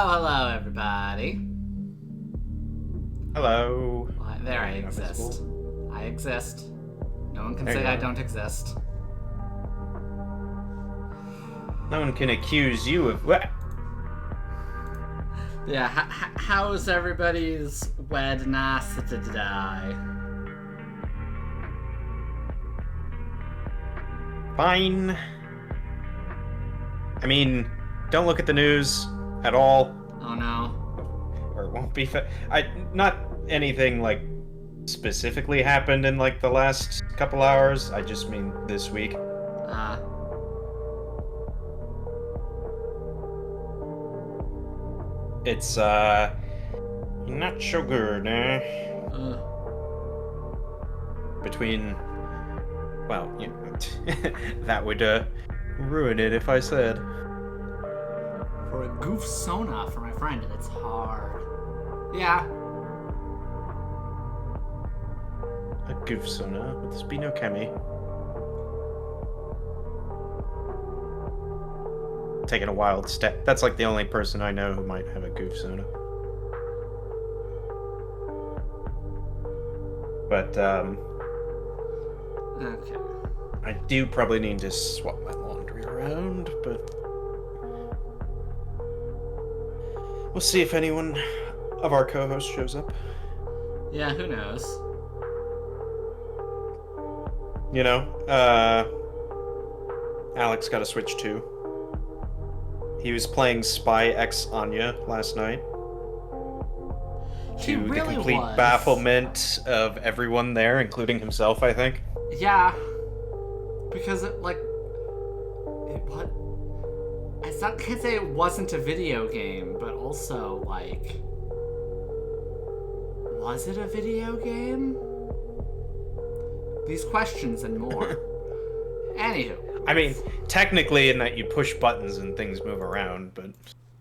Hello, everybody. Hello. Well, there I exist. I exist. No one can say I don't exist. No one can accuse you of what? Yeah, how's everybody's Wednesday? Fine. I mean, don't look at the news at all, Oh no. or it won't be. Not anything like specifically happened in like the last couple hours. I just mean this week. It's not so good, eh? Between, well, you know, that would ruin it if I said. For a goof sona for my friend, and it's hard. Yeah. A goof sona? Would this be no chemi? Taking a wild step. That's like the only person I know who might have a goof sona. But, Okay. I do probably need to swap my laundry around, but we'll see if anyone of our co-hosts shows up. Yeah, who knows? You know, Alex got a Switch too. He was playing Spy X Anya last night. He really the complete was. bafflement of everyone there, including himself, I think. Yeah. Because what? It's not gonna say it wasn't a video game, but also, like, was it a video game? These questions and more. Anywho. I mean, technically in that you push buttons and things move around, but...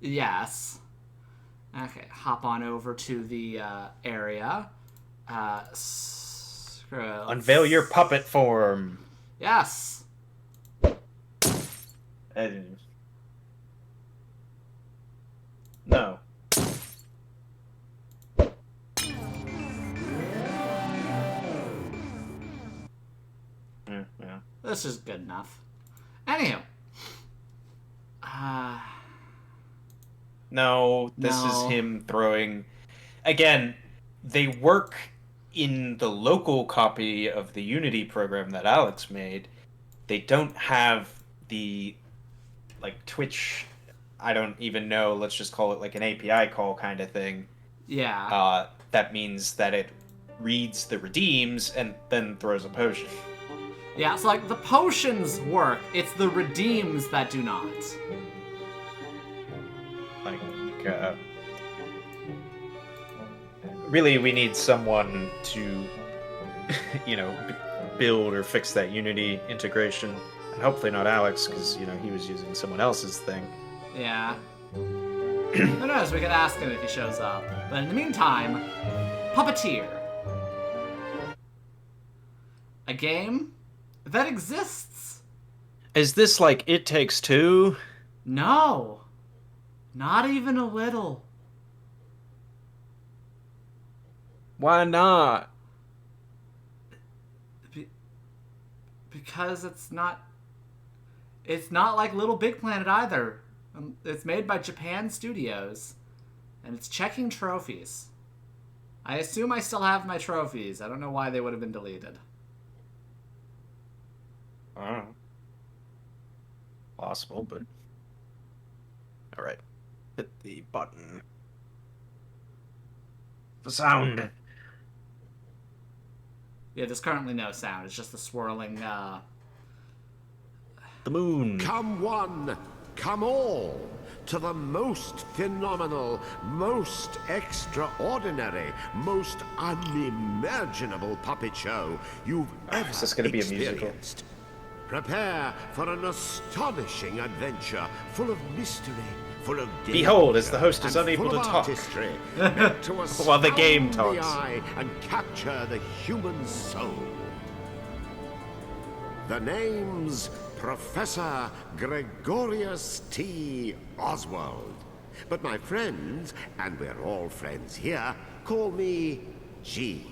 Yes. Okay, hop on over to the area. Unveil your puppet form. Yes. No. Yeah. This is good enough. Anywho. No, this is him throwing... Again, they work in the local copy of the Unity program that Alex made. They don't have the, like, Twitch... I don't even know, let's just call it like an API call kind of thing. Yeah. That means that it reads the redeems and then throws a potion. Yeah, so like the potions work, it's the redeems that do not. Like, really we need someone to, you know, build or fix that Unity integration. And hopefully not Alex, because, you know, he was using someone else's thing. Yeah. Who knows, we could ask him if he shows up. But in the meantime, Puppeteer. A game that exists. Is this like It Takes Two? No. Not even a little. Why not? Because it's not like Little Big Planet either. It's made by Japan Studios, and it's checking trophies. I assume I still have my trophies. I don't know why they would have been deleted. I don't know. Possible, but... Alright. Hit the button. The sound! Yeah, there's currently no sound. It's just the swirling, The moon. Come one, come all, to the most phenomenal, most extraordinary, most unimaginable puppet show you've ever Is this gonna be a musical? experienced. Prepare for an astonishing adventure full of mystery, full of danger, Behold, as the host is and unable full to of talk. artistry, meant to While the game astound the talks. eye and capture the human soul. The name's Professor Gregorius T. Oswald. But my friends, and we're all friends here, call me G.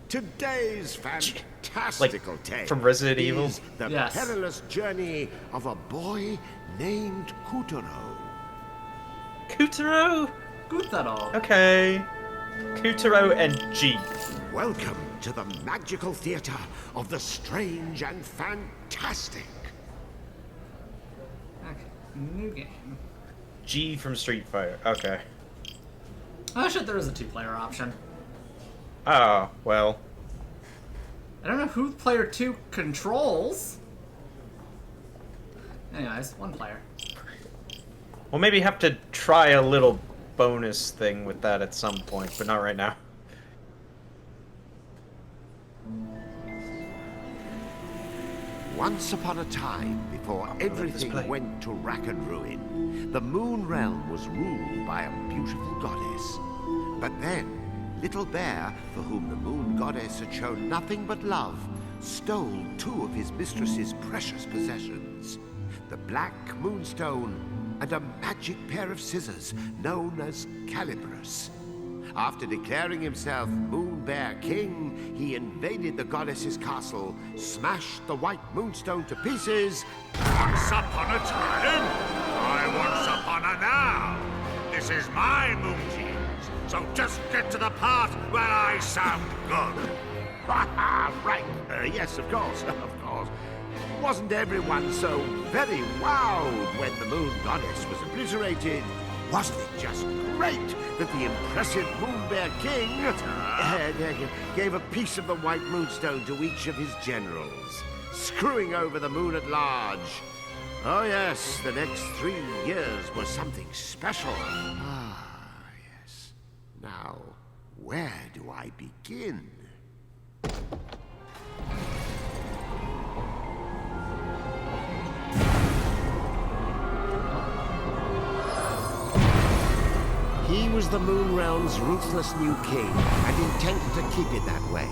Today's fantastical tale from Resident Evil? is the Yes. perilous journey of a boy named Kutaro. Kutaro? Kutaro. Okay. Kutaro and G. Welcome to the magical theater of the strange and fantastic. Okay, new game. G from Street Fighter. Okay. Oh shit, there is a 2-player option. Oh, well. I don't know who player 2 controls. Anyways, 1 player. We'll maybe have to try a little bonus thing with that at some point, but not right now. Once upon a time, before everything went to rack and ruin, the Moon Realm was ruled by a beautiful goddess. But then, Little Bear, for whom the Moon Goddess had shown nothing but love, stole 2 of his mistress's precious possessions. The Black Moonstone and a magic pair of scissors known as Calibros. After declaring himself Moon Bear King, he invaded the goddess's castle, smashed the White Moonstone to pieces. Once upon a time, I once upon a now. This is my moon genes, so just get to the part where I sound good. Right. Yes, of course, of course. Wasn't everyone so very wowed when the Moon Goddess was obliterated? Wasn't it just great that the impressive Moon Bear King gave a piece of the White Moonstone to each of his generals, screwing over the moon at large? Oh yes, the next 3 years was something special. Ah, yes. Now, where do I begin? He was the Moon Realm's ruthless new king, and intent to keep it that way.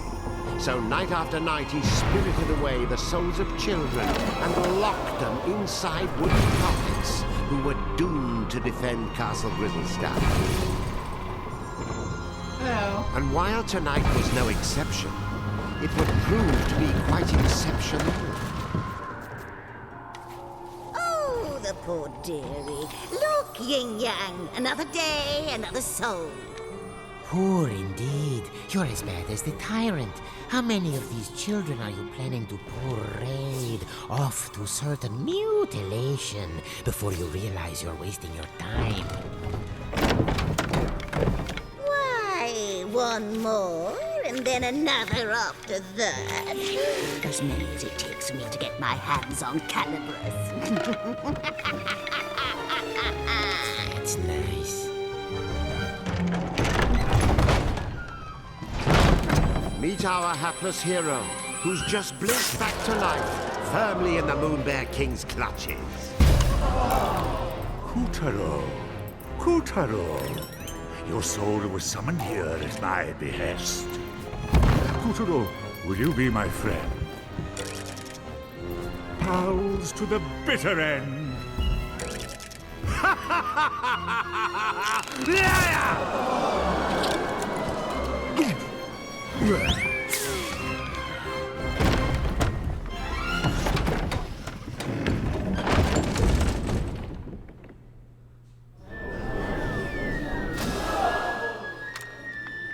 So night after night he spirited away the souls of children and locked them inside wooden coffins who were doomed to defend Castle Grizzlestone. Hello. And while tonight was no exception, it would prove to be quite exceptional. Oh, the poor dearie. Look, Yin Yang, another day, another soul. Poor indeed. You're as bad as the tyrant. How many of these children are you planning to parade off to certain mutilation before you realize you're wasting your time? Why, one more, and then another after that. As many as it takes me to get my hands on Calibros. That's nice. Meet our hapless hero, who's just blinked back to life, firmly in the Moon Bear King's clutches. Kutaro. Kutaro. Your soul was summoned here at my behest. Kutaro, will you be my friend? Pals to the bitter end.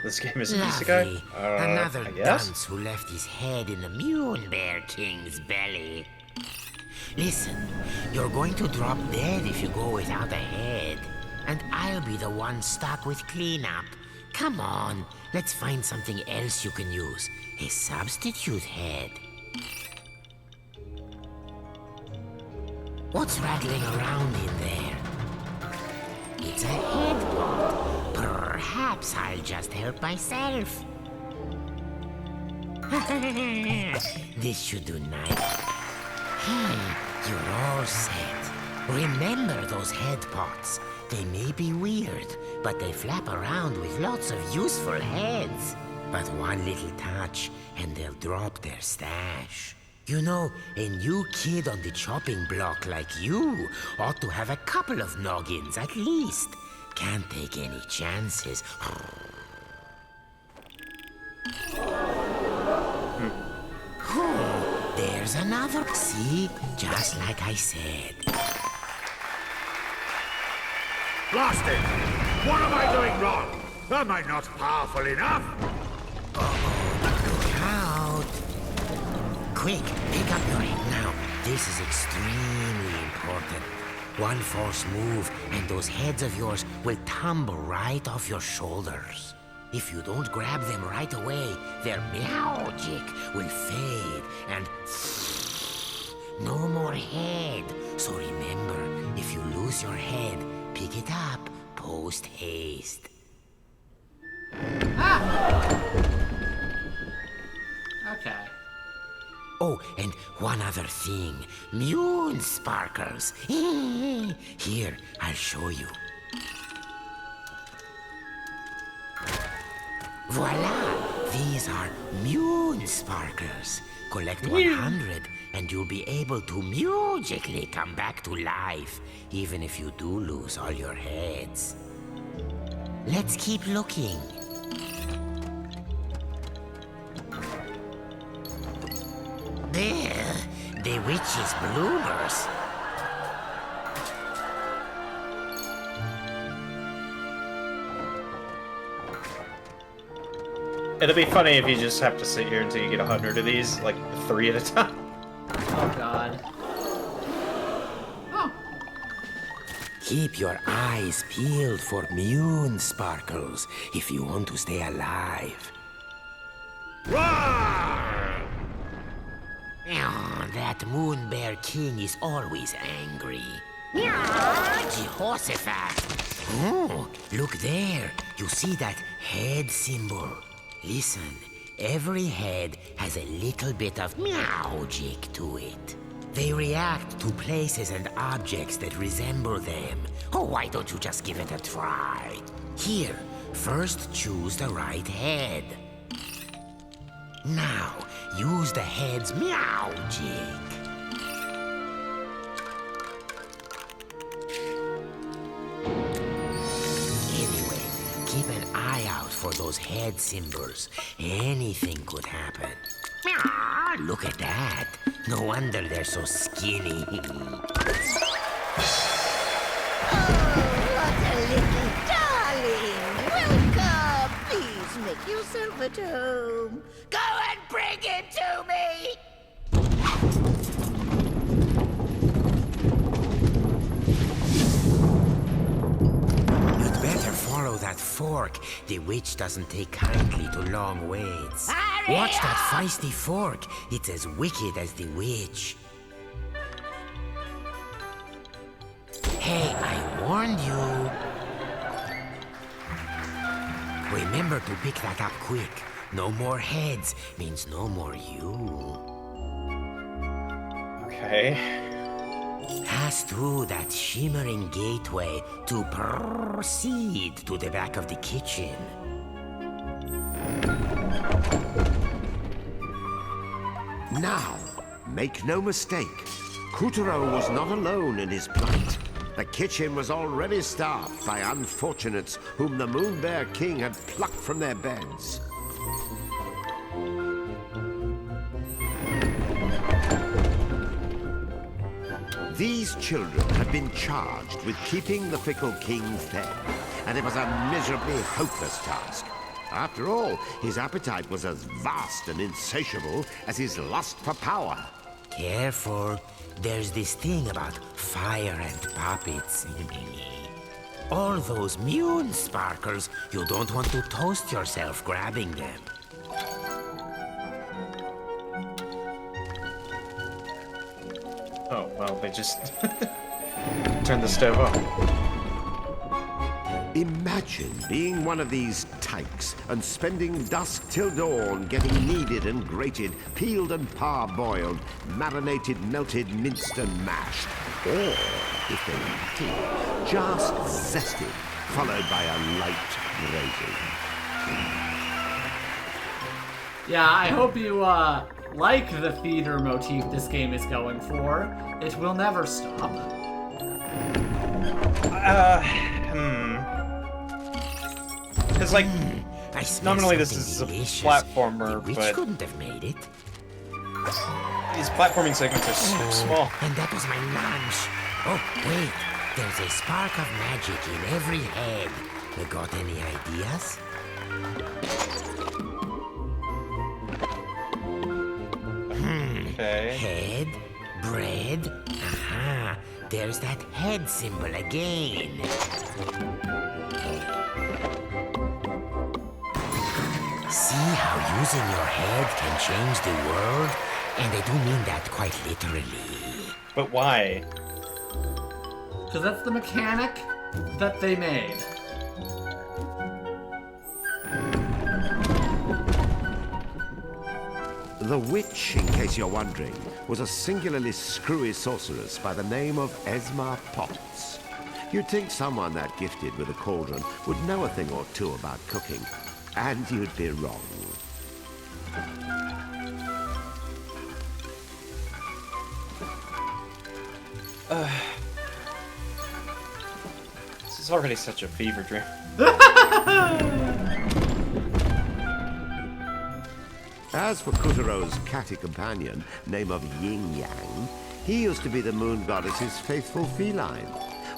This game is an Lovely. isekai? Another I guess? dunce who left his head in the Moon Bear King's belly. Listen, you're going to drop dead if you go without a head. And I'll be the one stuck with cleanup. Come on, let's find something else you can use. A substitute head. What's rattling around in there? It's a head pot. Perhaps I'll just help myself. This should do nice. Hey, you're all set. Remember those head pots. They may be weird, but they flap around with lots of useful heads. But one little touch, and they'll drop their stash. You know, a new kid on the chopping block like you ought to have a couple of noggins at least. Can't take any chances. There's another. See? Just like I said. Blast it! What am I doing wrong? Am I not powerful enough? Look out! Quick, pick up your head now. This is extremely important. One false move, and those heads of yours will tumble right off your shoulders. If you don't grab them right away, their magic will fade, and no more head. So remember, if you lose your head, pick it up post haste. Okay. Oh, and one other thing. Moon sparkles. Here, I'll show you. Voila! These are moon sparkles. Collect 100 and you'll be able to magically come back to life, even if you do lose all your heads. Let's keep looking. There, the witch's bloomers. It'll be funny if you just have to sit here until you get 100 of these, like 3 at a time. Oh god. Oh. Keep your eyes peeled for moon sparkles if you want to stay alive. Roar! Oh, that moon bear king is always angry. Jehoshaphat! Oh, look there. You see that head symbol? Listen, every head has a little bit of magic to it. They react to places and objects that resemble them. Oh, why don't you just give it a try? Here, first choose the right head. Now, use the head's magic. Anyway, keep an eye out for those head symbols. Anything could happen. Look at that. No wonder they're so skinny. What a little darling! Welcome! Please make yourself at home. Go and bring it to me! You'd better follow that fork. The witch doesn't take kindly to long waits. Hurry Watch that up! feisty fork. It's as wicked as the witch. Hey, I warned you. Remember to pick that up quick. No more heads means no more you. Okay. Pass through that shimmering gateway to proceed to the back of the kitchen. Now, make no mistake, Kuturo was not alone in his plight. The kitchen was already staffed by unfortunates whom the Moon Bear King had plucked from their beds. These children had been charged with keeping the fickle king fed, and it was a miserably hopeless task. After all, his appetite was as vast and insatiable as his lust for power. Careful. There's this thing about fire and puppets. All those moon sparkles, you don't want to toast yourself grabbing them. Oh, well, they just turned the stove off. Imagine being one of these tykes and spending dusk till dawn getting kneaded and grated, peeled and parboiled, marinated, melted, minced and mashed. Or, if they were lucky, just zested, followed by a light gravy. Yeah, I hope you like the theater motif this game is going for, it will never stop. Because, like, I smell nominally this is something a delicious. platformer, The witch but couldn't have made it. these platforming segments are so small. And that was my lunch. Oh, wait. There's a spark of magic in every head. You got any ideas? Okay. Head, bread. Aha. There's that head symbol again. See how using your head can change the world? And I do mean that quite literally. But why? Because that's the mechanic that they made. The witch, in case you're wondering, was a singularly screwy sorceress by the name of Esma Potts. You'd think someone that gifted with a cauldron would know a thing or two about cooking, and you'd be wrong. This is already such a fever dream. As for Kuturo's catty companion, name of Yin Yang, he used to be the moon goddess's faithful feline.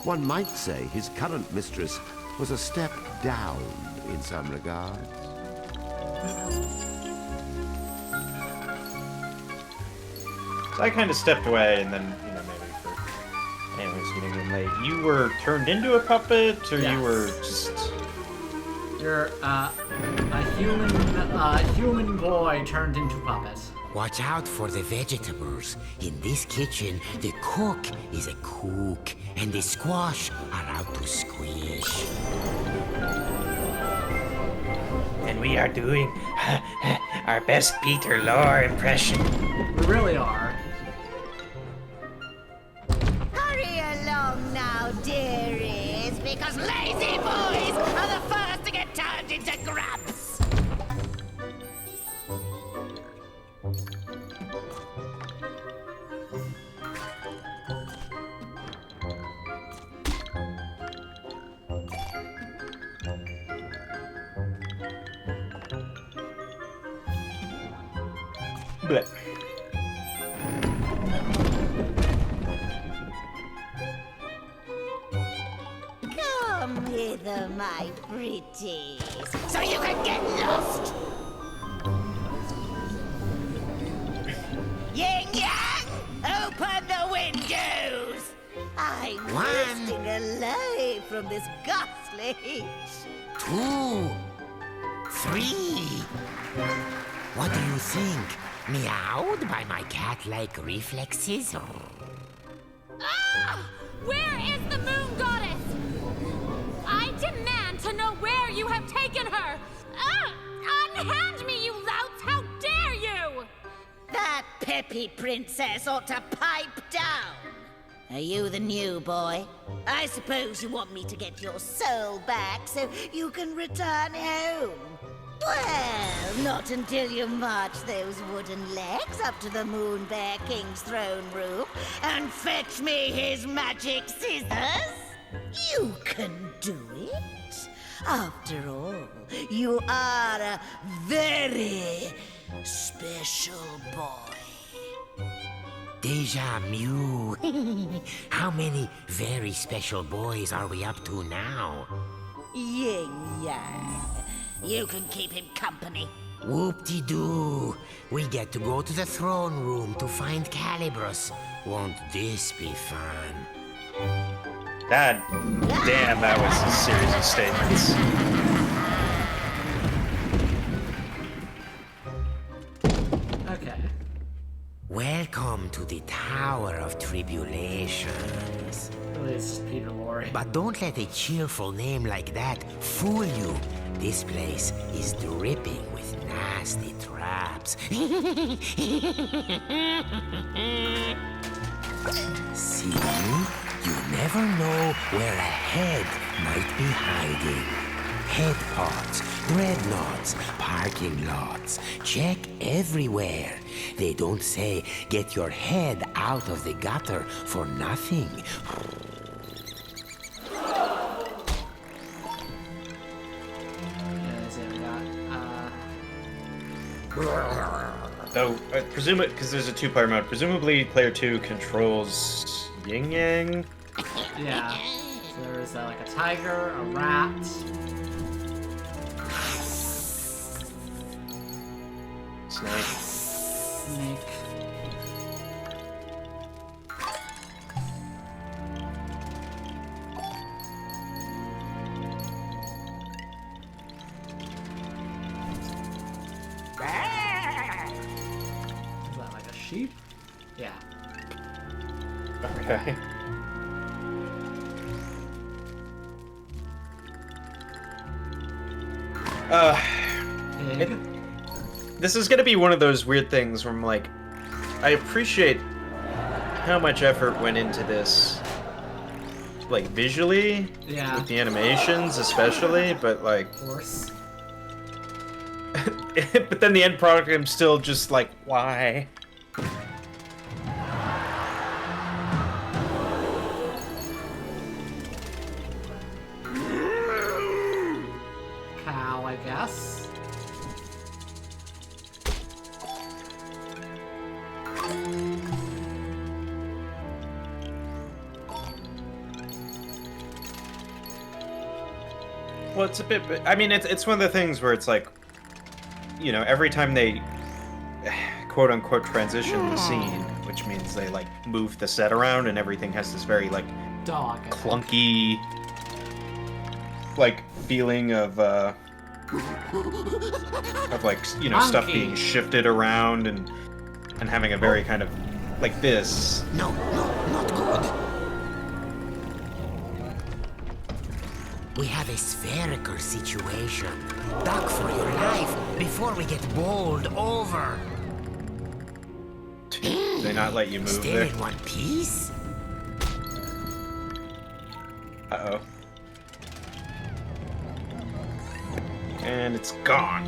One might say his current mistress was a step down in some regards. So I kind of stepped away, and then, you know, maybe for anyways getting in late. You were turned into a puppet, or Yes. you were just... You're a human boy turned into puppet. Watch out for the vegetables. In this kitchen, the cook is a cook, and the squash are out to squish. And we are doing our best Peter Lorre impression. We really are. Hurry along now, dearies, because lazy boys are the first to get turned into grubs. Blech. Come hither, my pretties, so you can get lost. Yin Yang, open the windows. I'm bursting alive from this ghastly heat. 2, 3. What do you think? Meowed by my cat-like reflexes? Ah! Where is the moon goddess? I demand to know where you have taken her! Ah! Unhand me, you louts! How dare you! That peppy princess ought to pipe down. Are you the new boy? I suppose you want me to get your soul back so you can return home. Well, not until you march those wooden legs up to the Moon Bear King's throne room and fetch me his magic scissors. You can do it. After all, you are a very special boy. Deja Mew. How many very special boys are we up to now? Yin Yang. You can keep him company. Whoop-de-doo. We get to go to the throne room to find Calibros. Won't this be fun? God damn, that was a series of statements. Okay. Welcome to the Tower of Tribulations. Really, it's just Peter Lorre. But don't let a cheerful name like that fool you. This place is dripping with nasty traps. See? You never know where a head might be hiding. Head pots dreadnoughts, parking lots. Check everywhere. They don't say get your head out of the gutter for nothing. So, presume it, because there's a two-player mode. Presumably, player 2 controls Yin Yang. Yeah. So there's like a tiger, a rat. Snake. Is that like a sheep? Yeah. Okay. Pig. This is gonna be one of those weird things where I'm like, I appreciate how much effort went into this, like visually, Yeah. with the animations especially, but like, Of course. but then the end product, I'm still just like, why? Cow, I guess. Well, it's a bit. I mean, it's one of the things where it's like, you know, every time they quote unquote transition the scene, which means they like move the set around and everything has this very like Dog. I think. clunky like feeling of like, you know, stuff Monkey. being shifted around and having a very kind of like this. No, not good. We have a spherical situation. Duck for your life before we get bowled over. Do they not let you move Still there? in one piece? Uh-oh. And it's gone.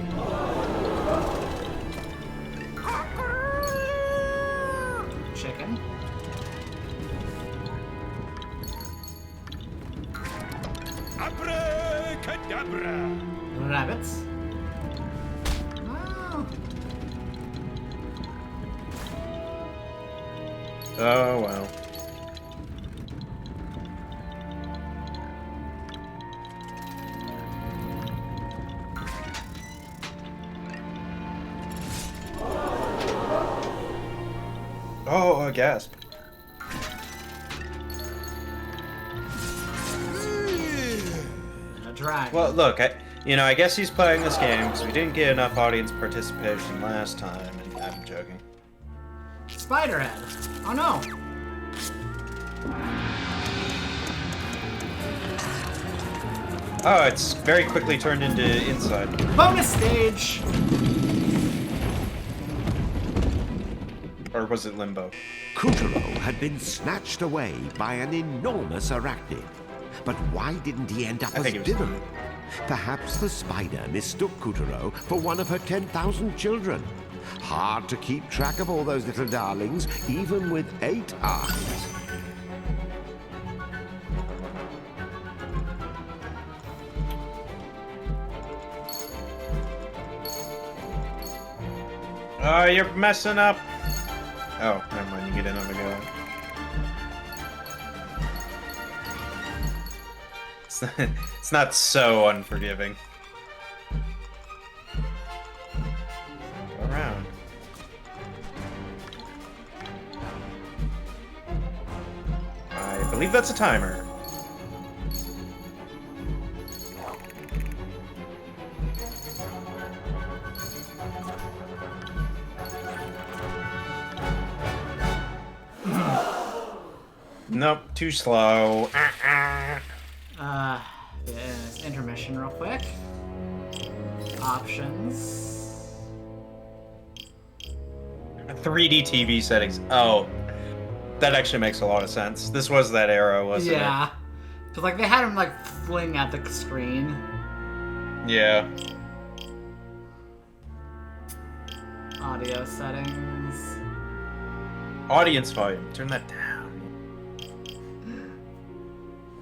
Chicken. Abracadabra! Rabbits. Oh. Oh, well. Oh, a gasp. A dragon. Well, look, I guess he's playing this game because we didn't get enough audience participation last time, and I'm joking. Spiderhead. Oh no. Oh, it's very quickly turned into inside. Bonus stage. Or was it Limbo? Kuturo had been snatched away by an enormous arachnid. But why didn't he end up I as think it was- dinner? Perhaps the spider mistook Kuturo for one of her 10,000 children. Hard to keep track of all those little darlings, even with 8 arms. Oh, you're messing up. Oh, never mind. You get in on the go. It's not so unforgiving. Go around. I believe that's a timer. Nope, too slow. Yes, intermission real quick. Options. 3D TV settings. Oh, that actually makes a lot of sense. This was that era, wasn't Yeah. Cause like they had him like fling at the screen. it? Yeah. Audio settings. Audience volume. Turn that down.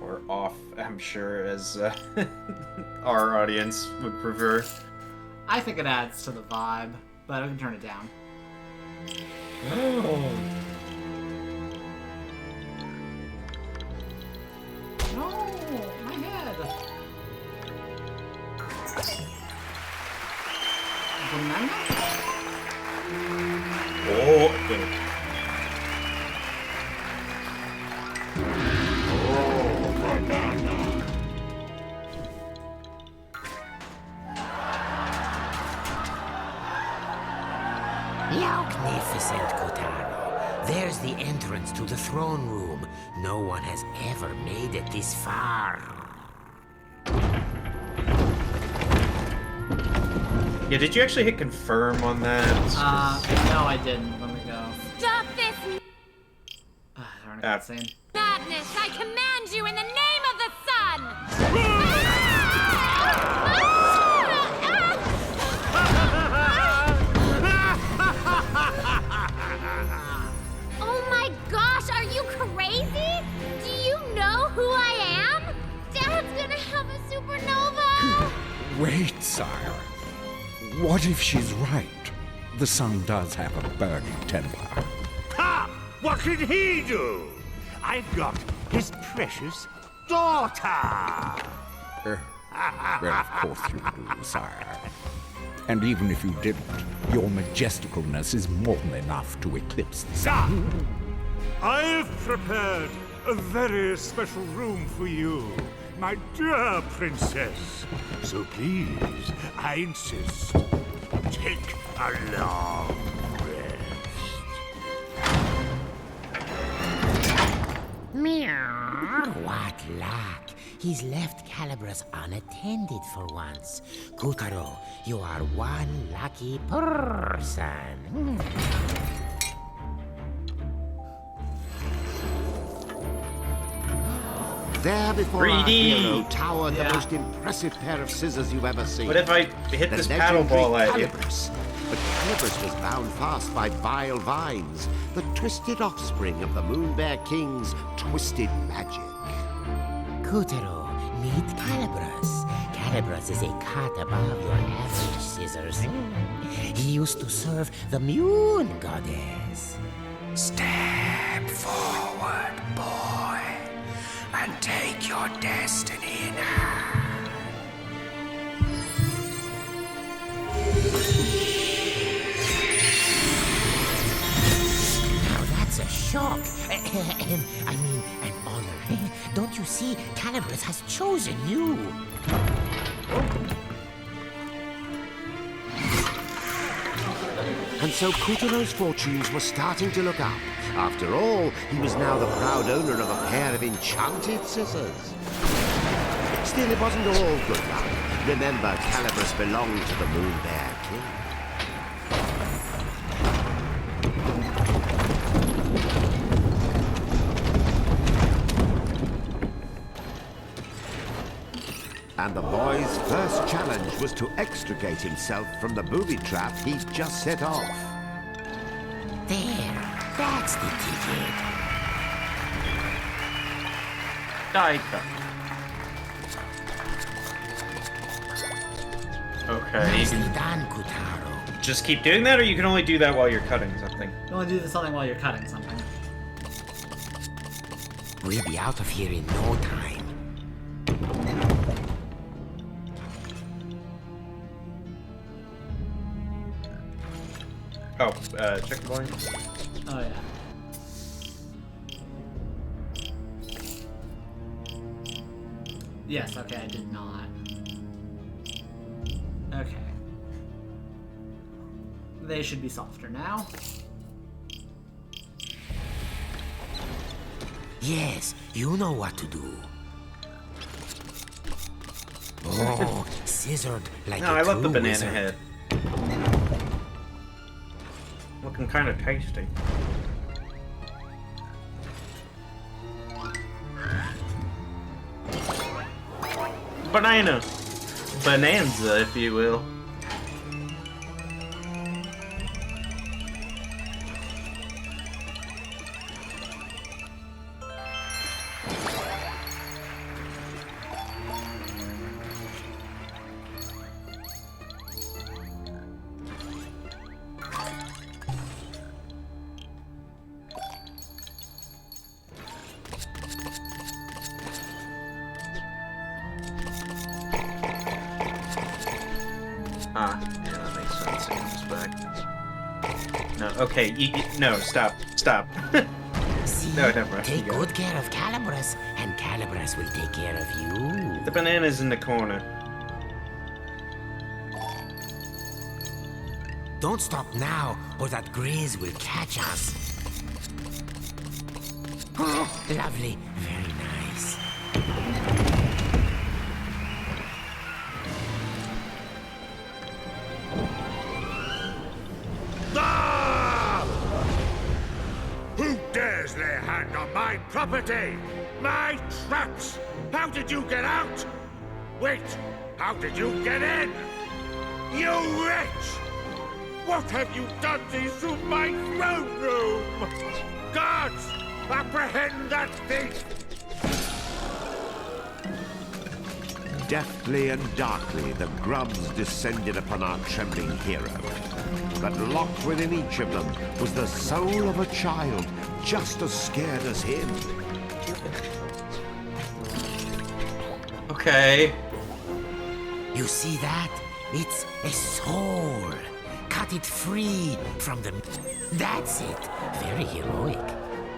Or off, I'm sure, as our audience would prefer. I think it adds to the vibe, but I can turn it down. Oh. No, my head. Banana? Oh, good. Magnificent, Kotaro. There's the entrance to the throne room. No one has ever made it this far. Yeah, did you actually hit confirm on that? No, I didn't. Let me go. Stop this Darn it, cutscene. madness! I command you in the name of the sun! Oh my gosh, are you crazy? Do you know who I am? Dad's gonna have a supernova! Wait, sire. What if she's right? The sun does have a burning temper. Ha! What can he do? I've got his precious daughter! Well, of course you do, sire. And even if you didn't, your majesticalness is more than enough to eclipse the sun. I've prepared a very special room for you, my dear princess. So please, I insist, take a long rest. Meow. What luck. He's left Calibras unattended for once. Kotaro, you are one lucky person. There before our 3D. hero towered Yeah. the most impressive pair of scissors you've ever seen. What if I hit The this paddle ball legendary at you? Calibras. But Calibras was bound fast by vile vines, the twisted offspring of the Moon Bear King's twisted magic. Kotaro, meet Calibras. Calibras is a cut above your average scissors. He used to serve the Moon Goddess. Step forward, boy, and take your destiny in hand. Now that's a shock. I mean, an honor. Don't you see? Calibras has chosen you. And so Kotaro's fortunes were starting to look up. After all, he was now the proud owner of a pair of enchanted scissors. Still, it wasn't all good luck. Remember, Calibras belonged to the Moon Bear King. And the boy's first challenge was to extricate himself from the booby trap he'd just set off. There, that's the ticket. Okay, you Nicely can done, Kotaro. just keep doing that, or you can only do that while you're cutting something. You want to do something while you're cutting something. We'll be out of here in no time. Oh, check the volume. Oh, yeah. Yes, okay, I did not. Okay. They should be softer now. Yes, you know what to do. Oh, scissored like No, a I love the true banana wizard. head. Looking kind of tasty. Banana! Bonanza, if you will. Ah, yeah, that makes sense. He comes back. No, okay, no, stop. See, No, never mind. take good care of Calibras, and Calibras will take care of you. The banana's in the corner. Don't stop now, or that graze will catch us. Oh, lovely. Very nice. Ah! Who dares lay a hand on my property? My traps! How did you get out? Wait, how did you get in? You wretch! What have you done to my throne room? Guards! Apprehend that thief! Deftly and darkly, the grubs descended upon our trembling hero. But locked within each of them was the soul of a child, just as scared as him. Okay. You see that? It's a soul. Cut it free from the... That's it. Very heroic.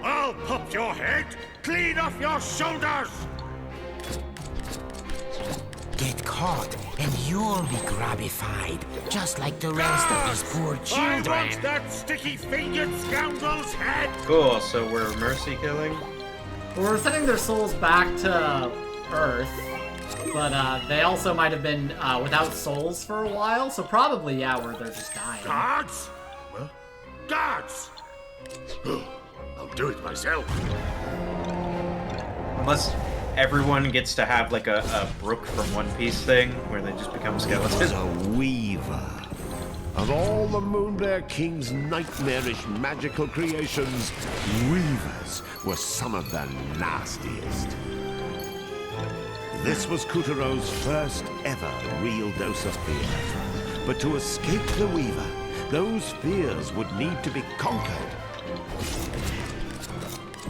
I'll pop your head clean off your shoulders! Get caught, and you'll be grabbified, just like the rest of these poor children. I want that sticky-fingered scoundrel's head! Cool, so we're mercy killing? We're sending their souls back to Earth, but they also might have been without souls for a while, so probably, yeah, they're just dying. Guards? Well, guards! I'll do it myself. Unless everyone gets to have like a Brook from One Piece thing, where they just become skeletons. It was a weaver. Of all the Moonbear King's nightmarish magical creations, weavers were some of the nastiest. This was Kutero's first ever real dose of fear. But to escape the weaver, those fears would need to be conquered.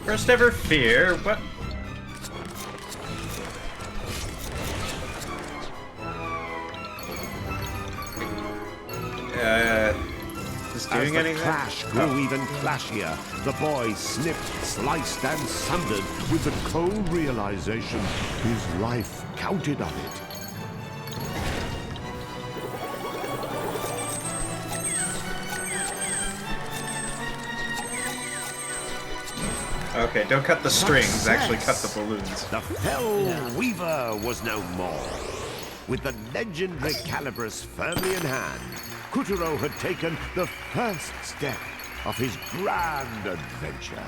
First ever fear? What? Is doing As the anything? clash grew even clashier, the boy snipped, sliced, and sundered with the cold realization his life counted on it. Okay, don't cut the strings, Success! actually cut the balloons. The fell weaver was no more. With the legendary Calibras firmly in hand, Kutero had taken the first step of his grand adventure.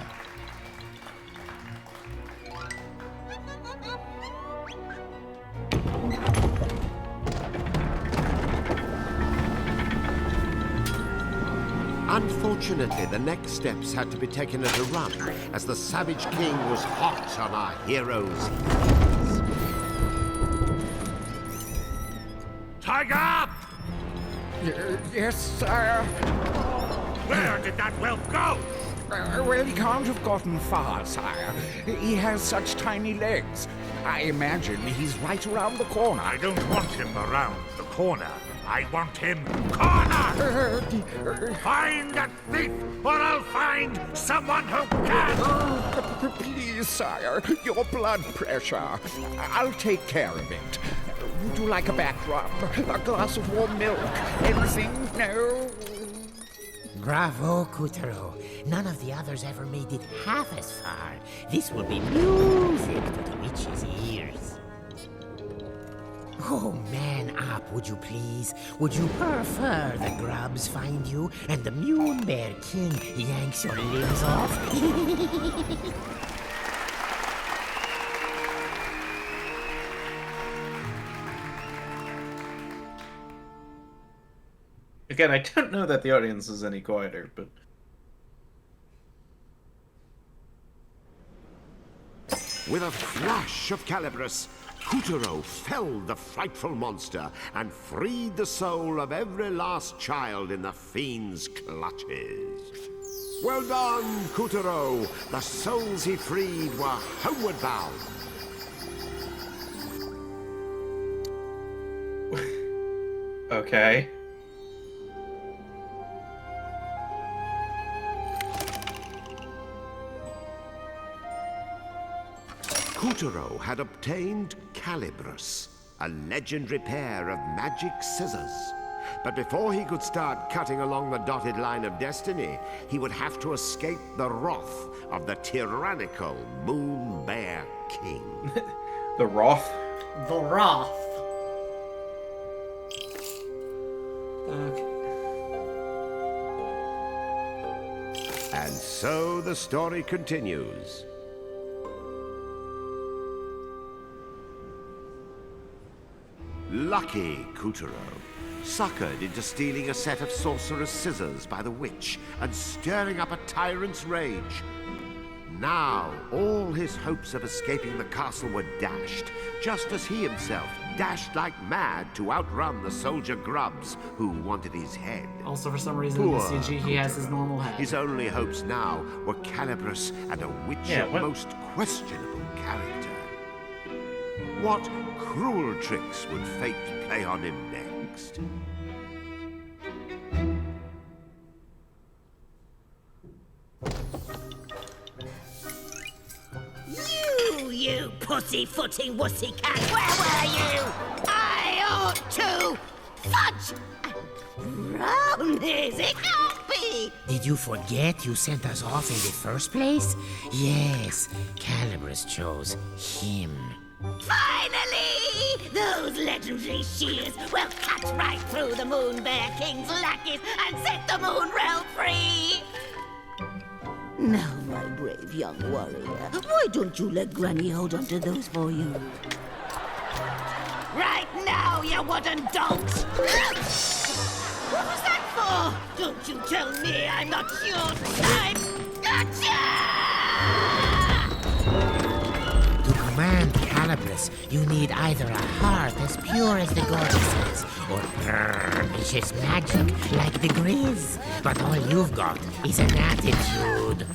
Unfortunately, the next steps had to be taken at a run, as the Savage King was hot on our heroes. Tiger up! Yes, sire. Where did that whelp go? Well, he can't have gotten far, sire. He has such tiny legs. I imagine he's right around the corner. I don't want him around the corner. I want him cornered! Find that thief, or I'll find someone who can! Please, sire, your blood pressure. I'll take care of it. Would you like a back rub? A glass of warm milk? Anything? No? Bravo, Kutero. None of the others ever made it half as far. This will be music to the witch's ears. Oh, man up, would you please? Would you prefer the grubs find you and the Mune Bear King yanks your limbs off? Again, I don't know that the audience is any quieter, but... With a flash of Calibras, Kutero felled the frightful monster and freed the soul of every last child in the fiend's clutches. Well done, Kutero! The souls he freed were homeward bound. Okay. Kuturo had obtained Calibrus, a legendary pair of magic scissors. But before he could start cutting along the dotted line of destiny, he would have to escape the wrath of the tyrannical Moon Bear King. The Roth? The Roth. Okay. And so the story continues. Lucky Kuturo, suckered into stealing a set of sorcerer's scissors by the witch and stirring up a tyrant's rage. Now, all his hopes of escaping the castle were dashed, just as he himself dashed like mad to outrun the soldier grubs who wanted his head. Also, for some reason in the Poor CG, he has his normal head. His only hopes now were Calibrus and a witch of most questionable character. What cruel tricks would fate play on him next? You pussy-footing wussy cat! Where were you? I ought to fudge! Brownies, it can't be! Did you forget you sent us off in the first place? Yes, Calibrus chose him. Finally! Those legendary shears will cut right through the Moon Bear King's lackeys and set the Moon Realm free! Now, my brave young warrior, why don't you let Granny hold onto those for you? Right now, you wooden dolt! What was that for? Don't you tell me I'm not your type! Gotcha! To command Calibrus, you need either a heart as pure as the goddesses, or vicious magic like the Grizz. But all you've got is an attitude.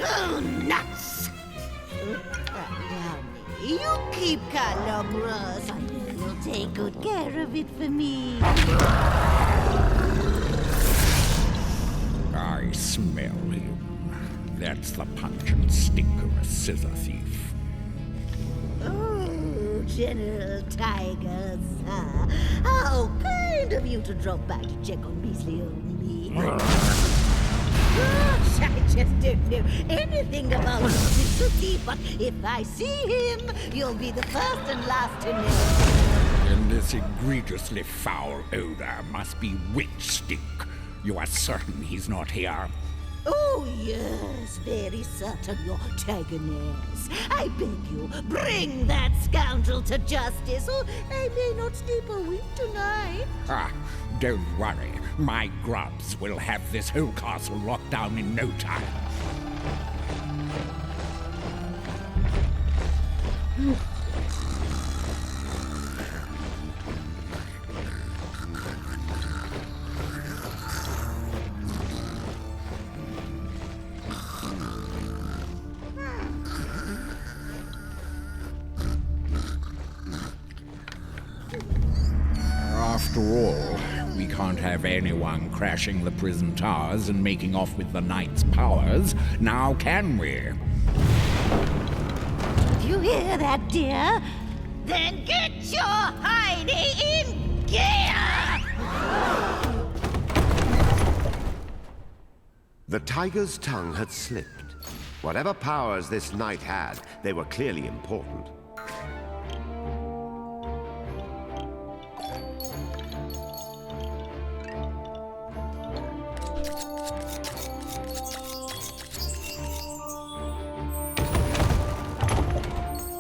Oh, nuts! You keep Calibrus. I know you'll take good care of it for me. I smell him. That's the pungent stink of a scissor thief. Oh, General Tiger, sir. How kind of you to drop by to check on measly old me. Gosh, I just don't know anything about Mr. Thief, but if I see him, you'll be the first and last to know. And this egregiously foul odor must be witch stink. You are certain he's not here? Oh, yes, very certain, your Tagoness. I beg you, bring that scoundrel to justice, or I may not sleep a wink tonight. Ah, don't worry. My grubs will have this whole castle locked down in no time. After all, we can't have anyone crashing the prison towers and making off with the knight's powers, now can we? Do you hear that, dear? Then get your Heidi in gear! The tiger's tongue had slipped. Whatever powers this knight had, they were clearly important.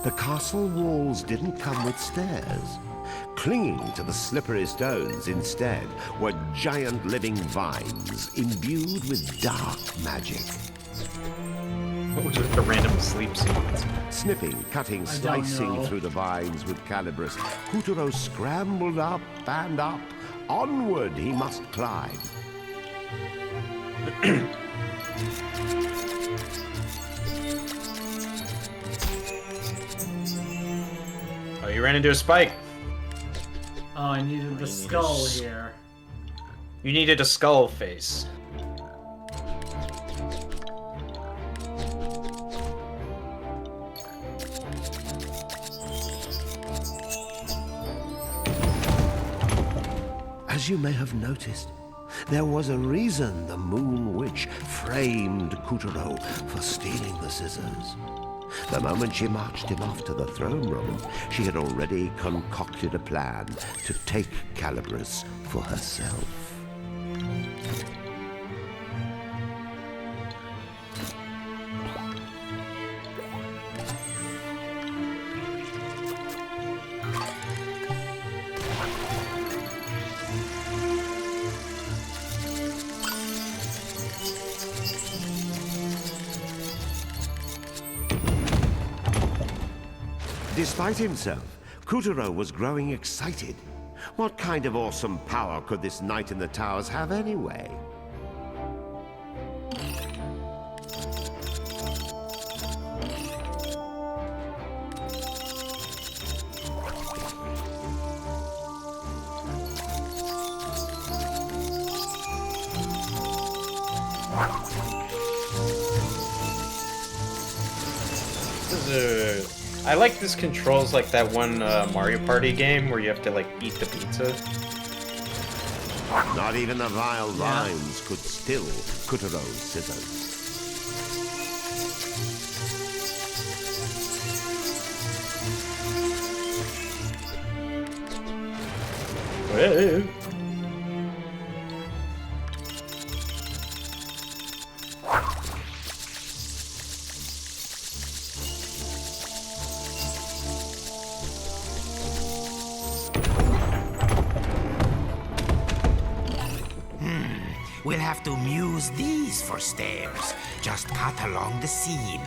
The castle walls didn't come with stairs. Clinging to the slippery stones instead were giant living vines imbued with dark magic. What was with the random sleep scenes? Snipping, cutting, slicing through the vines with Calibrus, Kuturo scrambled up and up. Onward he must climb. you ran into a spike. Oh, I needed the skull here. You needed a skull face. As you may have noticed, there was a reason the Moon Witch framed Kuturo for stealing the scissors. The moment she marched him off to the throne room, she had already concocted a plan to take Calibris for herself. Despite himself, Kuturo was growing excited. What kind of awesome power could this knight in the towers have anyway? I like this controls like that one Mario Party game where you have to like eat the pizza. Not even the vile rhymes could still Kuturo's scissors. Whoa. We'll have to use these for stairs. Just cut along the seam.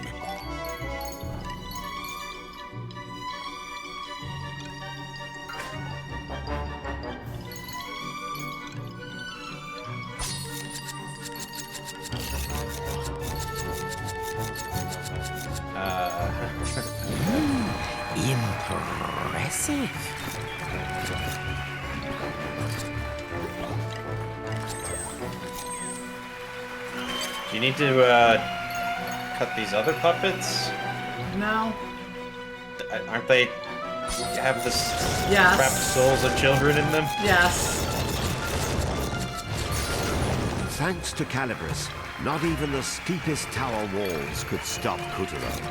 Impressive. Do you need to cut these other puppets? No. Aren't they have this Yes. trapped souls of children in them? Yes. Thanks to Calibris, not even the steepest tower walls could stop Kuturo.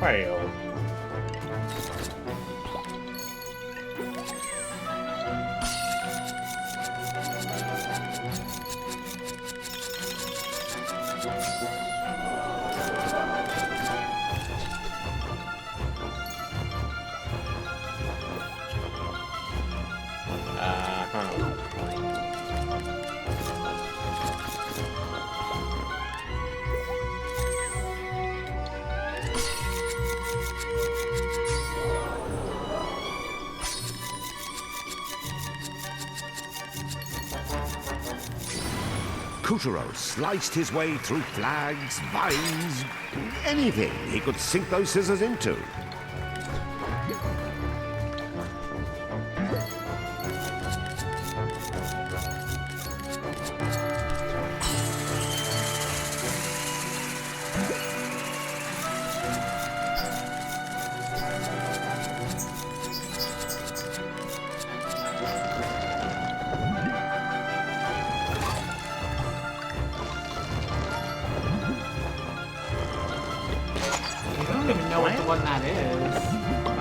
Well. Kuturo sliced his way through flags, vines, anything he could sink those scissors into.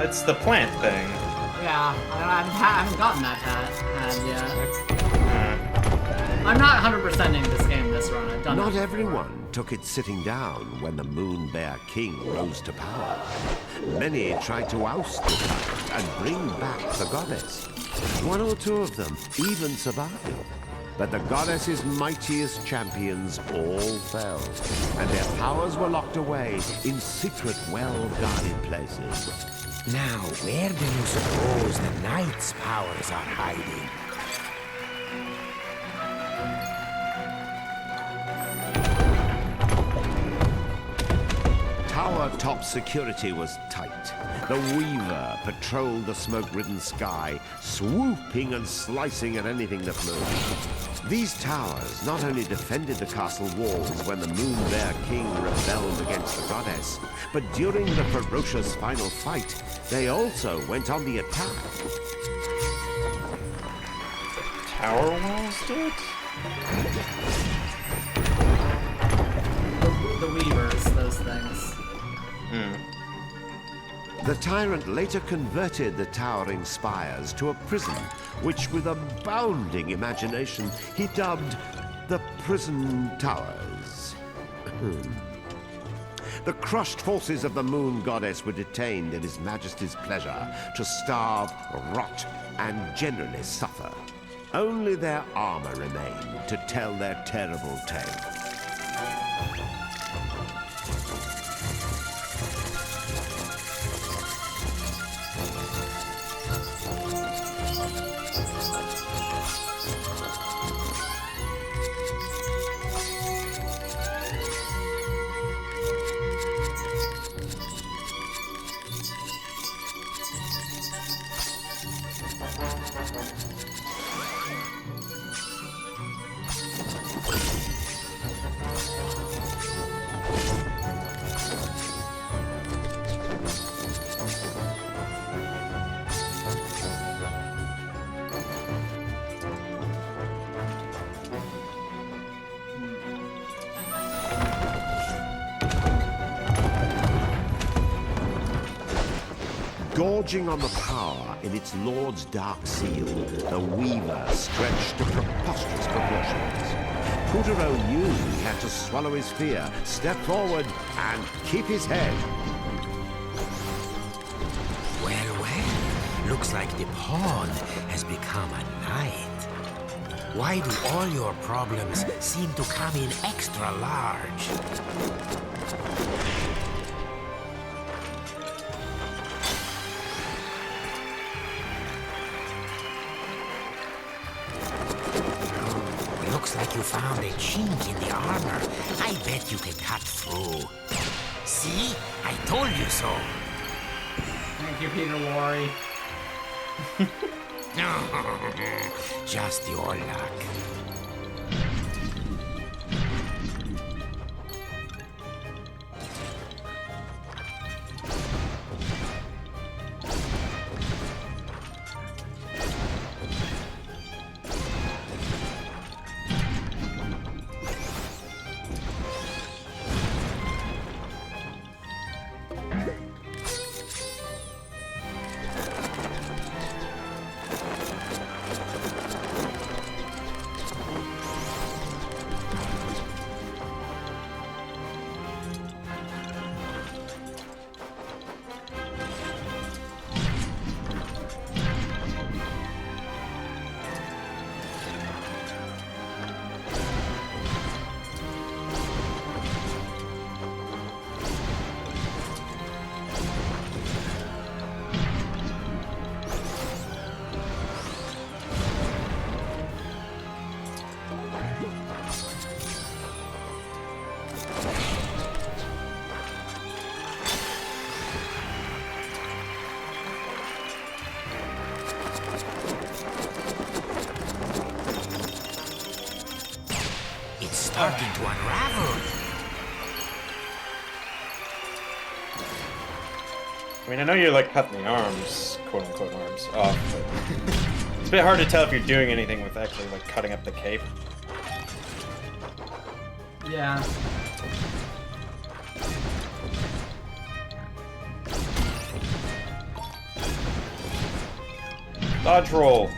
It's the plant thing. Yeah, I haven't gotten that hat yet. I'm not 100%ing this game this run. I've done Not it everyone took it sitting down when the Moon Bear King rose to power. Many tried to oust the tyrant and bring back the goddess. One or two of them even survived. But the goddess's mightiest champions all fell, and their powers were locked away in secret, well-guarded places. Now, where do you suppose the knight's powers are hiding? Tower-top security was tight. The Weaver patrolled the smoke-ridden sky, swooping and slicing at anything that moved. These towers not only defended the castle walls when the Moon Bear King rebelled against the goddess, but during the ferocious final fight, they also went on the attack. Tower walls did? The Weavers, those things. The tyrant later converted the towering spires to a prison, which with abounding imagination he dubbed the Prison Towers. The crushed forces of the Moon Goddess were detained at His Majesty's pleasure to starve, rot, and generally suffer. Only their armor remained to tell their terrible tale. Gorging on the power in its lord's dark seal, the Weaver stretched to preposterous proportions. Puppeteer knew he had to swallow his fear, step forward, and keep his head. Well, well, looks like the pawn has become a knight. Why do all your problems seem to come in extra large? Looks like you found a chink in the armor. I bet you can cut through. See? I told you so. Thank you, Peter Lorre. Just your luck. Starting to unravel. I mean, I know you're like cutting the arms, quote unquote arms, off, but it's a bit hard to tell if you're doing anything with actually like cutting up the cape. Yeah. Dodge roll.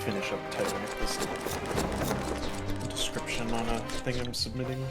finish up typing up this description on a thing I'm submitting.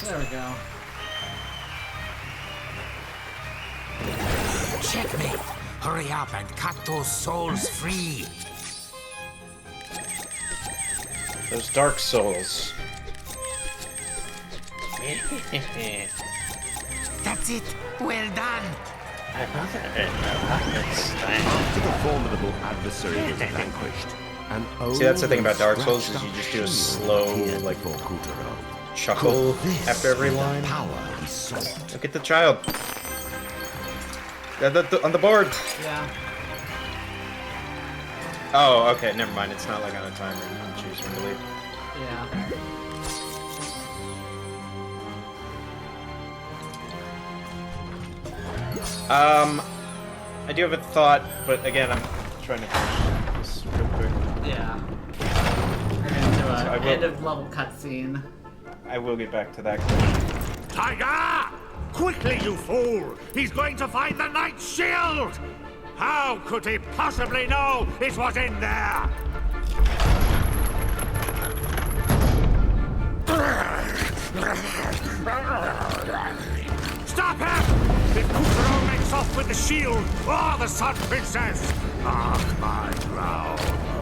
There we go. Checkmate! Hurry up and cut those souls free! Those Dark Souls. That's it! Well done! After the formidable adversary was vanquished, an See, that's the thing about Dark Souls scratched is you just up do a shield slow, appeared like, before Kutaro. chuckle This after every was the line. power he sought. Look at the child. On the board. Yeah. Oh, okay, never mind. It's not like on a timer. You can choose when to leave. Yeah. I do have a thought, but again, I'm trying to finish this real quick. Yeah. We're gonna do I an will- end of level cutscene. I will get back to that question. Tiger! Quickly, you fool! He's going to find the Knight's shield! How could he possibly know it was in there? Stop him! If Kutaro makes off with the shield or the Sun Princess, mark my brow.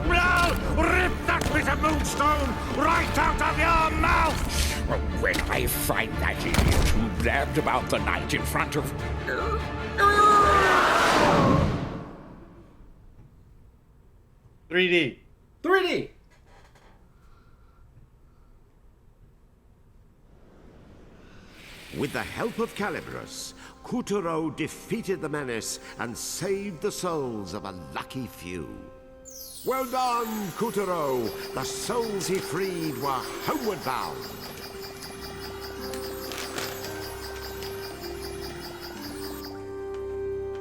No! Rip that bit of moonstone right out of your mouth! When I find that idiot who blabbed about the night in front of... 3D. 3D! With the help of Calibrus, Kutaro defeated the menace and saved the souls of a lucky few. Well done, Kutaro! The souls he freed were homeward bound.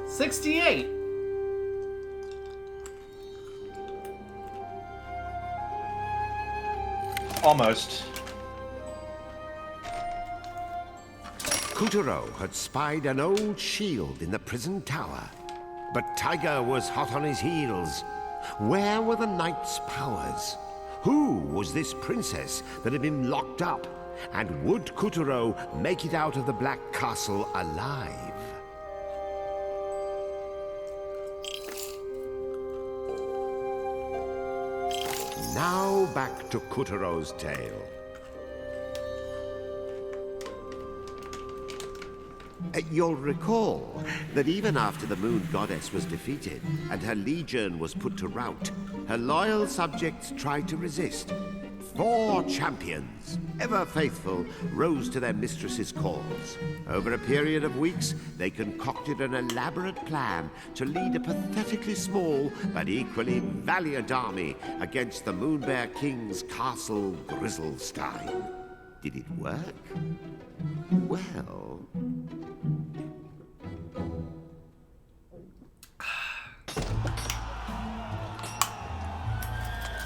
$68. Almost. Kutaro had spied an old shield in the prison tower. But Tiger was hot on his heels. Where were the knight's powers? Who was this princess that had been locked up? And would Kutaro make it out of the Black Castle alive? Now back to Kutaro's tale. You'll recall that even after the Moon Goddess was defeated and her legion was put to rout, her loyal subjects tried to resist. 4 champions, ever faithful, rose to their mistress's calls. Over a period of weeks, they concocted an elaborate plan to lead a pathetically small but equally valiant army against the Moonbear King's castle Grizzlestein. Did it work? Well...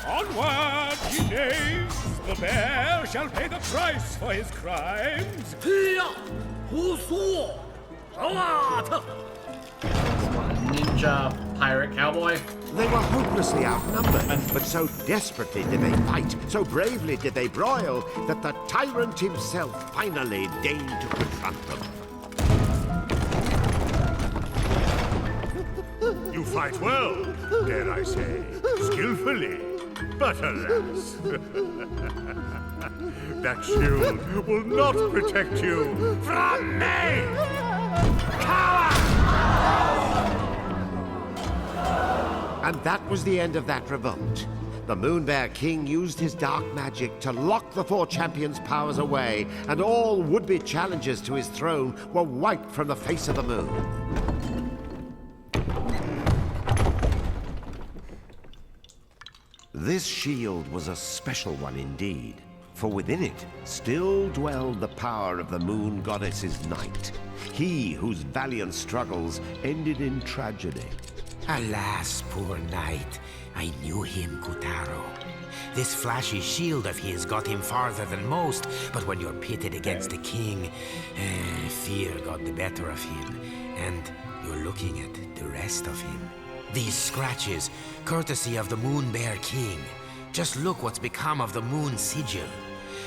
Onward, ye knaves! The bear shall pay the price for his crimes! Ninja pirate cowboy. They were hopelessly outnumbered, but so desperately did they fight, so bravely did they broil, that the tyrant himself finally deigned to confront them. You fight well, dare I say, skillfully. But alas, that shield will not protect you from me! Coward! And that was the end of that revolt. The Moonbear King used his dark magic to lock the 4 champions' powers away, and all would-be challengers to his throne were wiped from the face of the moon. This shield was a special one indeed, for within it still dwelled the power of the Moon Goddess's knight, he whose valiant struggles ended in tragedy. Alas, poor knight. I knew him, Kutaro. This flashy shield of his got him farther than most, but when you're pitted against the king, fear got the better of him, and you're looking at the rest of him. These scratches, courtesy of the Moonbear King. Just look what's become of the Moon Sigil.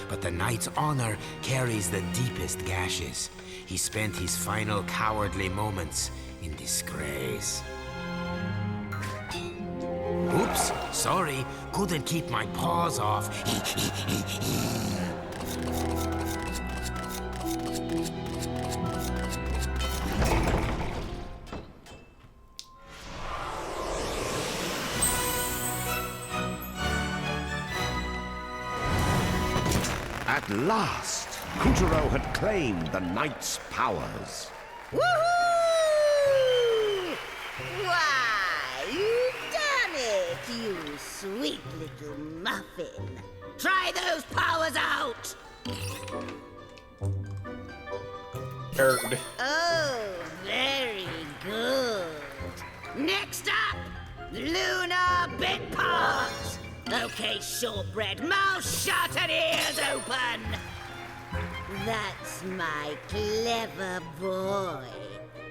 But the knight's honor carries the deepest gashes. He spent his final cowardly moments in disgrace. Oops, sorry. Couldn't keep my paws off. At last, Kutaro had claimed the knight's powers. Woohoo! Why, you've done it, you sweet little muffin. Try those powers out! Nerd. Oh, very good. Next up, Lunar Bit Parts. Okay, shortbread, mouth shut and ears open. That's my clever boy.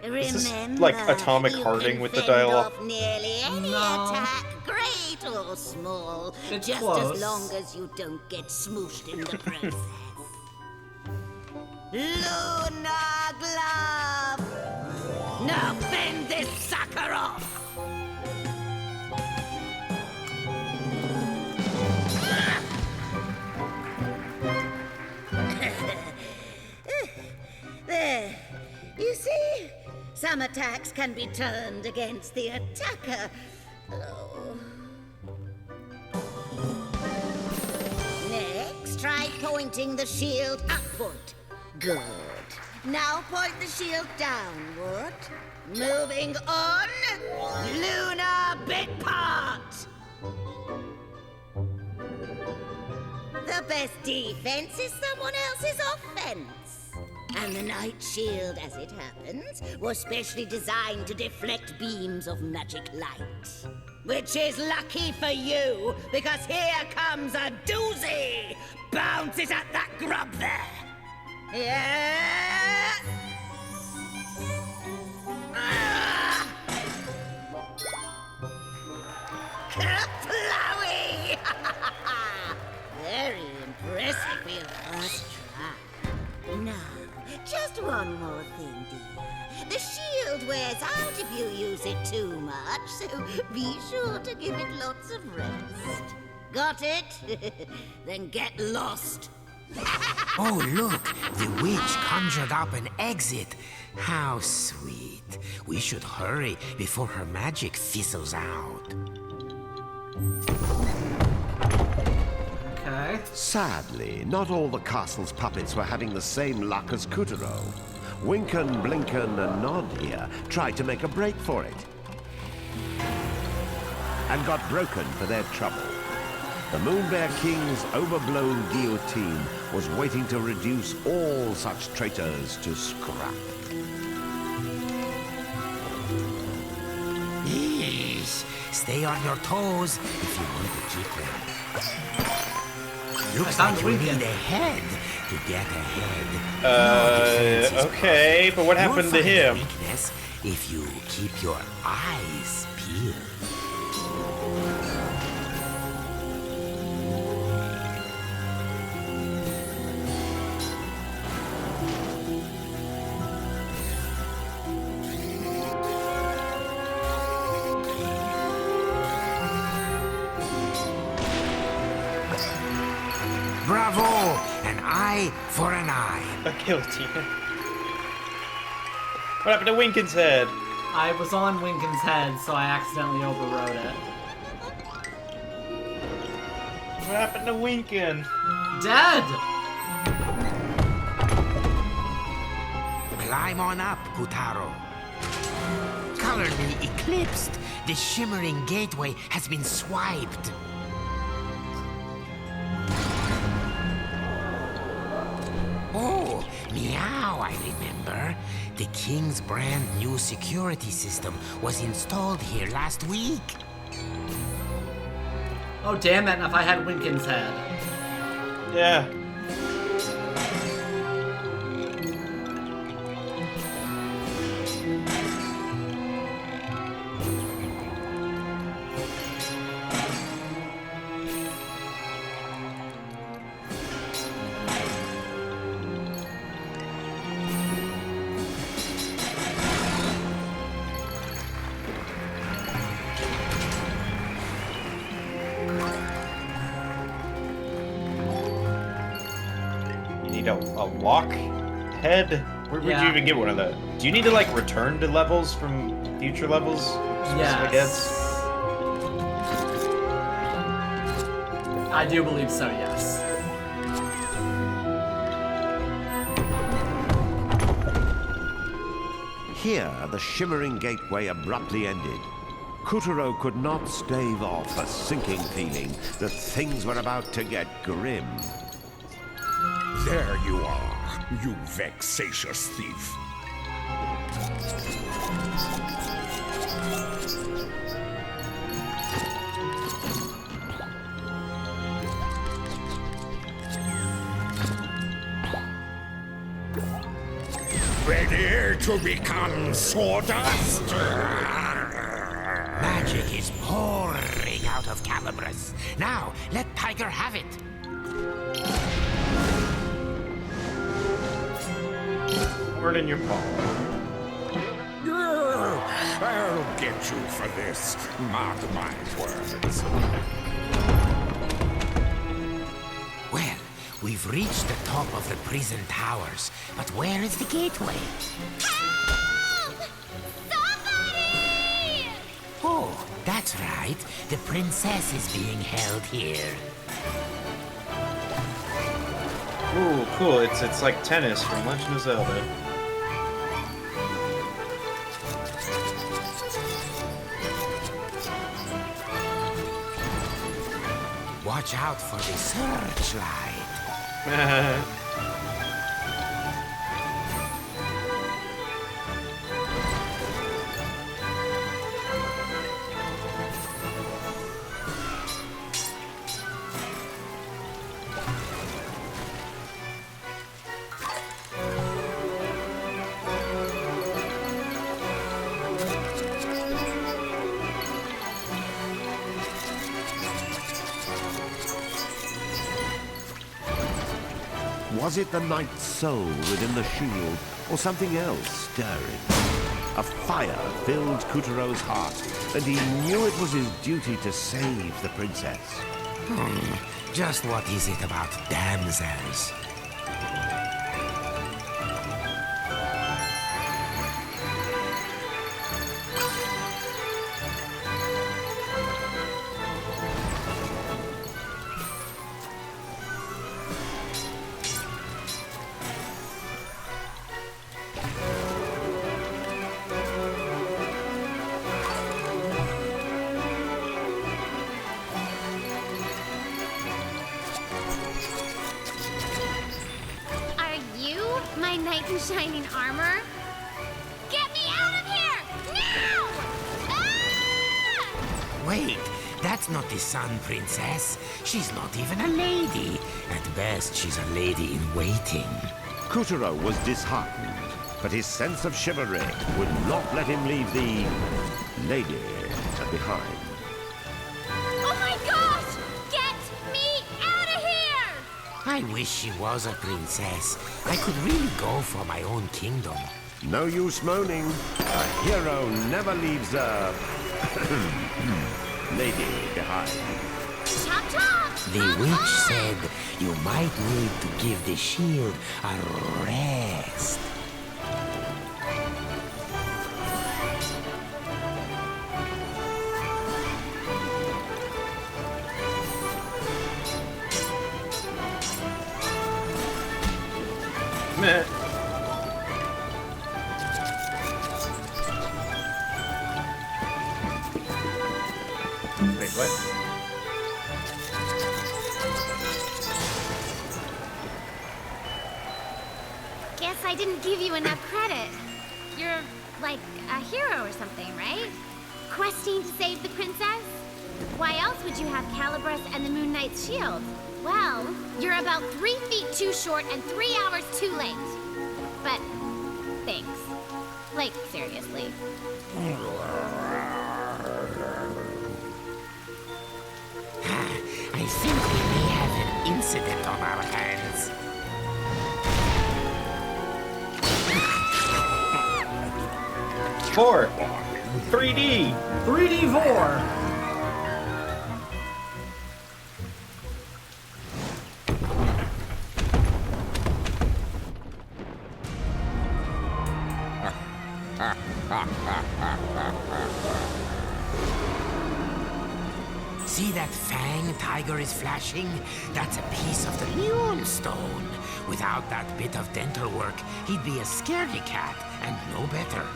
Remember, Is this like Atomic Hearting with the dialogue? off nearly any attack, great or small, It's just close. as long as you don't get smooshed in the process. Lunar Glove! Now fend this sucker off! There. You see? Some attacks can be turned against the attacker. Oh. Next, try pointing the shield upward. Good. Now point the shield downward. Moving on. Lunar Bit Part. The best defense is someone else's offense. And the Night Shield, as it happens, was specially designed to deflect beams of magic light. Which is lucky for you, because here comes a doozy! Bounce it at that grub there! Yeah! Kerplowy! Very impressive for your first try. Now, just one more thing, dear. The shield wears out if you use it too much, so be sure to give it lots of rest. Got it? Then get lost. Oh, look! The witch conjured up an exit. How sweet. We should hurry before her magic fizzles out. Okay. Sadly, not all the castle's puppets were having the same luck as Kuturo. Winken, Blinken, and Nod here tried to make a break for it. And got broken for their trouble. The Moon Bear King's overblown guillotine was waiting to reduce all such traitors to scrap. Yes, stay on your toes if you want to keep them. Looks like you need a head to get ahead. Okay, but what happened to him? Weakness if you keep your eyes peeled. Bravo! An eye for an eye. A guillotine. What happened to Winken's head? I was on Winken's head, so I accidentally overrode it. What happened to Winken? Dead! Climb on up, Kutaro. Colorly eclipsed. The shimmering gateway has been swiped. Oh, meow, I remember. The King's brand new security system was installed here last week. Oh, damn it, if I had Winken's head. Yeah. A lock head? Where would you even get one of those? Do you need to like return to levels from future levels? Yes. I guess. I do believe so, yes. Here, the shimmering gateway abruptly ended. Kuturo could not stave off a sinking feeling that things were about to get grim. There you are, you vexatious thief. Ready to become sawdust? Magic is pouring out of Calibras. Now, let Tiger have it. Word in your paw. I'll get you for this. Mark my words. Well, we've reached the top of the prison towers, but where is the gateway? Help! Somebody! Oh, that's right. The princess is being held here. Ooh, cool. It's like tennis from Legend of Zelda. Watch out for the searchlight. Was it the knight's soul within the shield, or something else stirring? A fire filled Kuturo's heart, and he knew it was his duty to save the princess. Just what is it about damsels? knight in shining armor? Get me out of here! Now! Ah! Wait, that's not the Sun Princess. She's not even a lady. At best, she's a lady in waiting. Kuturo was disheartened, but his sense of chivalry would not let him leave the lady behind. Oh my gosh! Get me out of here! I wish she was a princess. I could really go for my own kingdom. No use moaning. A hero never leaves a lady behind. Chop chop! The I'm witch on! said you might need to give the shield a rest. Meh. Wait, what? Guess I didn't give you enough credit. You're like a hero or something, right? Questing to save the princess? Why else would you have Calabrus and the Moon Knight's shield? Well, you're about 3 feet too short and 3 hours too late. But thanks. Like, seriously. I think we may have an incident on our hands. 4. 3D. 3D Vor. See that fang tiger is flashing? That's a piece of the Moonstone. Without that bit of dental work, he'd be a scaredy cat and no better.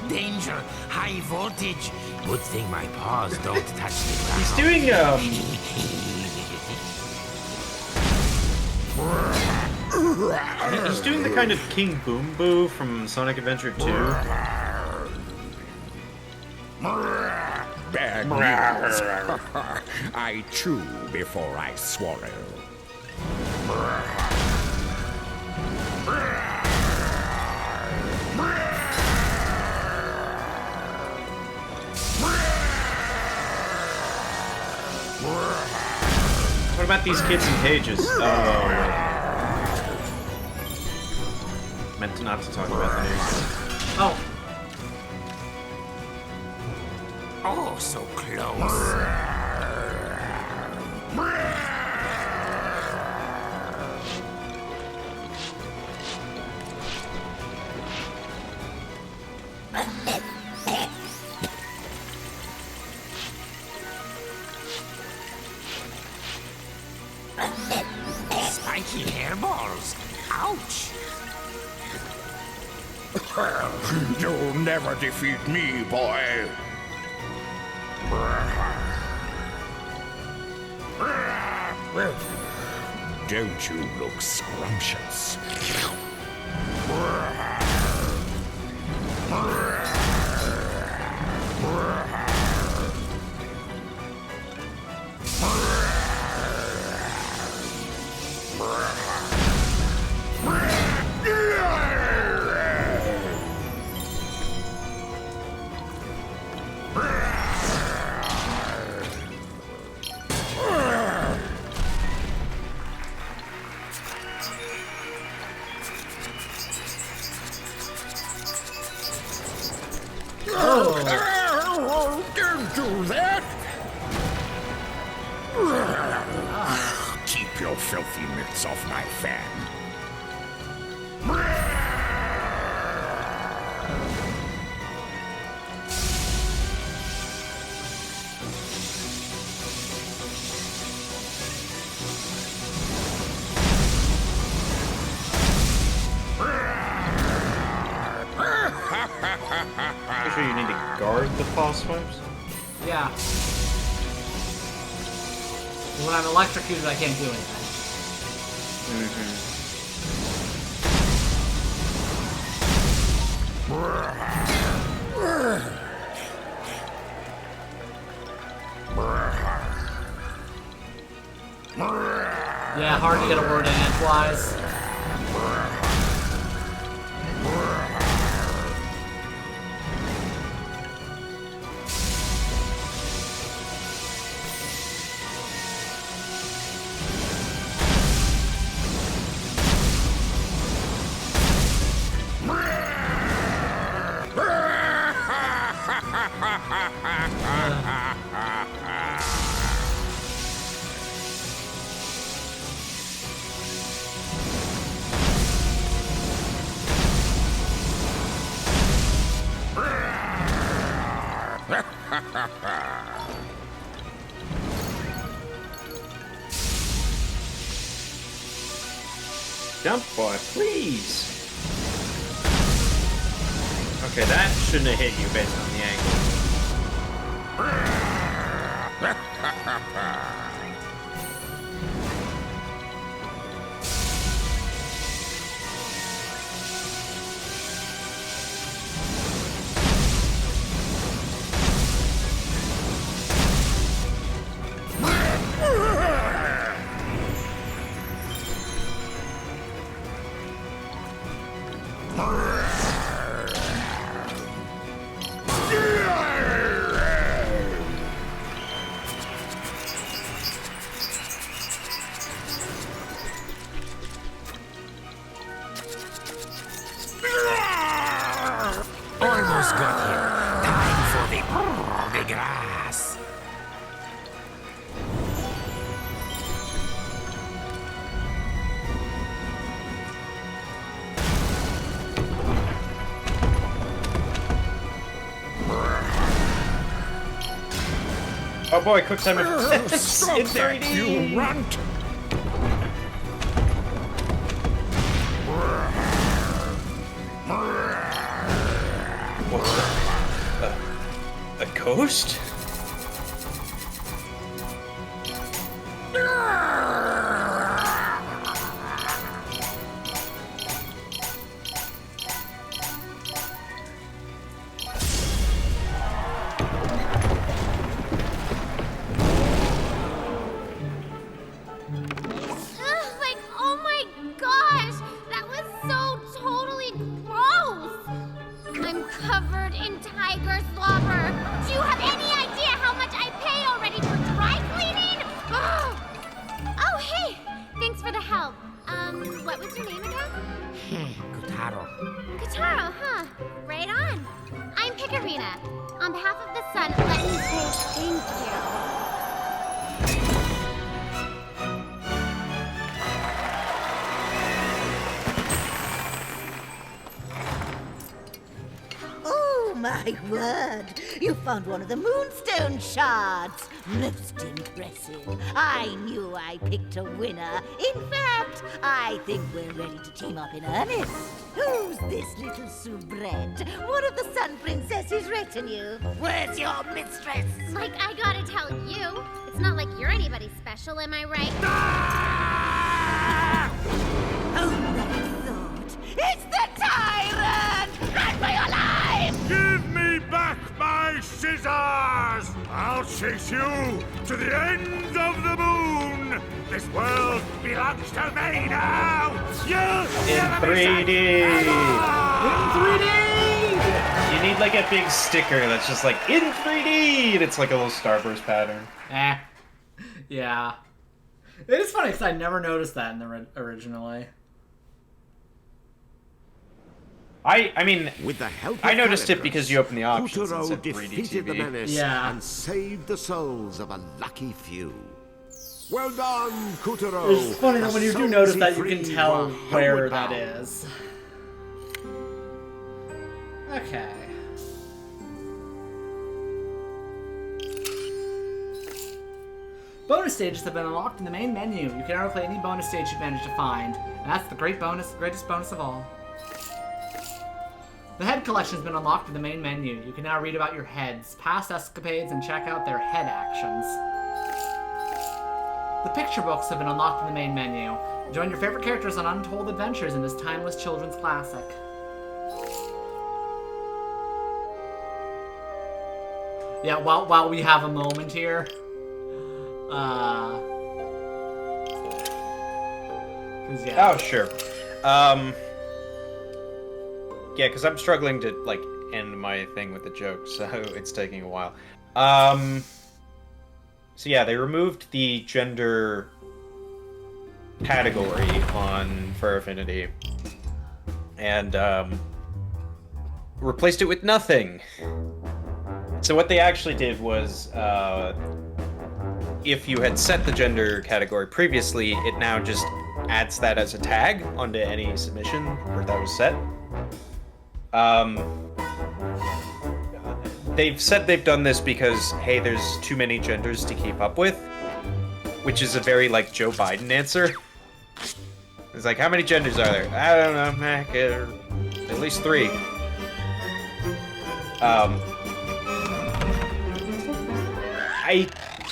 Danger! High voltage! Good thing my paws don't touch the ground. He's doing he's doing the kind of King Boom Boo from Sonic Adventure 2. Bad news. I chew before I swallow. What about these kids in cages? Oh, wait. Meant not to talk about the news. Oh, Oh, so close. Spiky hairballs. Ouch. You'll never defeat me, boy. Don't you look scrumptious? Don't do that! Keep your filthy mitts off my fan. sure you need to guard the fall swipes? Yeah. When I'm electrocuted, I can't do anything. Yeah, hard to get a word in edgewise. Jump, boy, please. Okay, that shouldn't have hit you based on the angle. Almost got here. Time for the grass. Oh boy, quick time event. Stop In that, 3D. you runt! What's that? A ghost? Like, oh my gosh, that was so totally gross. I'm covered in tiger slobber. Do you have any idea how much I pay already for dry cleaning? Ugh. Oh, hey, thanks for the help. What was your name again? Kotaro. Kataro, huh? Right on. I'm Picarina. On behalf of the sun, let me say thank you. Oh, my word! You found one of the moonstone shards! Most impressive. I knew I picked a winner. In fact, I think we're ready to team up in earnest. Who's this little soubrette? One of the Sun Princess's retinue. Where's your mistress? Like, I gotta tell you, it's not like you're anybody special, am I right? Oh, my thought! It's the tyrant! Run for your life! Give me back my scissors! I'll chase you to the ends of the moon! This world belongs to me now! You'll never be 3D. In 3D! You need like a big sticker that's just like in 3D, and it's like a little Starburst pattern. Yeah. It is funny because I never noticed that in the originally. I mean, With the help of I noticed it Calibros, because you opened the options and Kotaro said 3D defeated the TV. menace Yeah. and saved the souls of a lucky few. Well done, Kotaro. It's funny that when you do notice that, you can tell were where homeward that bound. is. Okay. Bonus stages have been unlocked in the main menu. You can now play any bonus stage you've managed to find. And that's the greatest bonus of all. The head collection has been unlocked in the main menu. You can now read about your heads, past escapades, and check out their head actions. The picture books have been unlocked in the main menu. Join your favorite characters on untold adventures in this timeless children's classic. Yeah, while we have a moment here, Oh, sure. Yeah, because I'm struggling to, like, end my thing with the joke, so it's taking a while. So yeah, they removed the gender category on Fur Affinity, and, replaced it with nothing. So what they actually did was, if you had set the gender category previously, it now just adds that as a tag onto any submission where that was set. They've said they've done this because, hey, there's too many genders to keep up with, which is a very, like, Joe Biden answer. It's like, how many genders are there? I don't know, at least 3.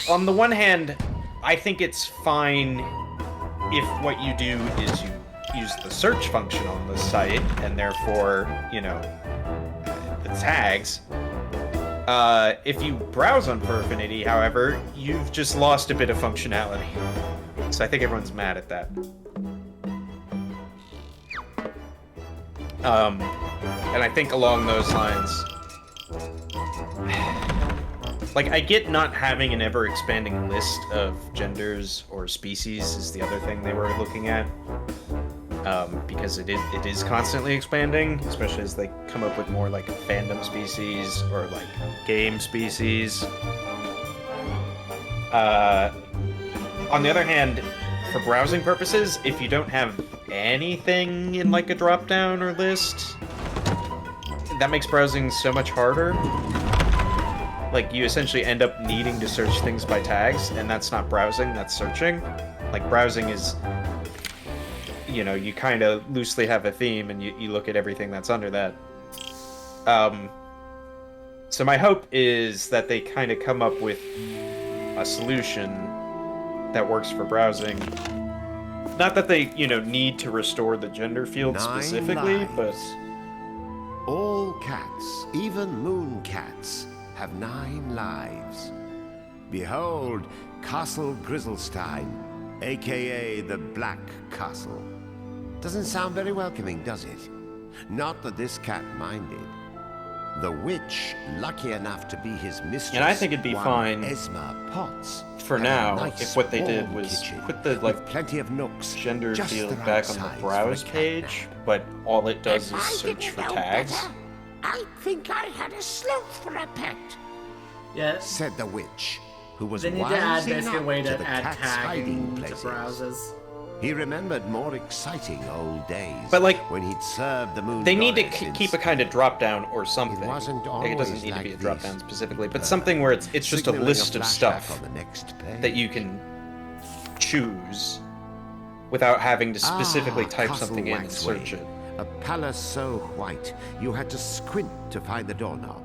On the one hand, I think it's fine if what you do is you use the search function on the site, and therefore, you know, the tags. If you browse on Fur Affinity, however, you've just lost a bit of functionality. So I think everyone's mad at that. And I think along those lines, like, I get not having an ever-expanding list of genders or species is the other thing they were looking at. Because it is constantly expanding, especially as they come up with more, like, fandom species or, like, game species. On the other hand, for browsing purposes, if you don't have anything in, like, a drop-down or list, that makes browsing so much harder. Like, you essentially end up needing to search things by tags, and that's not browsing, that's searching. Like, browsing is, you know, you kind of loosely have a theme, and you look at everything that's under that. So my hope is that they kind of come up with a solution that works for browsing. Not that they, you know, need to restore the gender field specifically, but... All cats, even moon cats, have 9 lives. Behold, Castle Grizzlestein, aka the Black Castle. Doesn't sound very welcoming, does it? Not that this cat minded. The witch, lucky enough to be his mistress, and I think it'd be fine Esma Potts, for now if what they did was put the, like, plenty of nooks, gender field back on the browse page, but all it does is search for tags. Better, I think I had a sloth for a pet. Yeah, said the witch, who was they need to add wise basically a enough way to to the add cat's tagging hiding to places. browses. He remembered more exciting old days, but, like, when he'd served the moon. They need to keep a kind of drop down or something. It wasn't Like, it doesn't always need to like be a drop down this. specifically, but something where it's just a Signaling list of flashback stuff on the next page. that you can choose without having to specifically type Castle something in and Waxway. search it. A palace so white you had to squint to find the doorknob.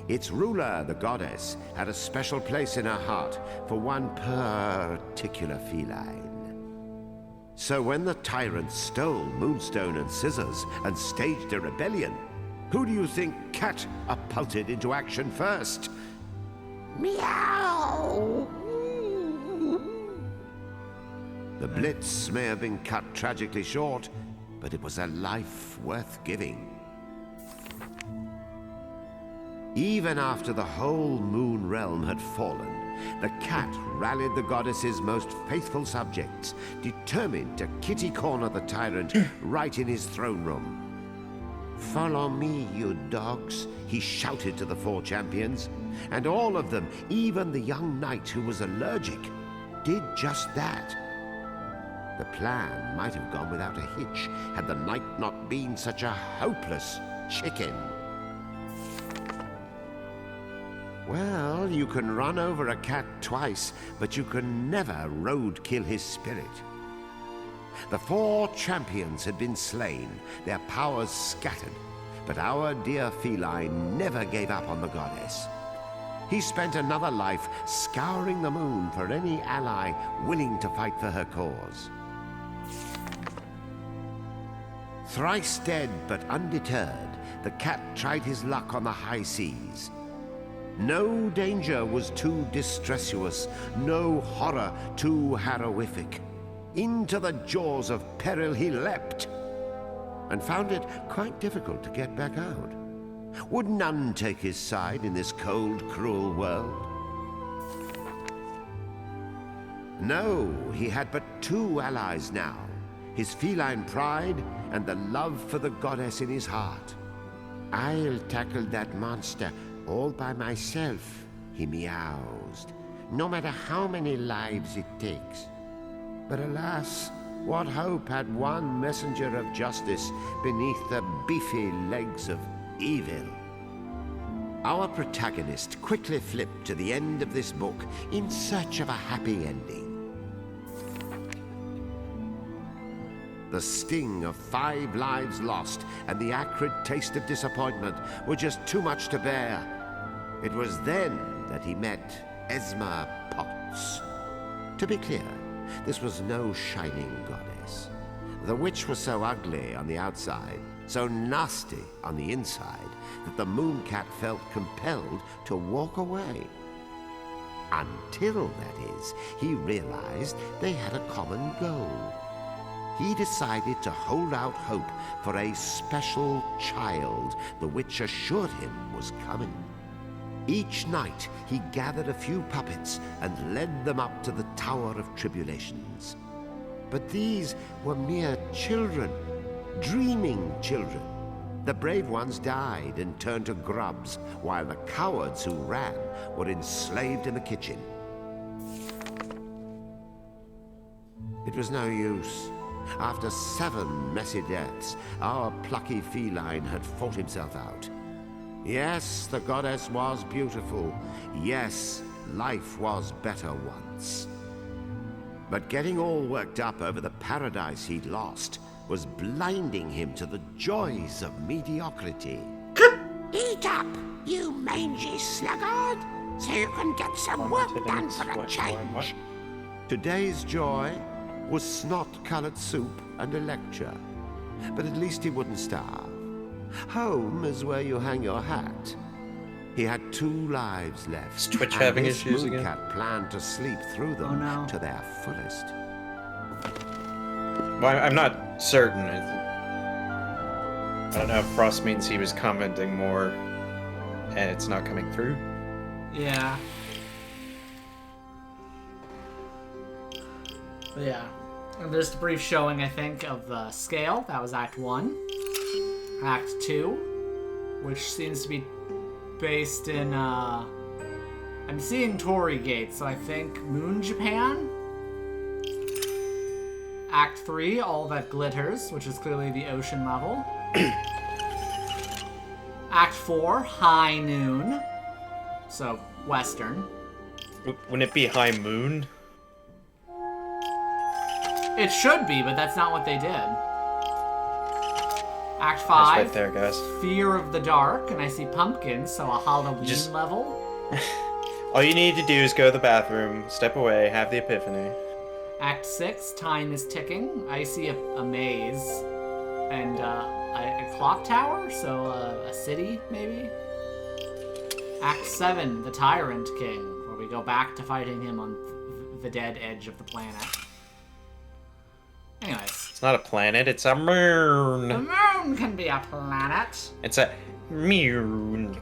Its ruler, the goddess, had a special place in her heart for one particular feline. So when the tyrant stole Moonstone and Scissors and staged a rebellion, who do you think catapulted into action first? Meow! The blitz may have been cut tragically short, but it was a life worth giving. Even after the whole moon realm had fallen, the cat rallied the goddess's most faithful subjects, determined to kitty-corner the tyrant right in his throne room. "Follow me, you dogs," he shouted to the 4 champions, and all of them, even the young knight who was allergic, did just that. The plan might have gone without a hitch had the knight not been such a hopeless chicken. Well, you can run over a cat twice, but you can never roadkill his spirit. The 4 champions had been slain, their powers scattered, But our dear feline never gave up on the goddess. He spent another life scouring the moon for any ally willing to fight for her cause. Thrice dead but undeterred, the cat tried his luck on the high seas. No danger was too distressous, no horror too heroific. Into the jaws of peril he leapt, and found it quite difficult to get back out. Would none take his side in this cold, cruel world? No, he had but two allies now, his feline pride and the love for the goddess in his heart. "I'll tackle that monster all by myself," he meowsed, "no matter how many lives it takes." But alas, what hope had one messenger of justice beneath the beefy legs of evil? Our protagonist quickly flipped to the end of this book in search of a happy ending. The sting of 5 lives lost and the acrid taste of disappointment were just too much to bear. It was then that he met Esma Potts. To be clear, this was no shining goddess. The witch was so ugly on the outside, so nasty on the inside, that the moon cat felt compelled to walk away. Until, that is, he realized they had a common goal. He decided to hold out hope for a special child the witch assured him was coming. Each night he gathered a few puppets and led them up to the Tower of Tribulations. But these were mere children, dreaming children. The brave ones died and turned to grubs, while the cowards who ran were enslaved in the kitchen. It was no use. After 7 messy deaths, our plucky feline had fought himself out. Yes, the goddess was beautiful. Yes, life was better once. But getting all worked up over the paradise he'd lost was blinding him to the joys of mediocrity. Eat up, you mangy sluggard, so you can get some work done for a change. Today's joy was snot-colored soup and a lecture. But at least he wouldn't starve. Home is where you hang your hat. He had 2 lives left. Twitch having and this issues again? mooncat planned to sleep through them to their fullest. Well, I'm not certain. I don't know if Frost means he was commenting more and it's not coming through. Yeah. But yeah. And there's a brief showing, I think, of the scale. That was Act 1. Act 2, which seems to be based in, I'm seeing Torii Gate, so I think Moon Japan. Act 3, All That Glitters, which is clearly the ocean level. Act 4, High Noon, so Western. Wouldn't it be High Moon? It should be, but that's not what they did. Act 5, That's right there, guys. Fear of the Dark, and I see pumpkins, so a Halloween level. All you need to do is go to the bathroom, step away, have the epiphany. Act 6, Time is Ticking. I see a maze and a clock tower, so a city, maybe. Act 7, The Tyrant King, where we go back to fighting him on the dead edge of the planet. Anyways. It's not a planet, it's a moon. The moon can be a planet. It's a moon.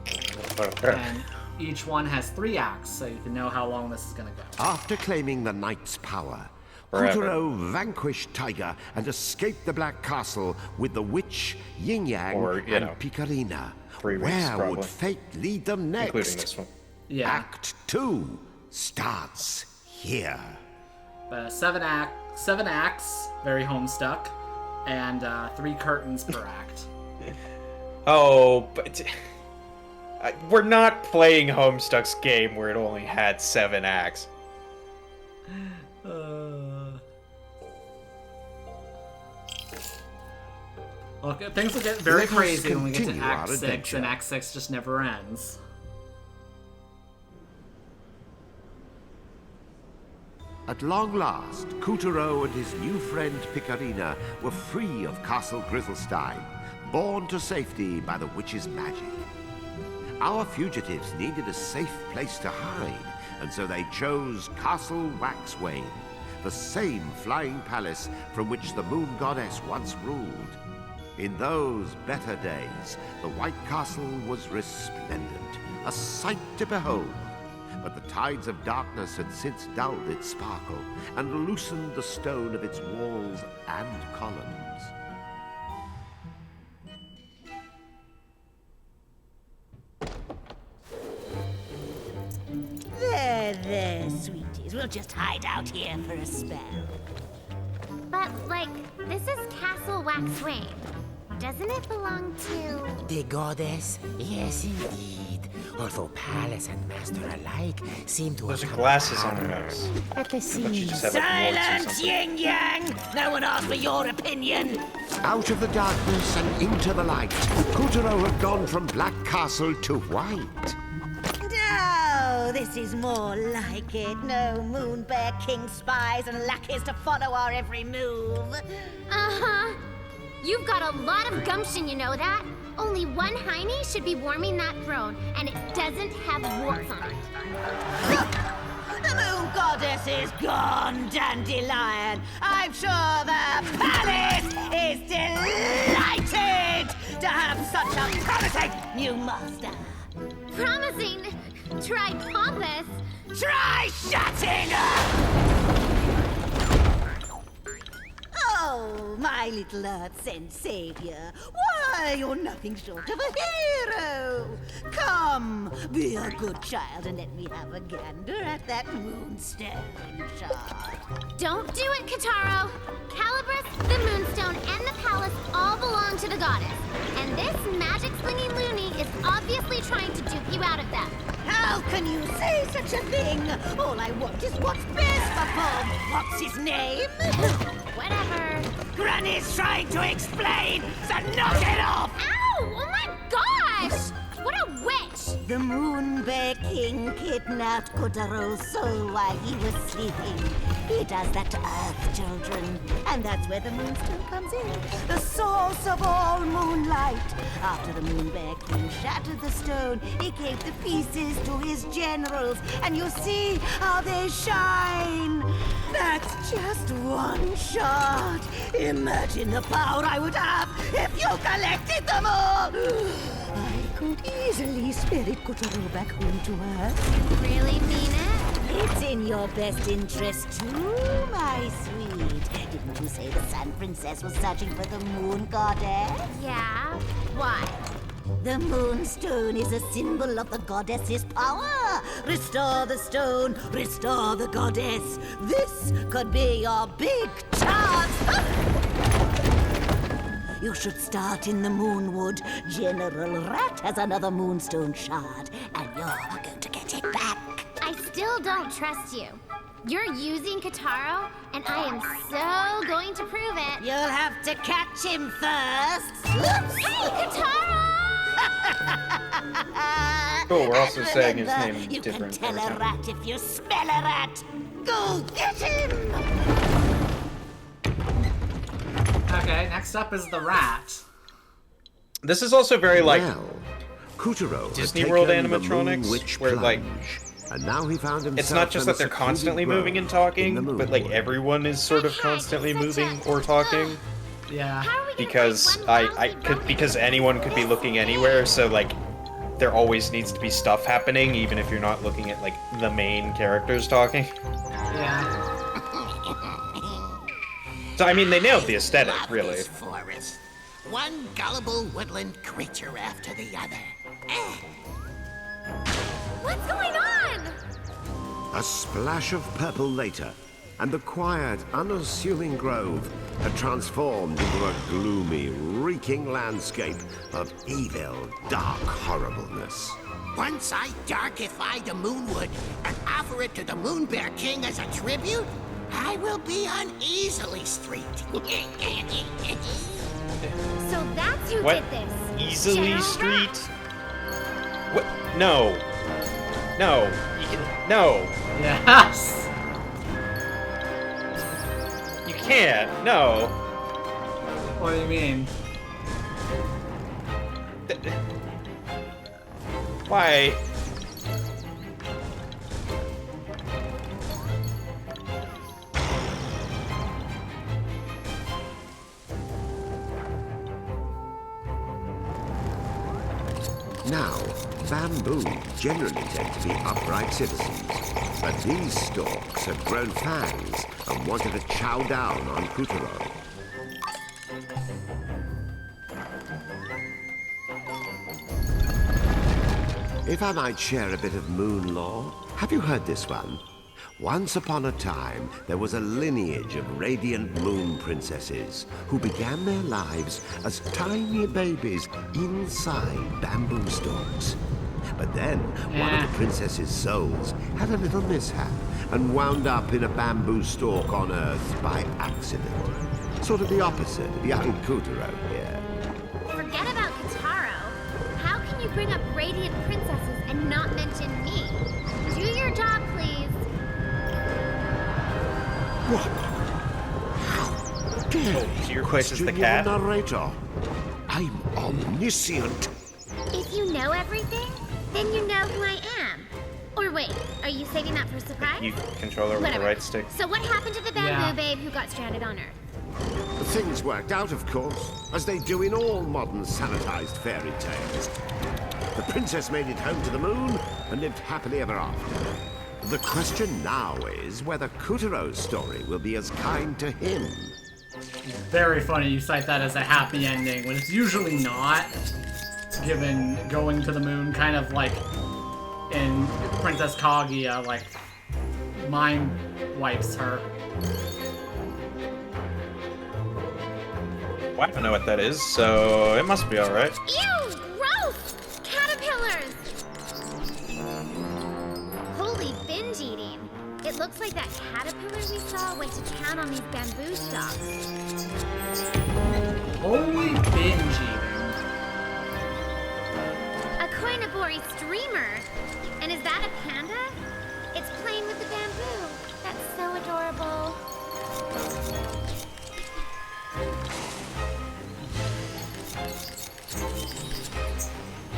And each one has 3 acts, so you can know how long this is going to go. After claiming the knight's power, Forever. Kutaro vanquished Tiger and escaped the Black Castle with the witch, Yin-Yang, and Picarina. 3 weeks, Where probably. would fate lead them next? Including this one. Yeah. Act 2 starts here. 7 acts, very homestuck, and 3 curtains per act. Oh, but we're not playing Homestuck's game where it only had 7 acts. Look, things will get very Let us crazy when we get to continue our Act 6, adventure. and Act 6 just never ends. At long last, Couturier and his new friend Picarina were free of Castle Grizzlestein, borne to safety by the witch's magic. Our fugitives needed a safe place to hide, and so they chose Castle Waxwayne, the same flying palace from which the moon goddess once ruled. In those better days, the White Castle was resplendent, a sight to behold. But the tides of darkness had since dulled its sparkle and loosened the stone of its walls and columns. There, sweeties. We'll just hide out here for a spell. But, like, this is Castle Waxwayne. Doesn't it belong to... The goddess? Yes, indeed. Although palace and master alike seem to Those have are come glasses apart on her nose. at the But she seams. just had, like, warts or Silence, something. yin yang! No one asked for your opinion. Out of the darkness and into the light, Couturier had gone from Black Castle to White. No, this is more like it. No Moon Bear King spies and lackeys to follow our every move. Uh-huh. You've got a lot of gumption, you know that? Only one hiney should be warming that throne, and it doesn't have warts on it. The Moon Goddess is gone, Dandelion. I'm sure the palace is delighted to have such a promising new master. Promising. Try pompous. Try shutting up! Oh, my little Earth-sent savior. Why, you're nothing short of a hero. Come, be a good child and let me have a gander at that moonstone shard. Don't do it, Kataro. Calabrus, the Moonstone, and the palace all belong to the goddess. And this magic-slinging loony is obviously trying to dupe you out of them. How can you say such a thing? All I want is what's best for Bob. What's his name? Whatever. Granny's trying to explain, so knock it off! Ow! Oh my gosh! What a witch! The Moon Bear King kidnapped Kotaro's soul while he was sleeping. He does that to Earth children, and that's where the Moonstone comes in. The source of all moonlight. After the Moon Bear King shattered the stone, he gave the pieces to his generals, and you see how they shine. That's just one shot. Imagine the power I would have if you collected them all. I could easily spirit Kotaro back home to Earth. Really mean it? It's in your best interest too, my sweet. Didn't you say the Sun Princess was searching for the Moon Goddess? Yeah. Why? The Moonstone is a symbol of the goddess's power. Restore the stone, restore the goddess. This could be your big chance. You should start in the Moonwood. General Rat has another Moonstone shard, and you're going to get it back. I still don't trust you. You're using Kataro, and I am so going to prove it. You'll have to catch him first. Hey, Kataro! Cool, we're also And saying his remember, name you different can tell every a time. rat if you smell a rat. Go get him! Okay, next up is the rat. This is also very like Well, Couturier Disney had World taken the animatronics, Moon Witch where, like, plunge, and now he found himself it's not just in a that they're secluded constantly grove moving and in talking, the but like Moonwood. everyone is sort of Heck, constantly such moving a- or talking. Yeah. How are we gonna Because find one I lousy could bonus because anyone could be looking anywhere, so like there always needs to be stuff happening, even if you're not looking at like the main characters talking. Yeah. So I mean, they nailed the aesthetic, Love really. this forest. One gullible woodland creature after the other. What's going on? A splash of purple later, and the quiet, unassuming grove had transformed into a gloomy, reeking landscape of evil, dark horribleness. Once I darkify the Moonwood and offer it to the Moon Bear King as a tribute, I will be on Easily Street. So that's who What? did this. Easily General Street? Rat. What? No. No. You can, no. Yes. You can't. No. What do you mean? Why? Now, bamboo generally tend to be upright citizens, but these stalks had grown fangs and wanted to chow down on Kuturo. If I might share a bit of moon lore, have you heard this one? Once upon a time, there was a lineage of radiant moon princesses who began their lives as tiny babies inside bamboo stalks. But then, one of the princess's souls had a little mishap and wound up in a bamboo stalk on Earth by accident. Sort of the opposite of young Kuturo here. Forget about Kataro. How can you bring up radiant princesses and not mention me? Do your job, please. What? How dare So your quiz is the question your cat? narrator? I'm omniscient. If you know everything, then you know who I am. Or wait, are you saving that for a surprise? You control her with the Whatever. right stick. So what happened to the bamboo Yeah. babe who got stranded on Earth? Things worked out, of course, as they do in all modern sanitized fairy tales. The princess made it home to the moon and lived happily ever after. The question now is whether Kuturo's story will be as kind to him. Very funny you cite that as a happy ending, when it's usually not, given going to the moon kind of like in Princess Kaguya, like, mind wipes her. Well, I don't know what that is, so it must be alright. Ew! Gross! Caterpillars! Holy binge eating. It looks like that caterpillar we saw went to town on these bamboo stalks. Holy binge eating. A koinobori streamer? And is that a panda? It's playing with the bamboo. That's so adorable.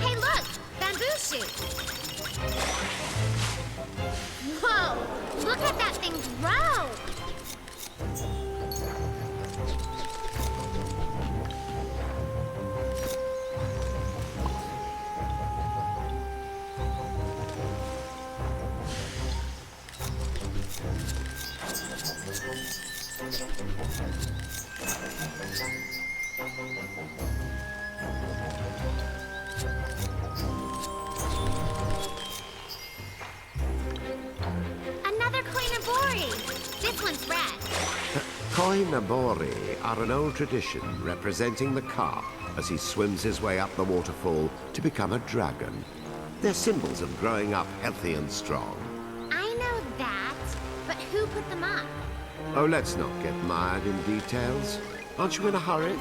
Hey, look! Bamboo shoot! Whoa! Look at that thing grow! Another koinobori! This one's red. Koinobori are an old tradition representing the carp as he swims his way up the waterfall to become a dragon. They're symbols of growing up healthy and strong. I know that, but who put them up? Oh, let's not get mired in details. Aren't you in a hurry?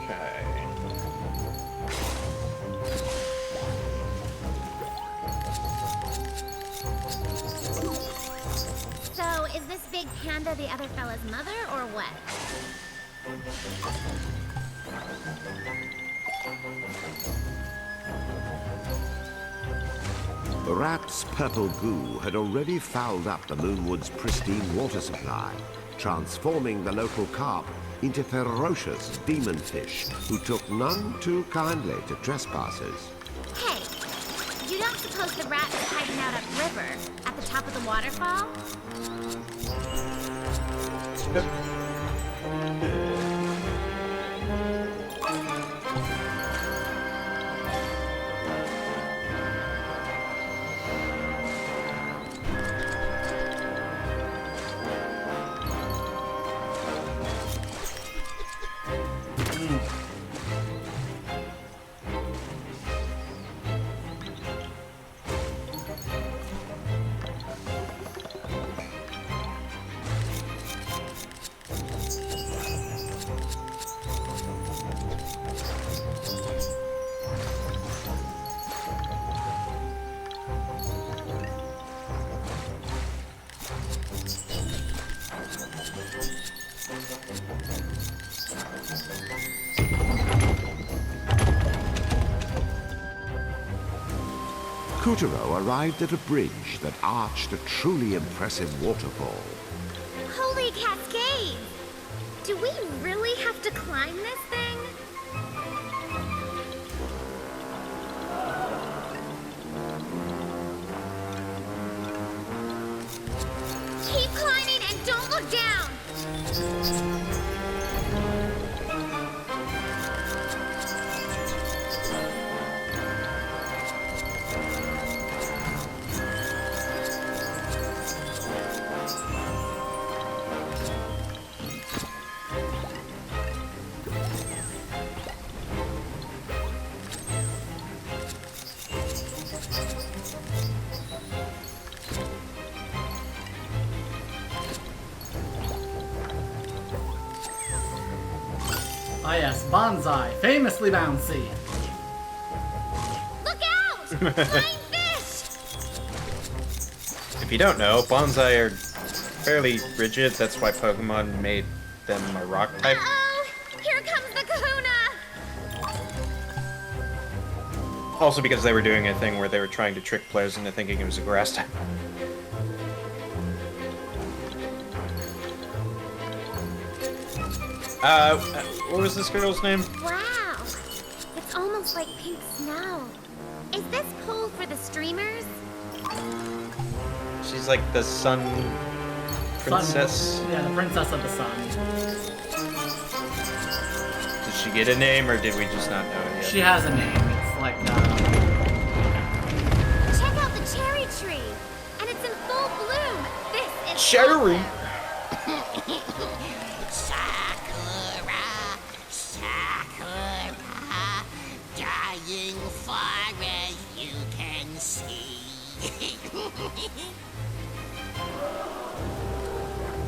Okay. So, is this big panda the other fella's mother, or what? The rat's purple goo had already fouled up the Moonwood's pristine water supply, transforming the local carp into ferocious demon fish who took none too kindly to trespassers. Hey, you don't suppose the rat is hiding out upriver, at the top of the waterfall? Kutaro arrived at a bridge that arched a truly impressive waterfall. Holy cascade! Do we really have to climb this thing? Keep climbing and don't look down! Ah yes, bonsai, famously bouncy. Look out! Flying fish! If you don't know, bonsai are fairly rigid. That's why Pokemon made them a rock type. Uh-oh! Here comes the kahuna! Also because they were doing a thing where they were trying to trick players into thinking it was a grass type. What was this girl's name? Wow! It's almost like pink snow. Is this pole for the streamers? She's like the sun princess. Sun, yeah, the princess of the sun. Did she get a name, or did we just not know it yet? She has a name. It's like, Check out the cherry tree! And it's in full bloom! This is Cherry? awesome. Sakura, dying far as you can see.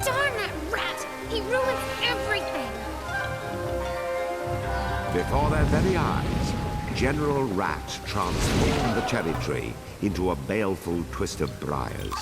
Darn that rat! He ruins everything! Before their very eyes, General Rat transformed the cherry tree into a baleful twist of briars.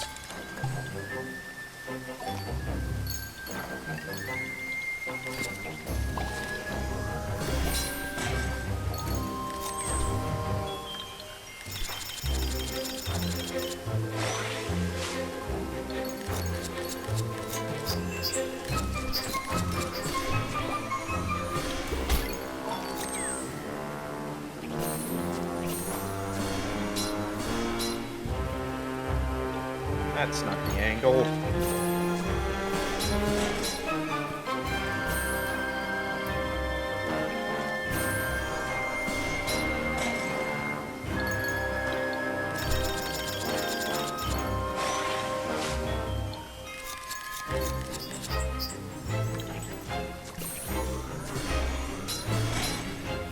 That's not the angle.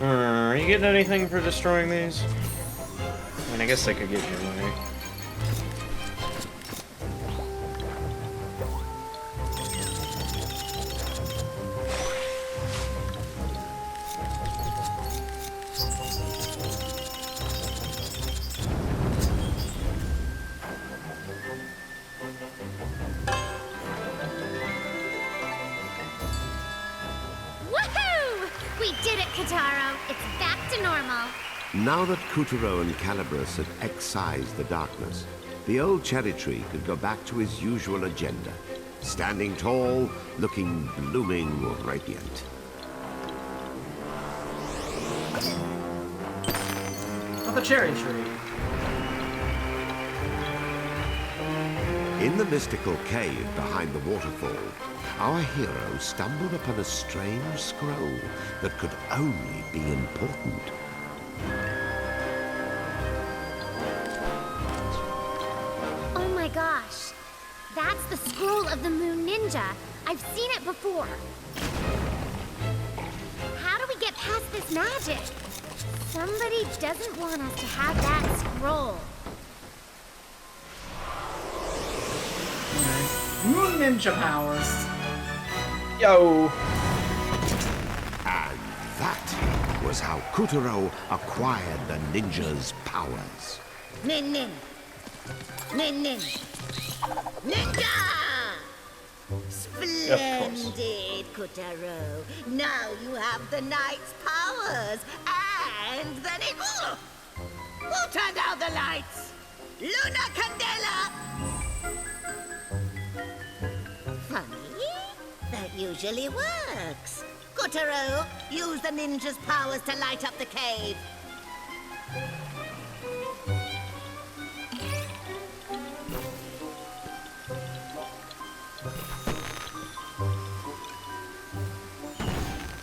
Are you getting anything for destroying these? I mean, I guess I could give you money. Woohoo! We did it, Kitaro! It's back to normal. Now that Kutaro and Calibris had excised the darkness, the old cherry tree could go back to his usual agenda, standing tall, looking blooming radiant. of the cherry tree. In the mystical cave behind the waterfall, our hero stumbled upon a strange scroll that could only be important. Oh my gosh. That's the scroll of the Moon Ninja. I've seen it before. How do we get past this magic? Somebody doesn't want us to have that scroll. Moon Ninja powers. Yo! And that was how Kutaro acquired the ninja's powers. Nin Nin. Nin Nin. Ninja! Splendid, Kutaro. Now you have the knight's powers and the ninja. Who turned out the lights? Luna Candela! Funny. That usually works. Kotaro, use the ninja's powers to light up the cave.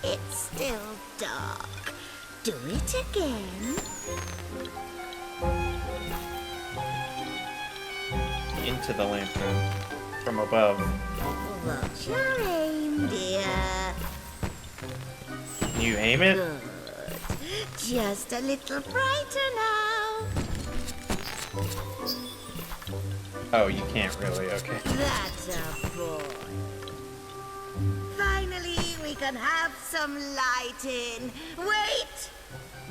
It's still dark. Do it again. Into the lantern from above. What's your aim, dear? You aim it? Good. Just a little brighter now. Oh, you can't really. Okay. That's a boy. Finally, we can have some lighting. Wait!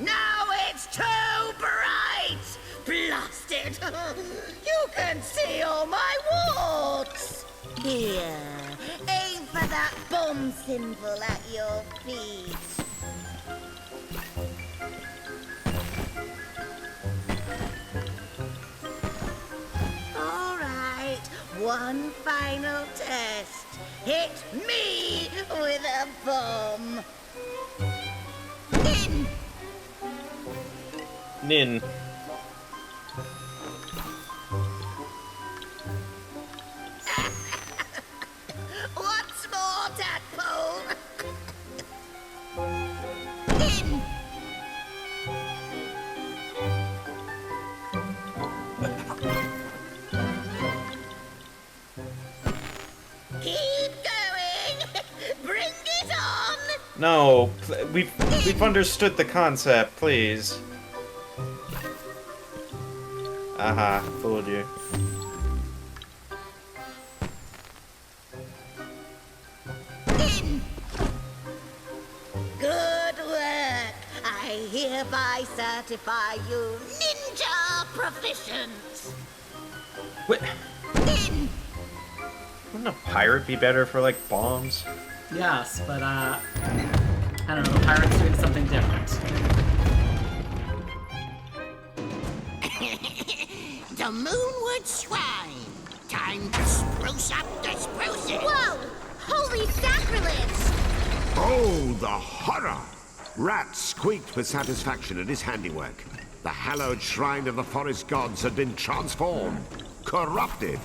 Now it's too bright! Blast it! You can see all my warts! Here, aim for that bomb symbol at your feet. All right, one final test. Hit me with a bomb. In! Nin. Once more, tadpole. In! Keep going. Bring it on. No, we've understood the concept, please. Aha, fooled you. In. Good work. I hereby certify you ninja proficient. What? In. Wouldn't a pirate be better for, like, bombs? Yes, but, I don't know, the pirate's doing something different. The Moonwood Shrine. Time to spruce up the spruces. Whoa! Holy sacrilege! Oh, the horror! Rat squeaked with satisfaction at his handiwork. The hallowed shrine of the forest gods had been transformed, corrupted.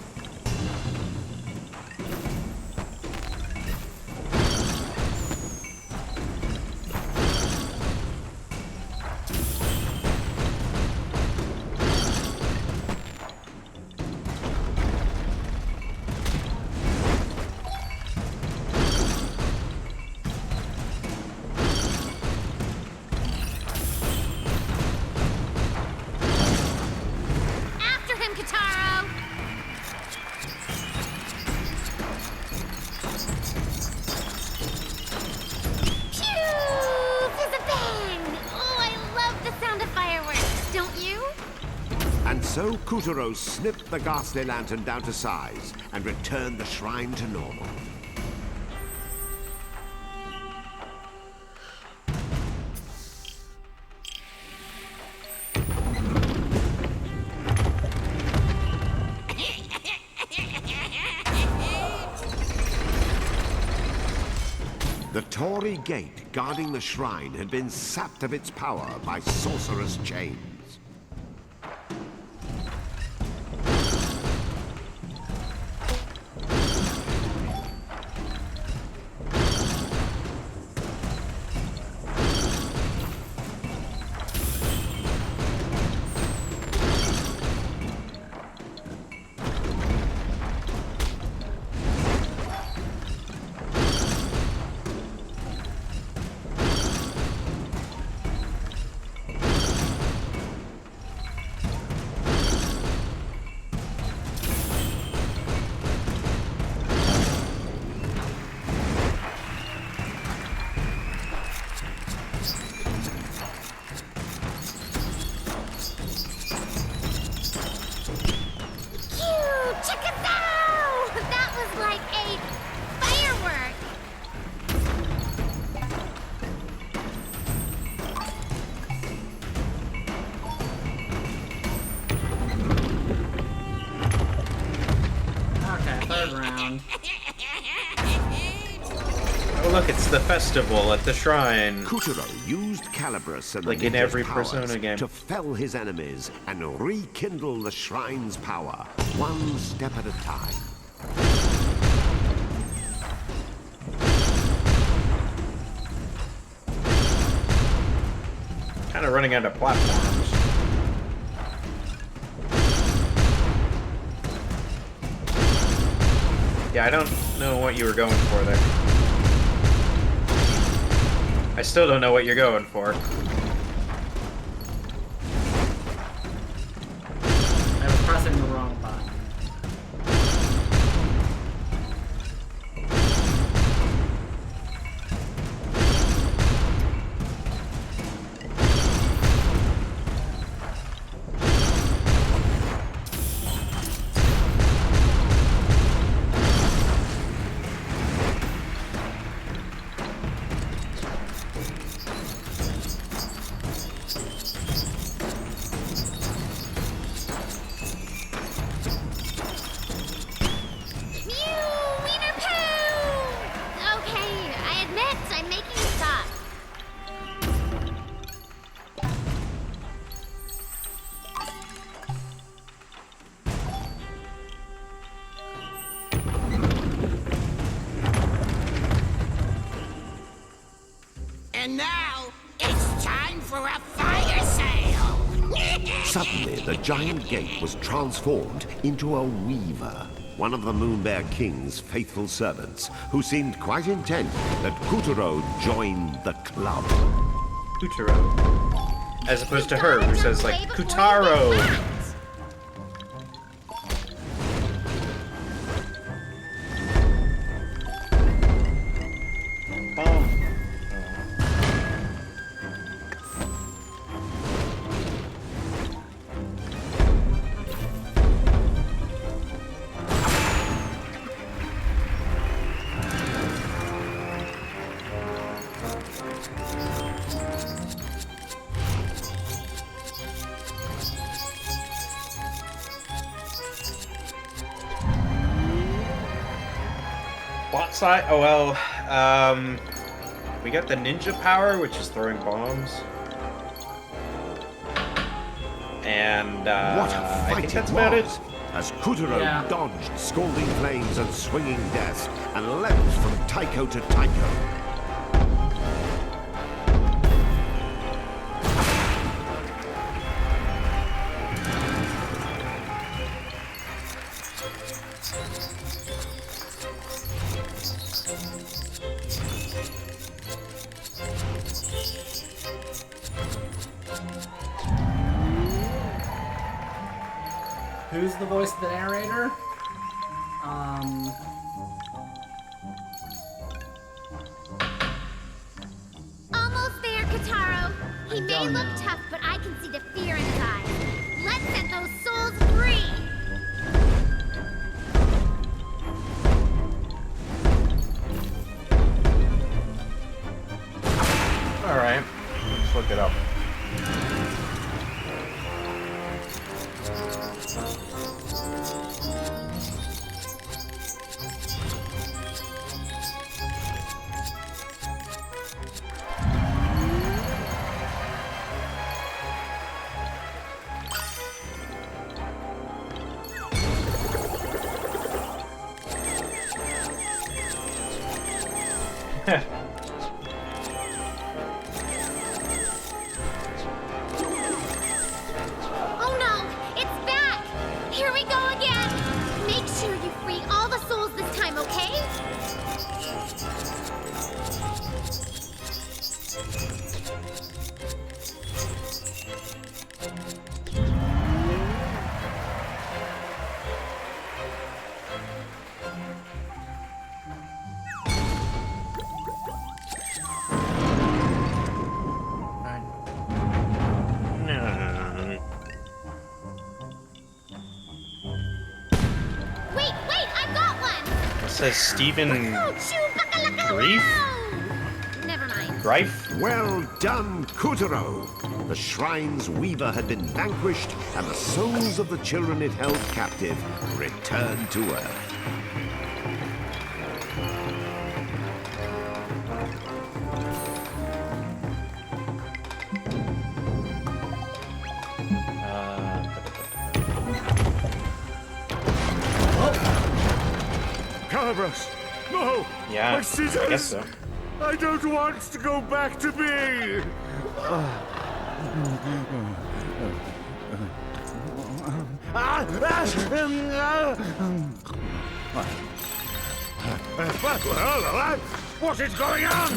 After him, Kataro! Pew! Fizz-a-bang! Oh, I love the sound of fireworks, don't you? And so Kutaro snipped the ghastly lantern down to size and returned the shrine to normal. The Torii gate guarding the shrine had been sapped of its power by sorcerous chains. look, it's the festival at the shrine. Kuturo used Calibris and Like the in ninja's every powers Persona game. to fell his enemies and rekindle the shrine's power, one step at a time. Kind of running out of platforms. Yeah, I don't know what you were going for there. I still don't know what you're going for. I was pressing the wrong button. And now, it's time for a fire sale! Suddenly, the giant gate was transformed into a weaver, one of the Moonbear King's faithful servants, who seemed quite intent that Kuturo join the club. Kuturo. As opposed to her, who says, like, Kutaro! Bot side? Oh well, we got the ninja power, which is throwing bombs. And, What a I fight think that's it about it. was! As Kuturo Yeah. dodged scalding flames and swinging death, and leapt from Taiko to Taiko. Who's the voice of the narrator? Almost there, Kataro. He may don't look know. tough, but I can see the fear in his eyes. Let's set those souls free! Alright, let's look it up. Oh no! It's back! Here we go again! Make sure you free all the souls this time, okay? Wait, I've got one! It says Stephen Chewbacca-lacka-wow! Grief? Never mind. Greif? Well done, Kuturo! The shrine's weaver had been vanquished, and the souls of the children it held captive returned to Earth. Calibros! No! Yeah, My scissors! I guess so. I don't want to go back to me! What is going on?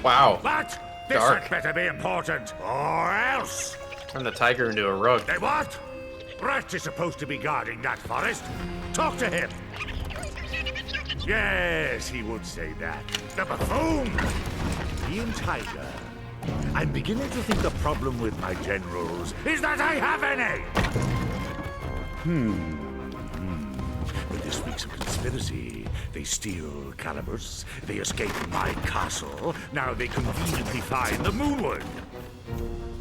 Wow. But this Dark. had better be important, or else. Turn the tiger into a rug. They what? Rat is supposed to be guarding that forest. Talk to him. Yes, he would say that. The buffoon! He and Tiger. I'm beginning to think the problem with my generals is that I have any! But this week's a conspiracy. They steal Calibros, they escape my castle, now they conveniently find the Moonwood.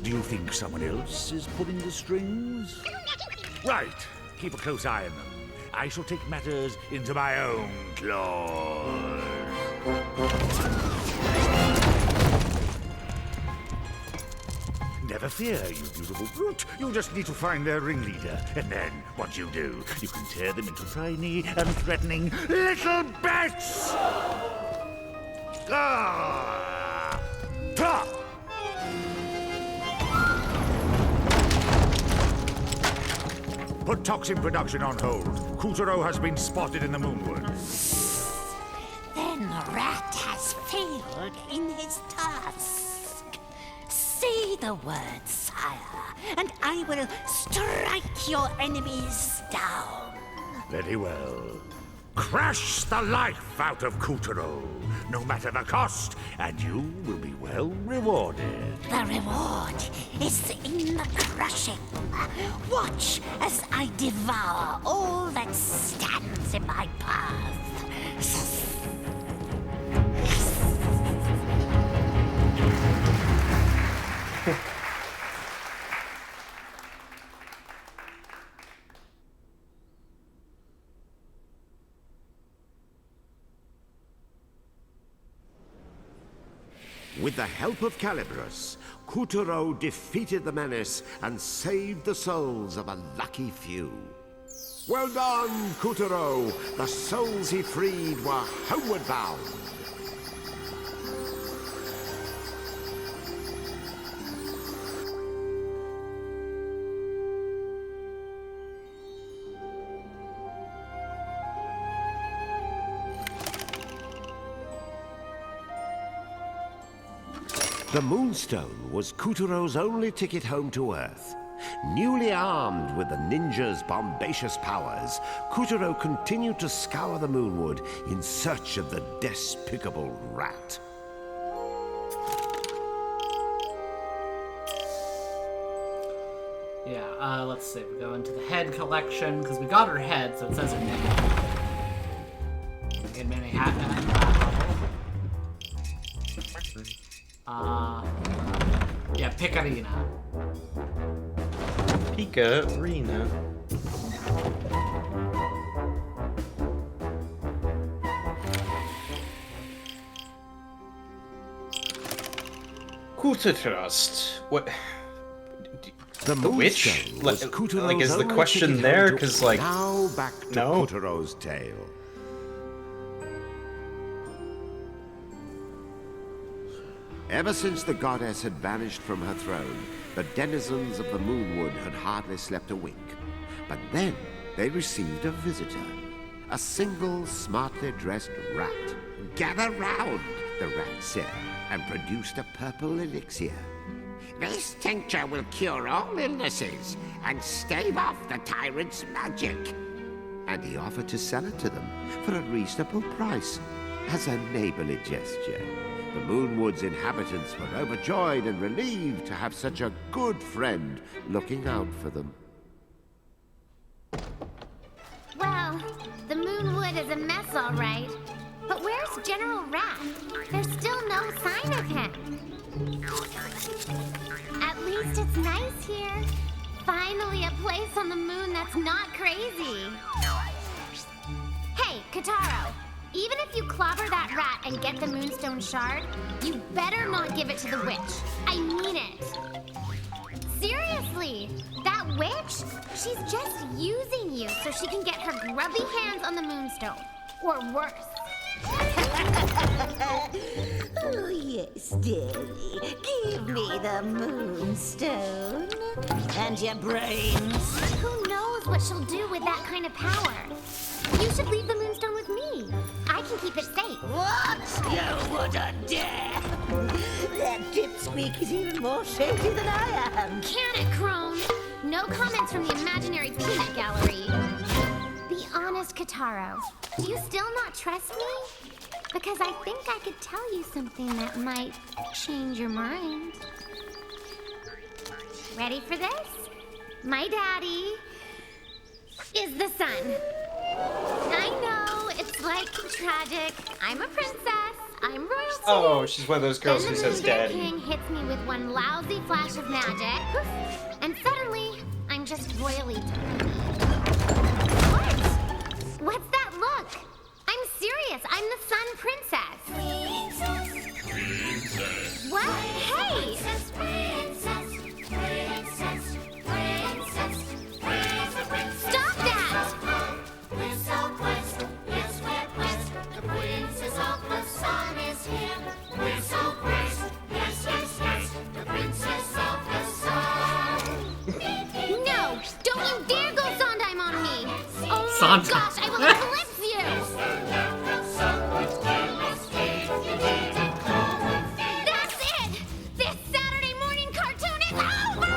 Do you think someone else is pulling the strings? Right. Keep a close eye on them. I shall take matters into my own claws. Never fear, you beautiful brute. You just need to find their ringleader. And then, once you do, you can tear them into tiny, unthreatening little bits! Ah! Ta! Put toxin production on hold. Kutaro has been spotted in the Moonwood. Then Rat has failed in his task. Say the word, sire, and I will strike your enemies down. Very well. Crash the life out of Kutaro, no matter the cost, and you will be well rewarded. The reward is in the crushing. Watch as I devour all that stands in my path. With the help of Calibros, Kutaro defeated the menace and saved the souls of a lucky few. Well done, Kutaro! The souls he freed were homeward bound. The Moonstone was Kutaro's only ticket home to Earth. Newly armed with the ninja's bombacious powers, Kutaro continued to scour the Moonwood in search of the despicable rat. Yeah, let's see. We go into the head collection, because we got her head, so it says her name. Get Manhattan. Yeah, Picarina. Picarina. Kutatrust. What? The witch? Moonstone was Kutaro's Like, is the only question ticket there? home to- 'Cause, like, now back to no. Kutaro's tale. Ever since the goddess had vanished from her throne, the denizens of the Moonwood had hardly slept a wink. But then they received a visitor, a single smartly dressed rat. Gather round, the rat said, and produced a purple elixir. This tincture will cure all illnesses and stave off the tyrant's magic. And he offered to sell it to them for a reasonable price, as a neighborly gesture. The Moonwood's inhabitants were overjoyed and relieved to have such a good friend looking out for them. Well, the Moonwood is a mess, all right. But where's General Rat? There's still no sign of him. At least it's nice here. Finally a place on the moon that's not crazy. Hey, Kataro. Even if you clobber that rat and get the Moonstone Shard, you better not give it to the witch. I mean it. Seriously. Seriously, that witch, she's just using you so she can get her grubby hands on the moonstone. Or worse. Oh, yes, dearie. Give me the moonstone. And your brains. Who knows what she'll do with that kind of power? You should leave the moonstone with me. I can keep it safe. What? You wouldn't dare! That dipsqueak is even more shady than I am. Can it, Crone? No comments from the imaginary peanut gallery. Be honest, Kataro. Do you still not trust me? Because I think I could tell you something that might change your mind. Ready for this? My daddy is the sun. I know, it's like tragic. I'm a princess. I'm royalty. Oh, she's one of those girls who says daddy. Then the King hits me with one lousy flash of magic, and suddenly I'm just royally tiny. What? What's that look? I'm serious. I'm the Sun Princess. Princess. What? Hey! Stop that! We're so blessed, yes we're blessed. The princess of the sun is here. We're so blessed, yes, yes, yes. The princess of the sun. No! Don't you dare go Sondheim on me! Oh Sondheim. my gosh, I will eclipse you! That's it! This Saturday morning cartoon is over!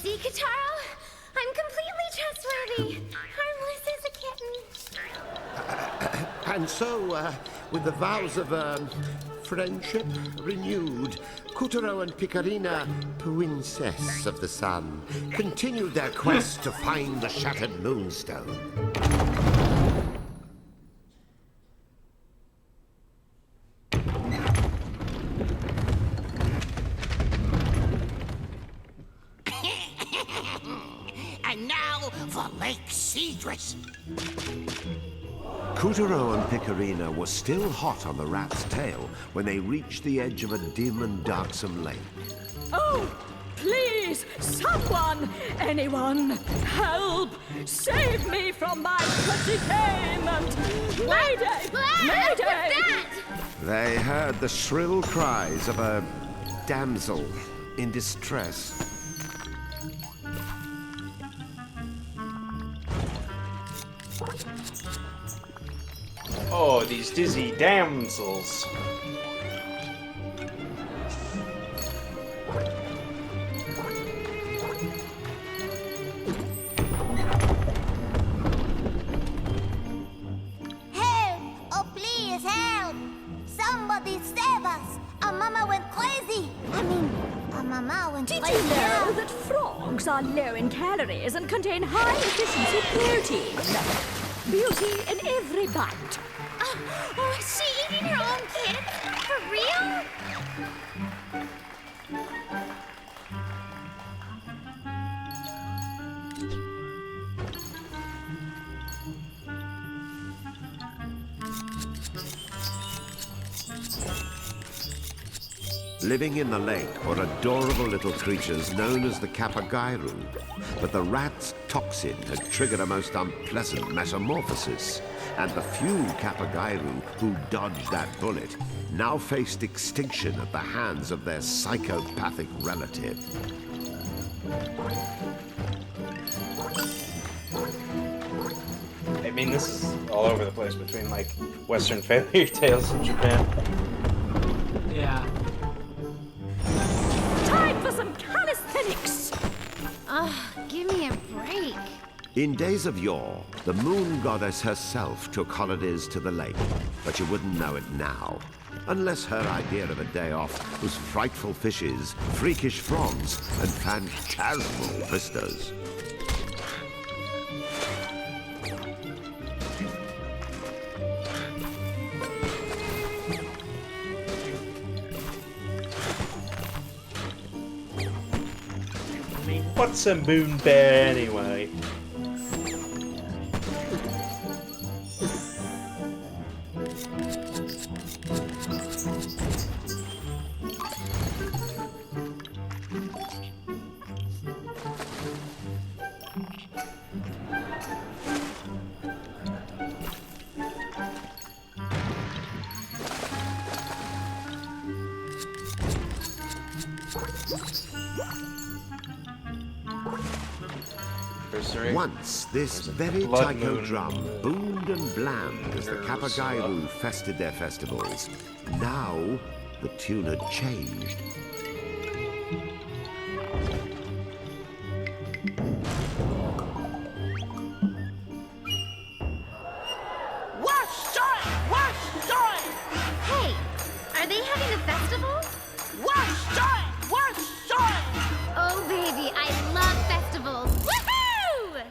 See, Kataro? I'm completely trustworthy. Harmless as a kitten. And so, with the vows of friendship renewed, Kotaro and Picarina, princess of the sun, continued their quest to find the shattered moonstone. And now for Lake Cedrus. Kotaro and Picarina were still hot on the rat's tail when they reached the edge of a dim and darksome lake. Oh, please, someone, anyone, help! Save me from my predicament! Mayday! Mayday! What's that? They heard the shrill cries of a damsel in distress. Oh, these dizzy damsels. Help! Oh, please, help! Somebody save us! Our mama went crazy! Our mama went Did crazy. you know that frogs are low in calories and contain high efficiency protein? Beauty in every bite. Oh, is she eating her own kids? For real? Living in the lake were adorable little creatures known as the Kapagairu, but the rat's toxin had triggered a most unpleasant metamorphosis, and the few Kapagairu who dodged that bullet now faced extinction at the hands of their psychopathic relative. I mean, this is all over the place between, like, Western fairy tales in Japan. Yeah. Time for some calisthenics! Ugh, give me a break. In days of yore, the moon goddess herself took holidays to the lake, but you wouldn't know it now. Unless her idea of a day off was frightful fishes, freakish frogs, and phantasmal vistas. I mean, what's a moon bear anyway? right? Once, this very Blood taiko moon. drum boomed and blammed as the Kapagairu fested their festivals. Now, the tune had changed. Hey, are they having a festival? Oh, baby, I love festivals. Woohoo!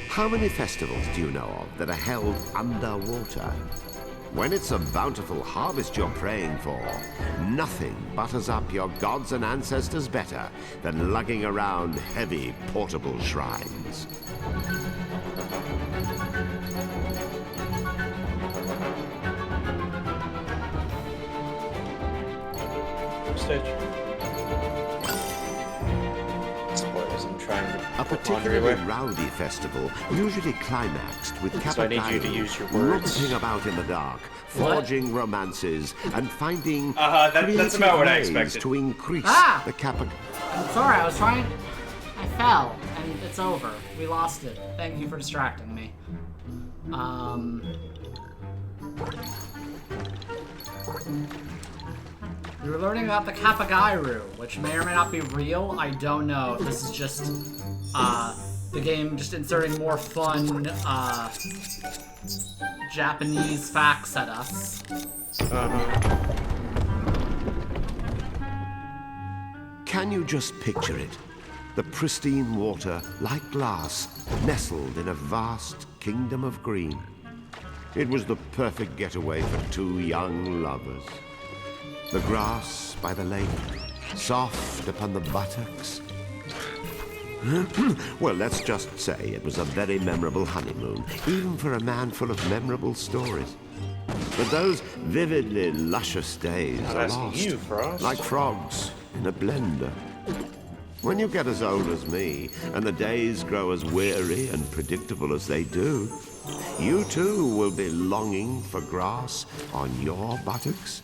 How many festivals do you know of that are held underwater? When it's a bountiful harvest you're praying for, nothing butters up your gods and ancestors better than lugging around heavy portable shrines. Stage. Spoilers, I'm trying to A put laundry particularly away. rowdy festival usually climaxed with So I need you to Kapagairu use your words. romping about in the dark, What? forging romances, and finding that's creative about what I ways expected. to increase Ah! the Kapag... Sorry, I was trying. I fell, and it's over. We lost it. Thank you for distracting me. We were learning about the Kapagairu, which may or may not be real. I don't know. This is just, the game just inserting more fun, Japanese facts at us. Can you just picture it? The pristine water, like glass, nestled in a vast kingdom of green. It was the perfect getaway for two young lovers. The grass by the lake, soft upon the buttocks. Well, let's just say it was a very memorable honeymoon, even for a man full of memorable stories. But those vividly luscious days I'm are asking lost, you, Frost. like frogs in a blender. When you get as old as me, and the days grow as weary and predictable as they do, you too will be longing for grass on your buttocks.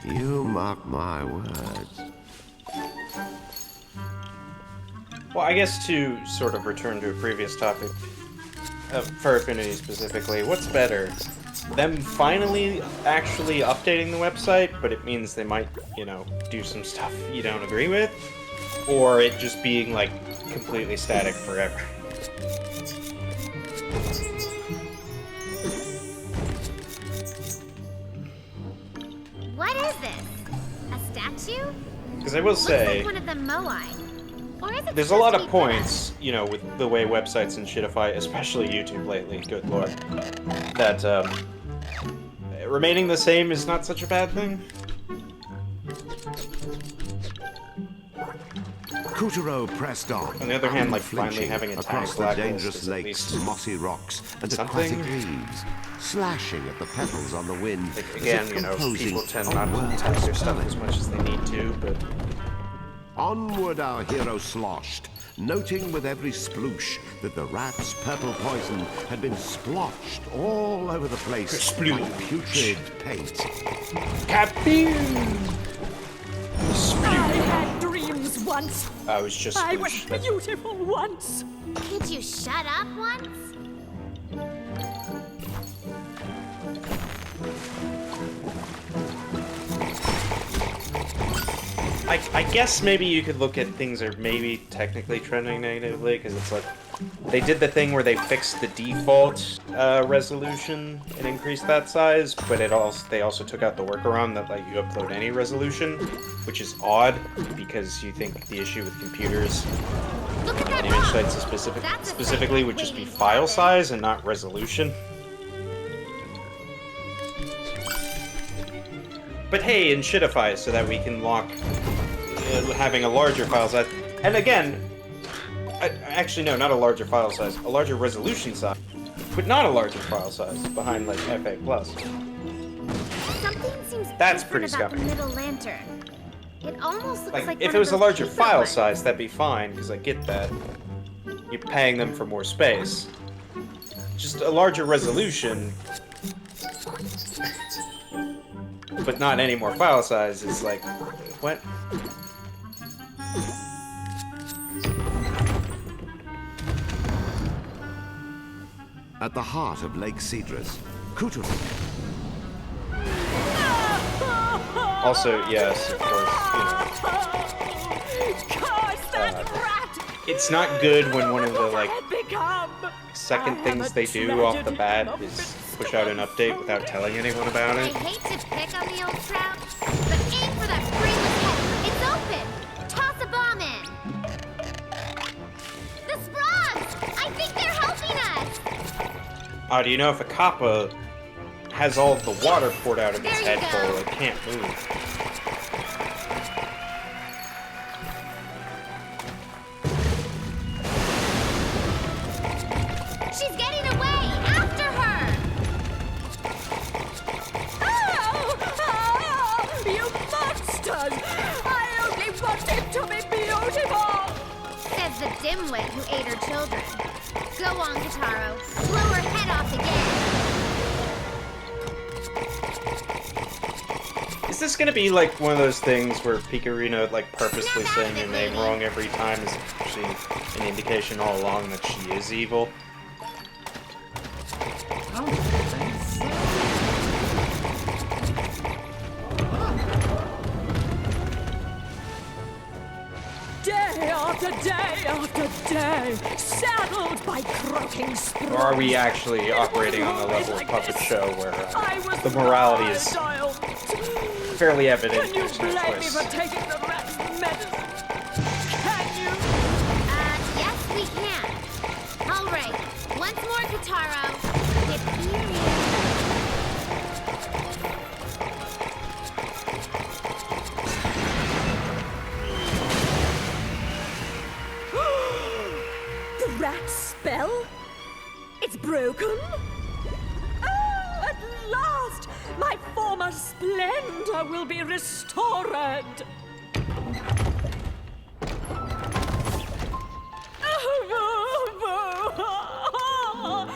You mark my words. Well, I guess to sort of return to a previous topic, for Affinity specifically, what's better? Them finally actually updating the website, but it means they might, you know, do some stuff you don't agree with? Or it just being, like, completely static forever? What is this? A statue? Because I will Looks say... like one of the Moai. Or is it There's a lot of supposed to be points, you know, with the way websites and shitify, especially YouTube lately, good lord, that remaining the same is not such a bad thing. Kutaro pressed on. On the other hand, like, finally unflinching, having a across tax the blacklist dangerous is at lakes, least mossy rocks, and something. aquatic leaves, slashing at the petals on the wind. Like, as again, if you know, composing people tend a not to wordless tax their stuff poem. as much as they need to, but... Onward our hero sloshed, noting with every sploosh that the rat's purple poison had been splotched all over the place like putrid paint. Capine! I had dreams once. I was just... I was beautiful once. Could you shut up once? I guess maybe you could look at things are maybe technically trending negatively, because it's like, they did the thing where they fixed the default resolution and increased that size, but they also took out the workaround that let you upload any resolution, which is odd, because you think the issue with computers Look at that and image rock. sites specifically would just be file size and not resolution. But hey, in Shitify, so that we can lock having a larger file size. And again, actually no, not a larger file size, a larger resolution size, but not a larger file size behind like FA+. Something seems That's different pretty about the scummy. middle lantern. It almost looks like If one it was of a those larger pizza file ones. size, that'd be fine, because I get that. You're paying them for more space. Just a larger resolution. but not any more file size is like, what? At the heart of Lake Cedrus, Kutul. Also, yes, of course, it's not good when one of the, like, second things they do off the bat is push out an update without telling anyone about I it. hate to pick on the old trout, but aim for that brainless head. It's open. Toss a bomb in. The Sprogs! I think they're helping us. Do you know if a kappa has all of the water poured out of its There you head go. full, it can't move. She's getting away! After her! You monsters! I only want it to be beautiful! Says the dimwit who ate her children. Go on, Kataro. Blow her head off again. Is this gonna be like one of those things where Picarina, like, purposely saying your name wrong every time is actually an indication all along that she is evil? I don't think so. Day after day after day, saddled by croaking sprogs. Or are we actually operating on the level of puppet show where the morality is fairly evident? Can you There's no blame me twist. for taking the rat's medicine? Can you? Yes, we can. All right. Once more, Kataro. Diphtheria. The rat spell? It's broken? Oh, at last! My former splendor will be restored!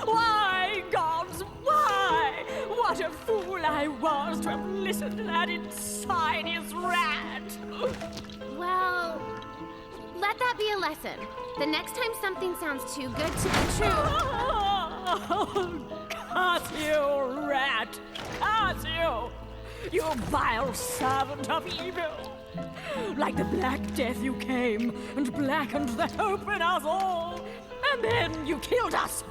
Why, gods, why? What a fool I was to have listened to that insidious rat! Well, let that be a lesson. The next time something sounds too good to be true. Curse you, rat! Curse you! You vile servant of evil! Like the Black Death you came and blackened the hope in us all, and then you killed us!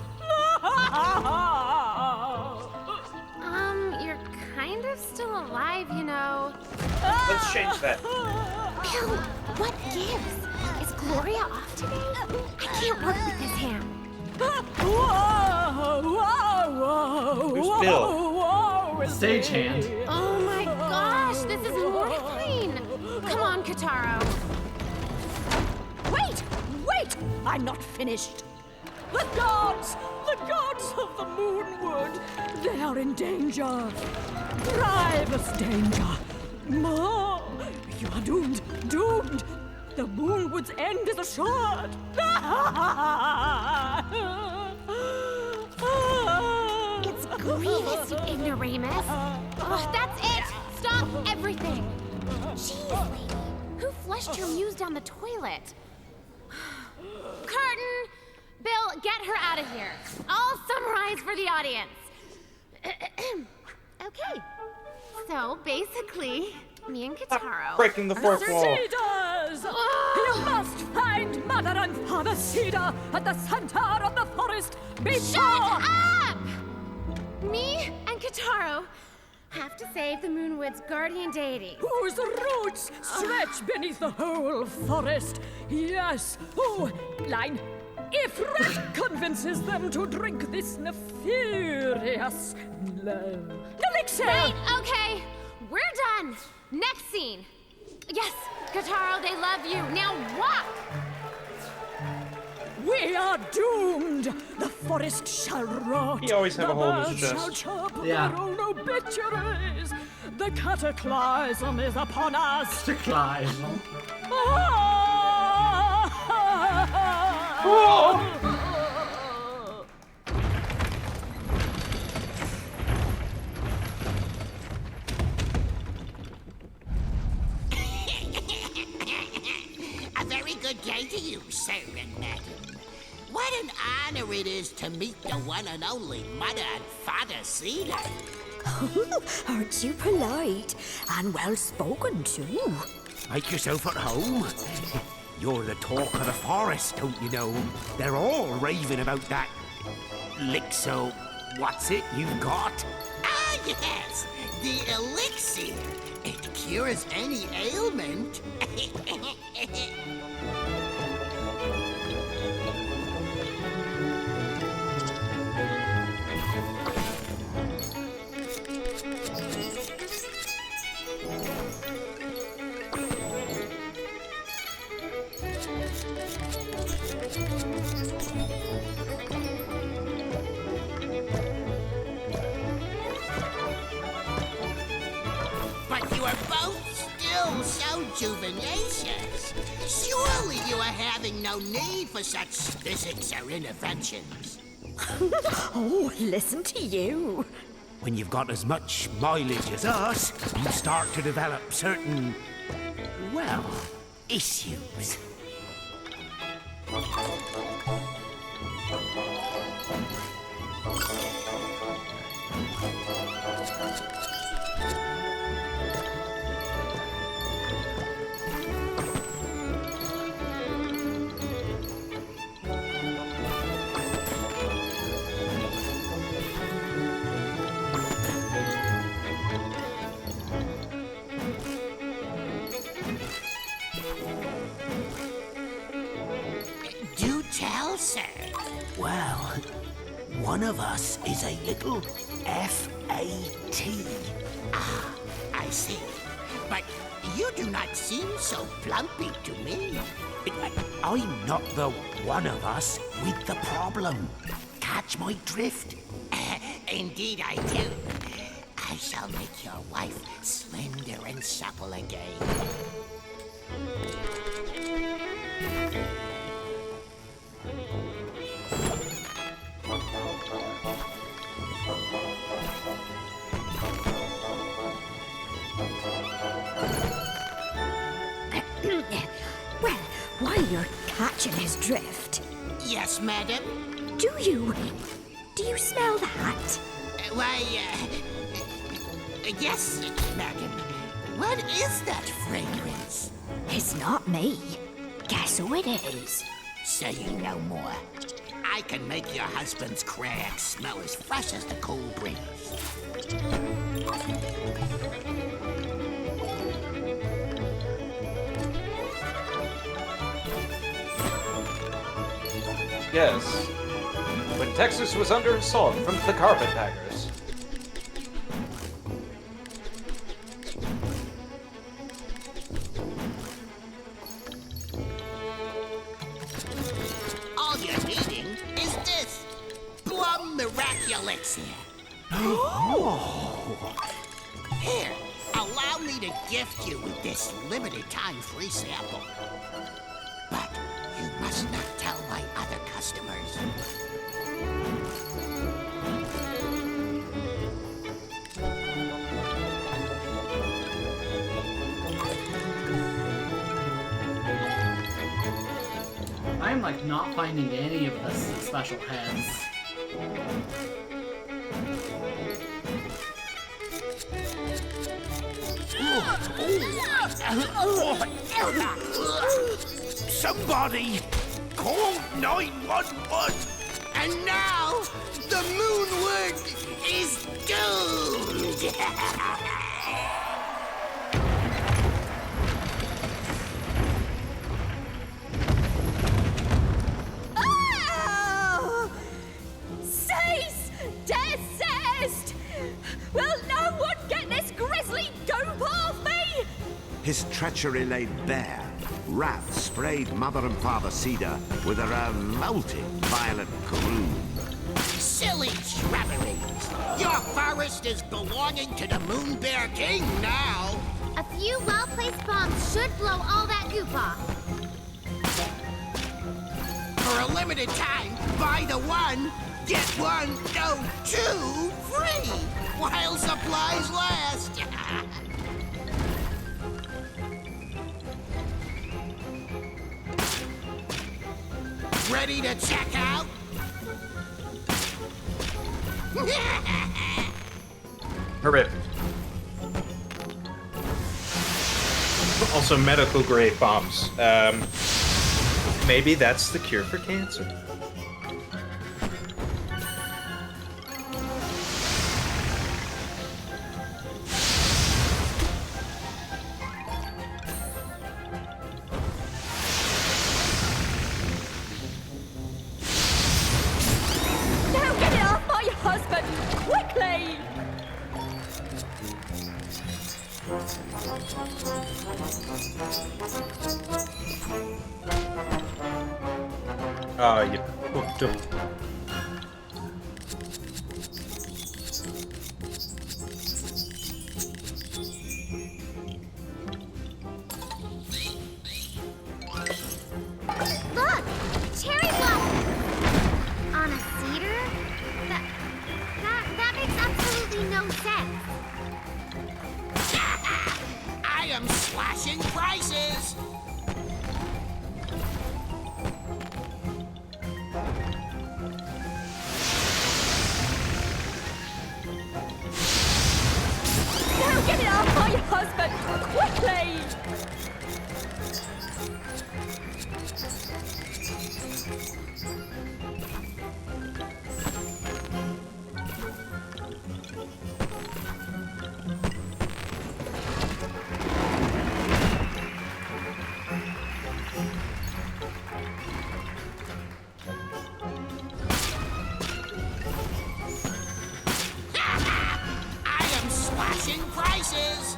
You're kind of still alive, you know. Let's change that. Bill, what gives? Is Gloria off today? I can't work with this hand. Who's Bill? Stagehand. Oh my gosh, this is mortifying. Come on, Kataro. Wait! Wait! I'm not finished. The gods of the Moonwood, they are in danger. Grievous danger. Mom, you are doomed, doomed. The Moonwood's end is assured. It's grievous, you ignoramus. Oh, that's it. Stop everything. Jeez, lady. Who flushed your muse down the toilet? Curtain! Bill, get her out of here. I'll summarize for the audience. Okay. So, basically, me and Kataro... Breaking the fourth wall. Cedars! You must find Mother and Father Cedar at the center of the forest before... Shut up! Me and Kataro have to save the Moonwood's guardian deity. Whose roots stretch beneath the whole forest. Yes. Oh, line. If Rat convinces them to drink this nefarious elixir. Wait, okay. We're done. Next scene. Yes, Kataro, they love you. Now walk. We are doomed. The forest shall rot. He always have the a hole in his birds shall chest. chirp Yeah. their own obituaries. The cataclysm is upon us. Cataclysm. say to you, sir and madam, what an honor it is to meet the one and only Mother and Father Cedar. Aren't you polite? And well spoken, too. Make yourself at home. You're the talk of the forest, don't you know? They're all raving about that elixir. What's it you've got? Ah, yes, the elixir. It cures any ailment. But you are both still so juvenacious. Surely you are having no need for such physics or interventions. Oh, listen to you. When you've got as much mileage as us, you start to develop certain, well, issues. Do tell, sir. Well, one of us is a little F.A.T. Ah, I see. But you do not seem so plumpy to me. I'm not the one of us with the problem. Catch my drift? Indeed I do. I shall make your wife slender and supple again. Well, while you're catching his drift, Yes, madam? do you smell that? Why, yes, madam. What is that fragrance? It's not me. Guess who it is? Saying no more. I can make your husband's crag smell as fresh as the cool breeze. Yes. When Texas was under assault from the carpetbaggers. All you're needing is this plum miraculix here. Here, allow me to gift you with this limited time free sample. But you must not tell my other customers. I'm like not finding any of the special heads. Somebody call 911! And now, the Moonwood is doomed! Oh! Cease! Desist! Will no one get this grisly goop off me? His treachery laid bare. Wrath sprayed Mother and Father Cedar with a revolting violet gloom. Silly shrubberies! Your forest is belonging to the Moon Bear King now! A few well-placed bombs should blow all that goop off. For a limited time, buy the one, get one, no, two free! While supplies last! ready to check out? Horrific. Also, medical grade bombs. Maybe that's the cure for cancer. Now get it off my husband! Quickly! Oh, you hooked up. Look! Cherry blossom! On a cedar? That makes absolutely no sense. I am slashing prices! Now get it off my husband! Quickly! I am slashing prices!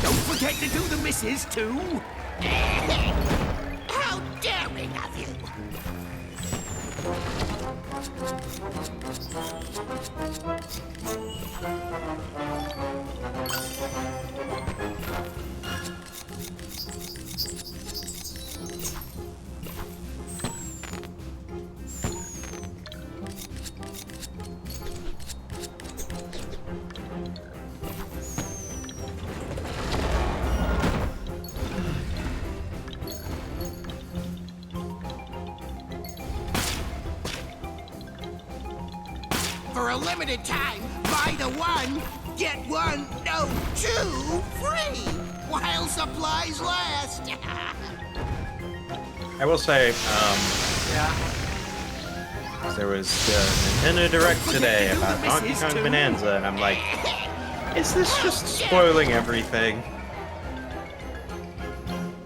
Don't forget to do the misses, too! How daring of you! For a limited time, buy the one, get one, no, two, free, while supplies last. I will say, Yeah. there was the Nintendo Direct today about Donkey Kong Bonanza, and I'm like, is this just spoiling everything?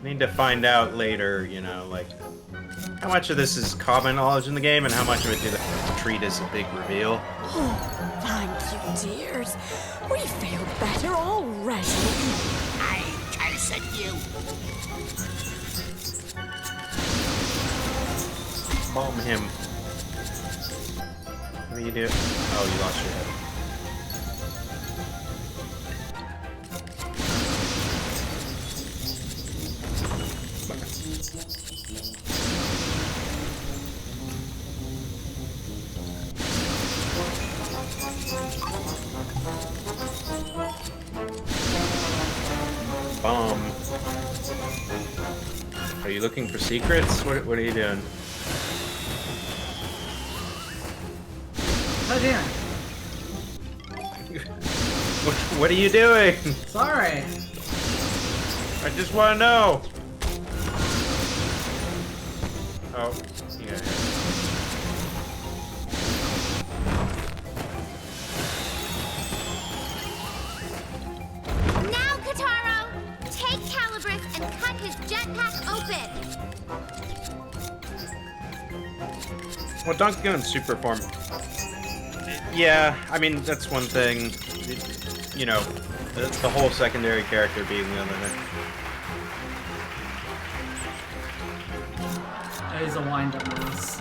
Need to find out later, you know, like, how much of this is common knowledge in the game, and how much of it do they treat as a big reveal? Oh, thank you, dears. We feel better already. I curse at you. Bomb him. What do you do? Oh, you lost your head. Bomb. Are you looking for secrets? What are you doing? Oh dear. What are you doing? Sorry. I just want to know. Oh, yeah. Now, Kataro! Take Calibris and cut his jetpack open! Well, Donkey Kong super form. Yeah, I mean, that's one thing. You know, the whole secondary character being the other thing. That is a wind-up mess.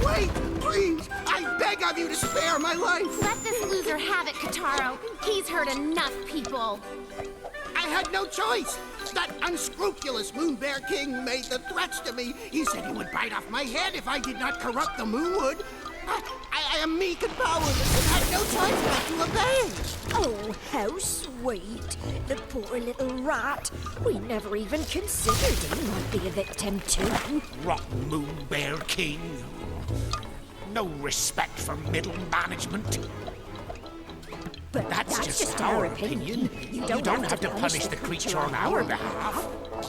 Wait, please! I beg of you to spare my life. Let this loser have it, Kotaro. He's hurt enough people. I had no choice. That unscrupulous Moon Bear King made the threats to me. He said he would bite off my head if I did not corrupt the Moonwood. I am meek and powerless and had no choice but to obey. Oh, how sweet. The poor little rat. We never even considered he might be a victim too. Rotten Moon Bear King. No respect for middle management. But that's just our opinion. You don't have to punish the creature on our behalf.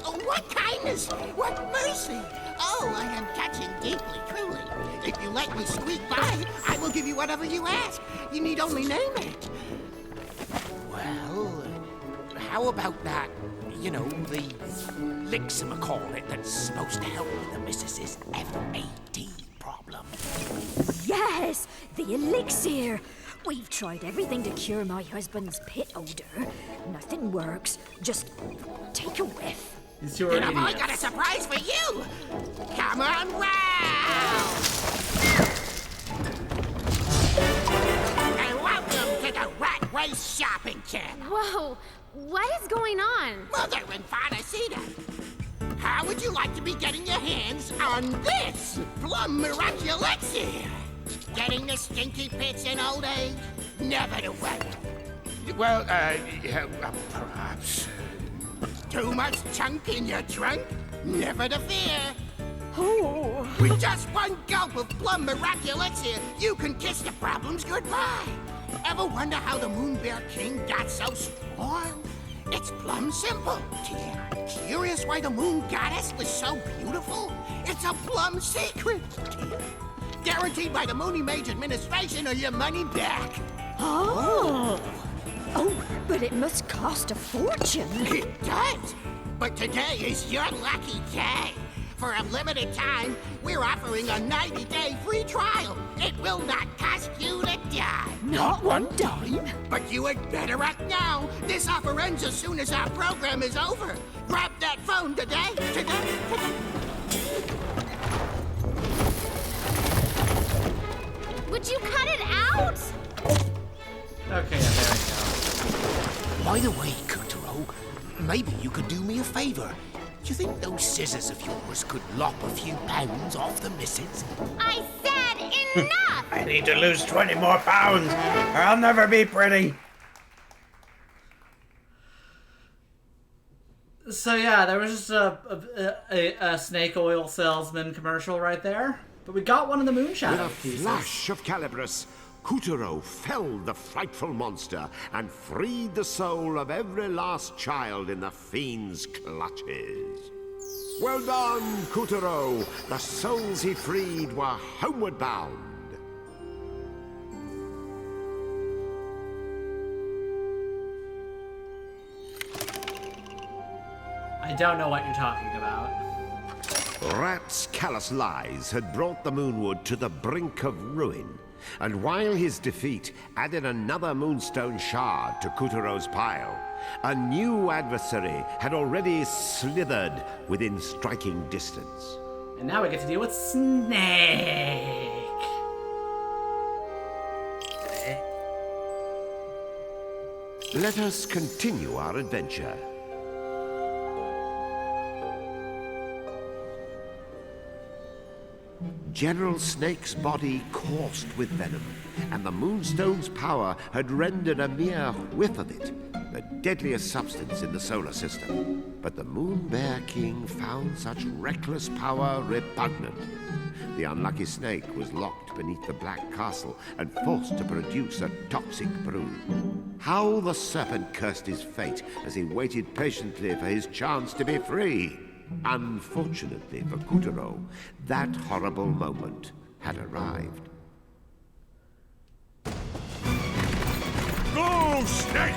Oh, what kindness! What mercy! Oh, I am touching deeply, truly. If you let me squeak by, I will give you whatever you ask. You need only name it. Well, how about that, you know, the licksamacornet that's supposed to help with the missus's FAD problem? Yes, the elixir. We've tried everything to cure my husband's pit odor. Nothing works. Just take a whiff. These two are And I've idiots. got a surprise for you. Come on round. And welcome to the Rat Race Shopping Channel. Whoa, what is going on? Mother and Father Cedar. How would you like to be getting your hands on this plum miraculexir? Getting the stinky pits in old age? Never the way. Well, perhaps. Too much chunk in your trunk? Never to fear. Oh. With just one gulp of plum miraculexir, you can kiss the problems goodbye. Ever wonder how the Moon Bear King got so strong? It's plumb simple. Curious why the Moon Goddess was so beautiful? It's a plumb secret. Guaranteed by the Moony Mage administration or your money back. Oh. Oh, but it must cost a fortune. It does. But today is your lucky day. For a limited time, we're offering a 90-day free trial. It will not cost you a dime. Not one dime? But you had better act now. This offer ends as soon as our program is over. Grab that phone today. Would you cut it out? Okay, there we go. By the way, Kotaro, maybe you could do me a favor. Do you think those scissors of yours could lop a few pounds off the missus? I said enough! I need to lose 20 more pounds, or I'll never be pretty. So yeah, there was just a snake oil salesman commercial right there. But we got one of the Moonshadow With a pieces. flash of Calibris, Kotaro felled the frightful monster and freed the soul of every last child in the fiend's clutches. Well done, Kotaro! The souls he freed were homeward bound. I don't know what you're talking about. Rat's callous lies had brought the Moonwood to the brink of ruin, and while his defeat added another Moonstone shard to Kotaro's pile, a new adversary had already slithered within striking distance. And now we get to deal with Snake. Let us continue our adventure. General Snake's body coursed with venom, and the Moonstone's power had rendered a mere whiff of it the deadliest substance in the solar system. But the Moon Bear King found such reckless power repugnant. The unlucky snake was locked beneath the Black Castle and forced to produce a toxic brood. How the serpent cursed his fate as he waited patiently for his chance to be free. Unfortunately for Kotaro, that horrible moment had arrived. Go, Snake!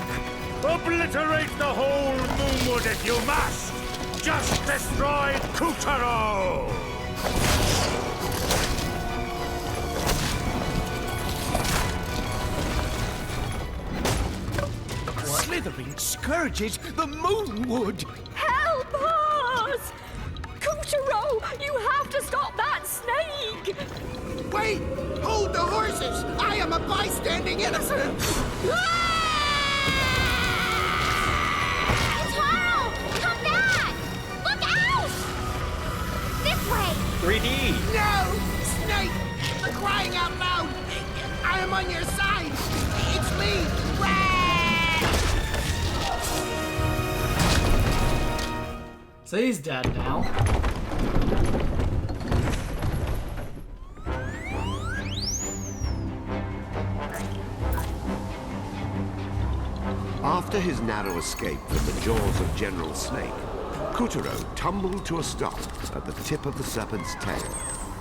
Obliterate the whole Moonwood if you must! Just destroy Kotaro! Slithering scourges the Moonwood! Help us! Kotaro, you have to stop that snake! Wait! Hold the horses! I am a bystanding innocent! Taro! Come back! Look out! This way! 3D! No! Snake! For crying out loud! I am on your side! It's me! So he's dead now. After his narrow escape from the jaws of General Snake, Kutaro tumbled to a stop at the tip of the serpent's tail.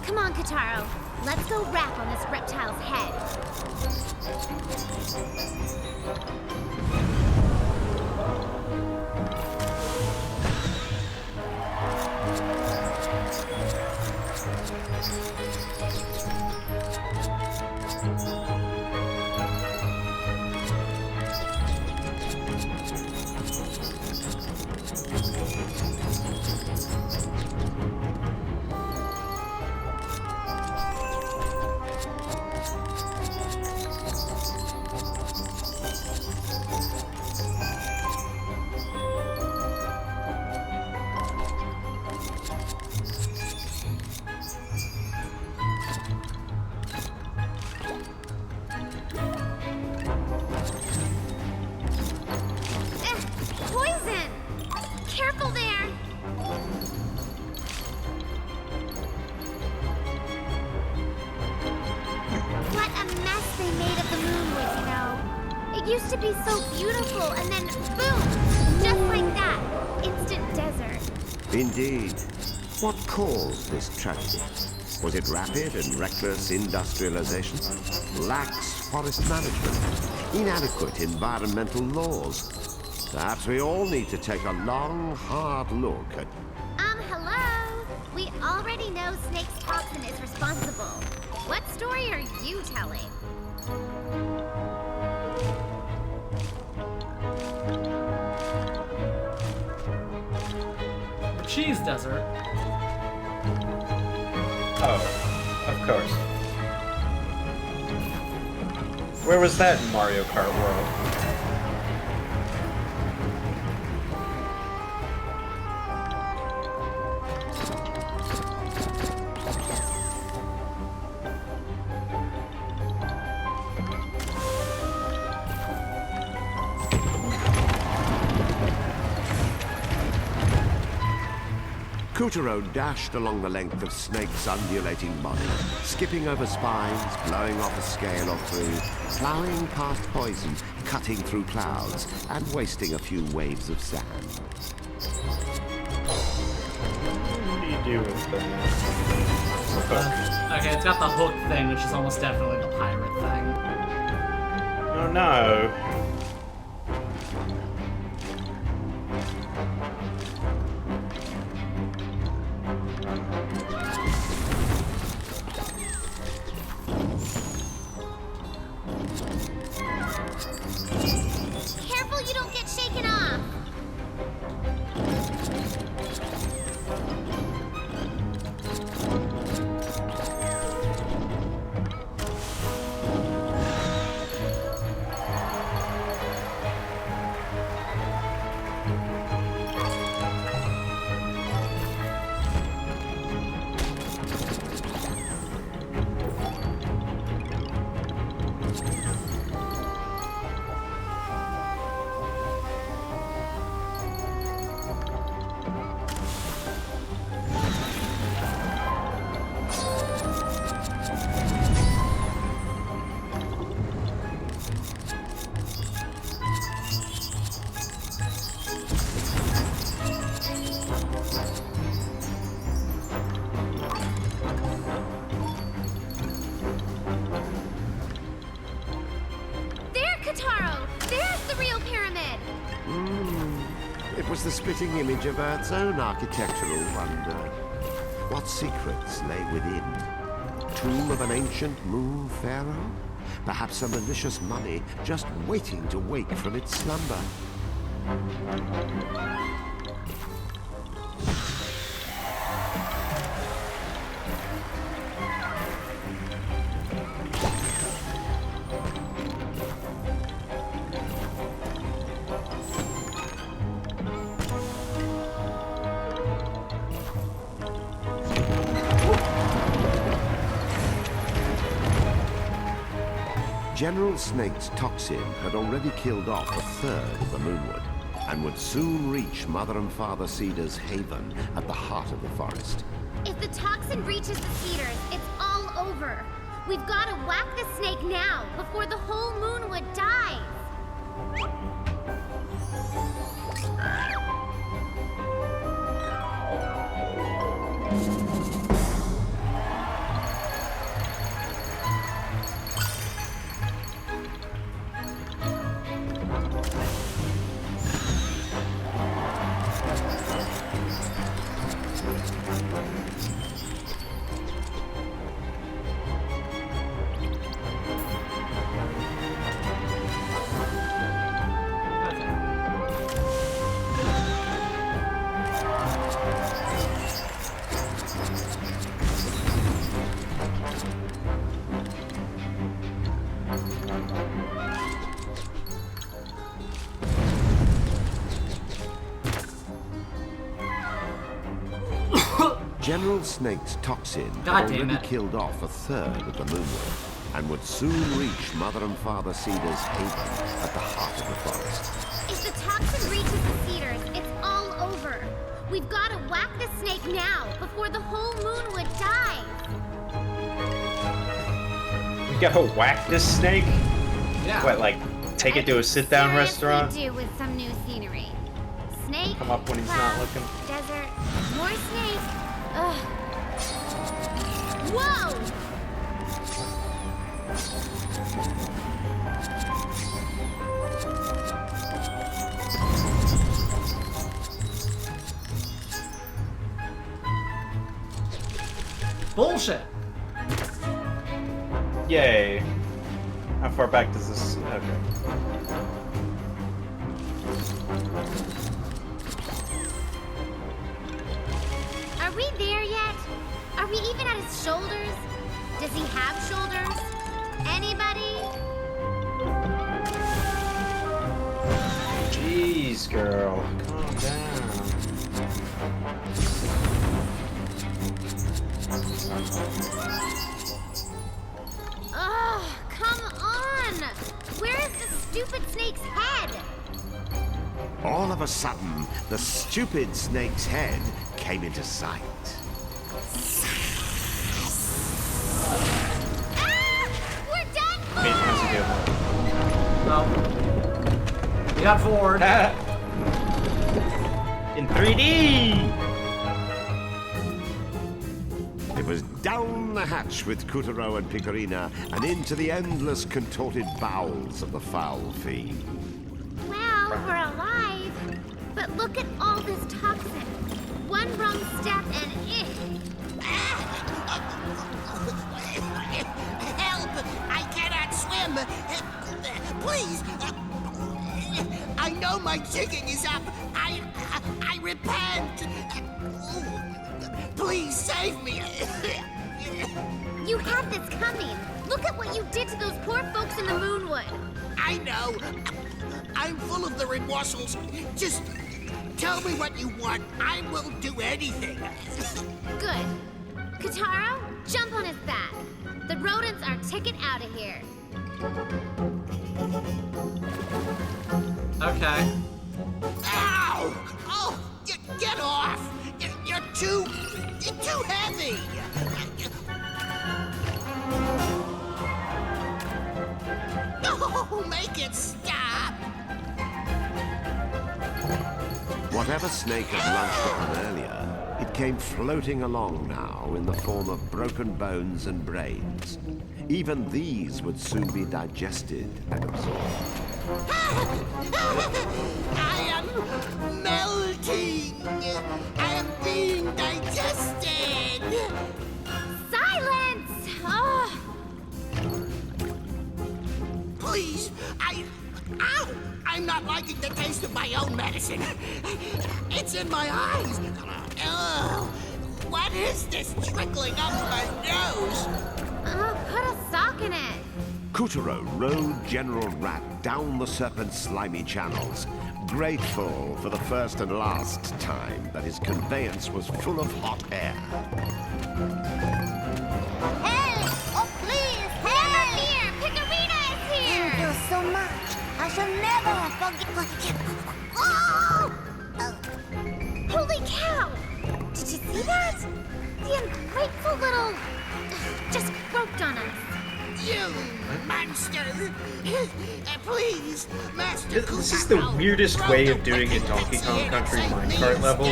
Come on, Kataro. Let's go rap on this reptile's head. Poison! Careful there! What a mess they made of the moonwood, you know. It used to be so beautiful, and then boom! Just like that. Instant desert. Indeed. What caused this tragedy? Was it rapid and reckless industrialization? Lax forest management? Inadequate environmental laws? Perhaps we all need to take a long, hard look at... Hello? We already know Snake's toxin is responsible. What story are you telling? The cheese desert. Oh, of course. Where was that in Mario Kart World? Kutaro dashed along the length of Snake's undulating body, skipping over spines, blowing off a scale or two, plowing past poison, cutting through clouds, and wasting a few waves of sand. What do you do with Okay, it's got the hook thing, which is almost definitely the pirate thing. Oh no. Careful you don't get shaken off! It was the spitting image of Earth's own architectural wonder. What secrets lay within? Tomb of an ancient moon pharaoh? Perhaps a malicious mummy just waiting to wake from its slumber. General Snake's toxin had already killed off a third of the Moonwood, and would soon reach Mother and Father Cedar's haven at the heart of the forest. If the toxin reaches the cedars, it's all over. We've got to whack the snake now, before the whole Moonwood dies. General Snake's toxin God had damn already it. killed off a third of the Moonwood, and would soon reach Mother and Father Cedar's haven at the heart of the forest. If the toxin reaches the cedars, it's all over. We've got to whack the snake now, before the whole Moonwood dies. We gotta whack this snake? Yeah. What, like, take it to a sit-down restaurant? Do with some new scenery. Snake. Come up when he's not cloud, looking. Desert. More snakes. Ugh. Whoa! Bullshit. Yay. How far back does this... Okay. Are we there yet? Are we even at his shoulders? Does he have shoulders? Anybody? Jeez, girl. Calm down. Oh, come on! Where is the stupid snake's head? All of a sudden, the stupid snake's head came into sight. Ah! We're done for! Wait, how's he doing? No. We got forward. In 3D! It was down the hatch with Kutaro and Picorina and into the endless contorted bowels of the foul fiend. Well, we're alive. But look at all this toxin. One wrong step and Help! I cannot swim! Please! I know my jigging is up! I repent! Please save me! You had this coming. Look at what you did to those poor folks in the Moonwood. I know! I'm full of the remorsals. Just tell me what you want. I will do anything. Good. Kotaro, jump on his back. The rodents are ticket out of here. Okay. Ow! Oh, get off! You're too heavy! Oh, make it stop! Whatever snake had lunched upon earlier, it came floating along now in the form of broken bones and brains. Even these would soon be digested and absorbed. I am melting! I am being digested! Silence! Oh, Please, Ow! I'm not liking the taste of my own medicine. It's in my eyes. Ugh. What is this trickling up my nose? put a sock in it. Kutaro rode General Rat down the serpent's slimy channels, grateful for the first and last time that his conveyance was full of hot air. Help! Oh, please! Help! Here! Picarina is shall never forget. Oh! Holy cow! Did you see that? The ungrateful little... just broke on us. You monster! Please, Master This is the weirdest way of doing a Donkey Kong Country minecart level.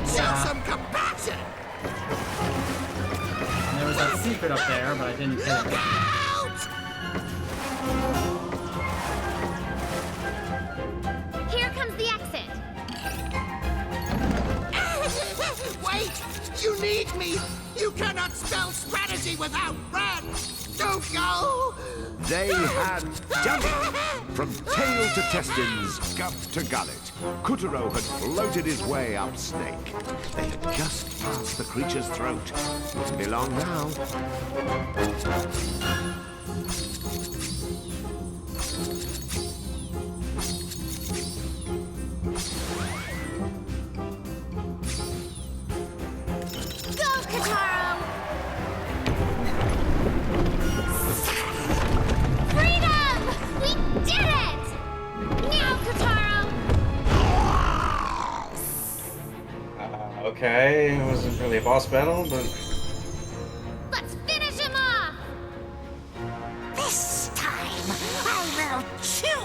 Show some compassion! There was that secret up there, but I didn't hit it. Here comes the exit. Wait! You need me! You cannot spell strategy without run! Don't go! They had done it! From tail to testins, gut to gullet, Kuturo had floated his way up Snake. They had just passed the creature's throat. Wouldn't be long now. Go, Kataro! Freedom! We did it! Now, Kataro! Okay, it wasn't really a boss battle, but... Let's finish him off! This time, I will chew.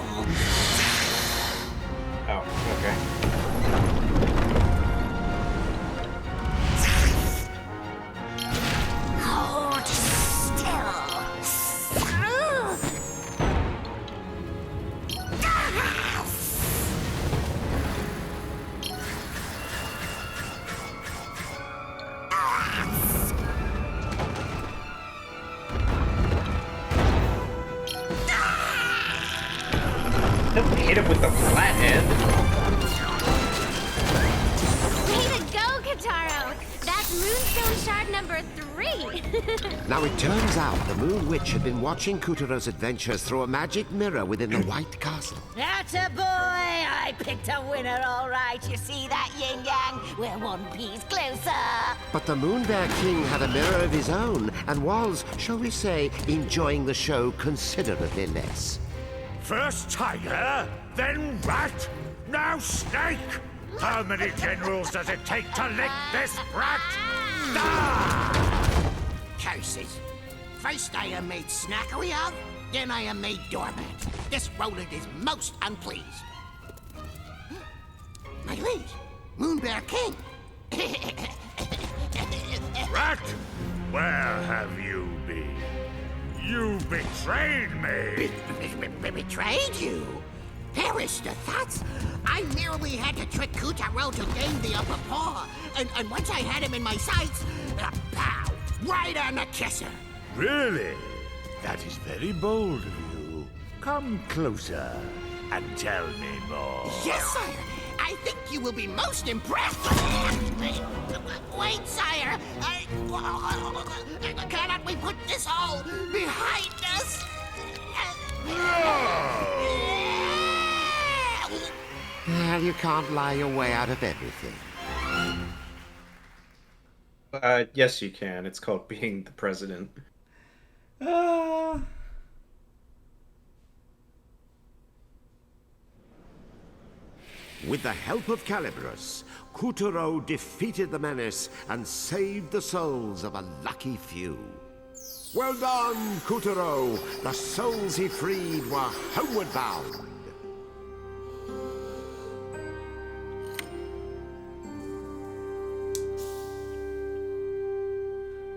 Oh, okay. Hold still. Don't hit him with the flat end. Way to go, Kataro! That's Moonstone Shard number 3! Now it turns out the Moon Witch had been watching Kuturo's adventures through a magic mirror within the White Castle. Atta boy! I picked a winner, all right. You see that, Yin Yang? We're one piece closer. But the Moon Bear King had a mirror of his own and was, shall we say, enjoying the show considerably less. First Tiger, then Rat, now Snake! How many generals does it take to lick this brat? Ah! Curses. First I am made snackery of, then I am made doormat. This Roland is most unpleased. My liege, Moon Bear King. Rat, where have you been? You betrayed me! Betrayed you? Perish the thoughts! I merely had to trick Kutaro to gain the upper paw, and once I had him in my sights, pow! Right on the kisser! Really? That is very bold of you. Come closer and tell me more. Yes, sire! I think you will be most impressed! Wait, sire! Cannot we put this all behind us? Well, you can't lie your way out of everything. Yes, you can. It's called being the president. With the help of Calibros, Kuturo defeated the menace and saved the souls of a lucky few. Well done, Kuturo! The souls he freed were homeward bound.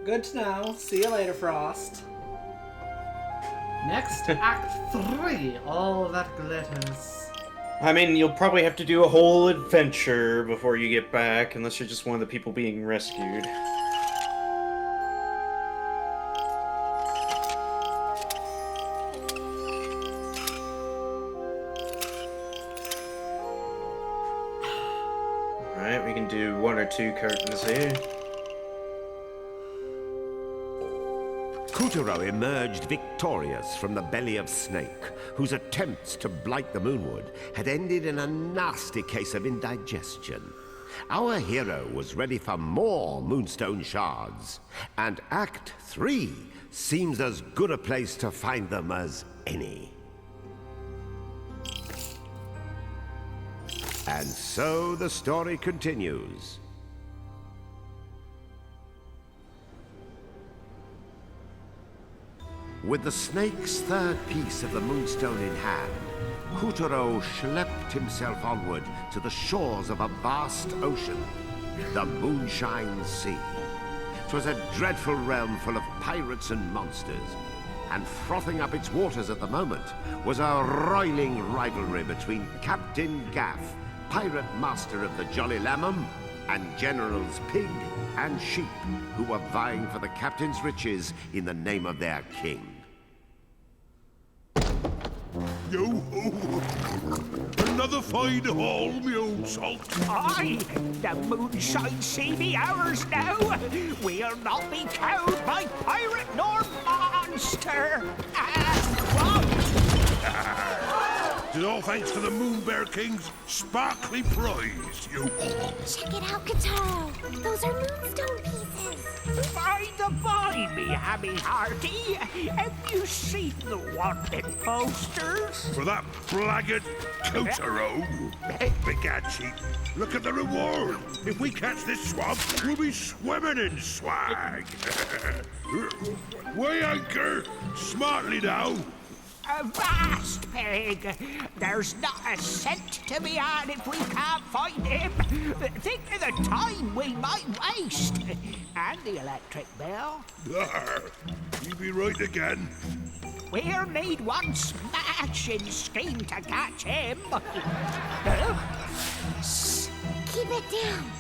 Good to know. See you later, Frost. Next, Act 3. All that glitters. I mean, you'll probably have to do a whole adventure before you get back, unless you're just one of the people being rescued. Alright, we can do 1 or 2 curtains here. Kuturo emerged victorious from the belly of Snake, whose attempts to blight the Moonwood had ended in a nasty case of indigestion. Our hero was ready for more Moonstone Shards, and Act 3 seems as good a place to find them as any. And so the story continues. With the snake's third piece of the moonstone in hand, Kuturo schlepped himself onward to the shores of a vast ocean, the Moonshine Sea. 'Twas a dreadful realm full of pirates and monsters, and frothing up its waters at the moment was a roiling rivalry between Captain Gaff, pirate master of the Jolly Lamham, and Generals Pig and Sheep, who were vying for the captain's riches in the name of their king. Yo-ho! Another fine haul, me old salt. Aye, the Moonshine Sea be ours now. We'll not be cowed by pirate nor monster. It's all thanks to the Moon Bear King's sparkly prize, you. Check it out, Kataro. Those are moonstone pieces. By the by, me hammy hearty, have you seen the wanted posters? For that blackguard Kotaro. Begad, sheep, look at the reward. If we catch this swamp, we'll be swimming in swag. Weigh anchor, smartly now. Avast, Peg! There's not a cent to be had if we can't find him. Think of the time we might waste. And the electric bell. You be right again. We'll need one smashing scheme to catch him. Shh! Keep it down.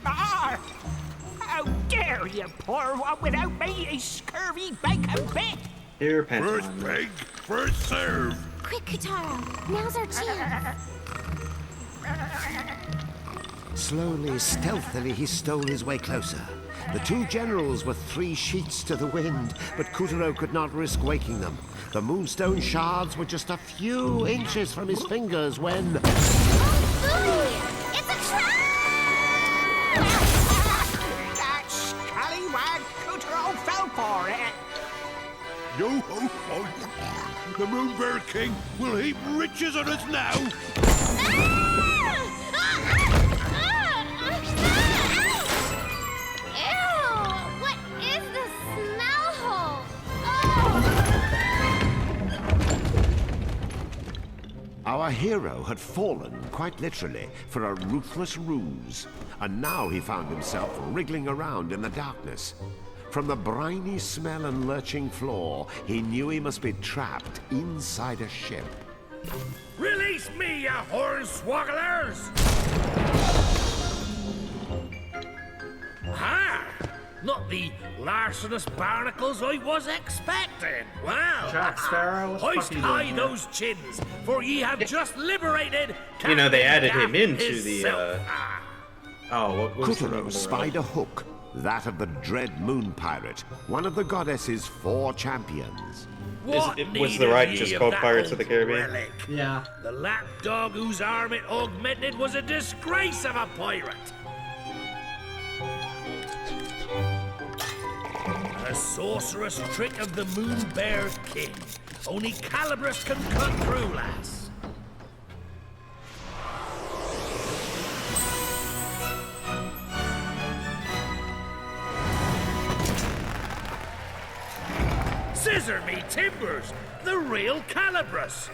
How dare you pour one without me, a scurvy bacon bit! Here, First peg, first serve. Quick, Kataro. Now's our chance. Slowly, stealthily, he stole his way closer. The two generals were 3 sheets to the wind, but Kuturo could not risk waking them. The moonstone shards were just a few inches from his fingers when... It's a trap! That scallywag Kuturo fell for it. Yo-ho-ho! The Moon Bear King will heap riches on us now! Ew! What is this smell hole? Our hero had fallen, quite literally, for a ruthless ruse, and now he found himself wriggling around in the darkness. From the briny smell and lurching floor, he knew he must be trapped inside a ship. Release me, you hornswogglers! Ha! Not the larcenous barnacles I was expecting. Well, Jack Sparrow, what the hoist fuck are you high doing those chins, for ye have just liberated. You know, they added Captain him into himself. what was the name Kuturo of the spied a relic? hook, that of the dread moon pirate, one of the goddess's 4 champions. What Was the ride needed just ye called that Pirates of the old Caribbean? relic? Yeah. The lapdog whose arm it augmented was a disgrace of a pirate. A sorcerous trick of the Moon Bear King. Only Calabrus can cut through, lass. Scissor me timbers! The real Calabrus!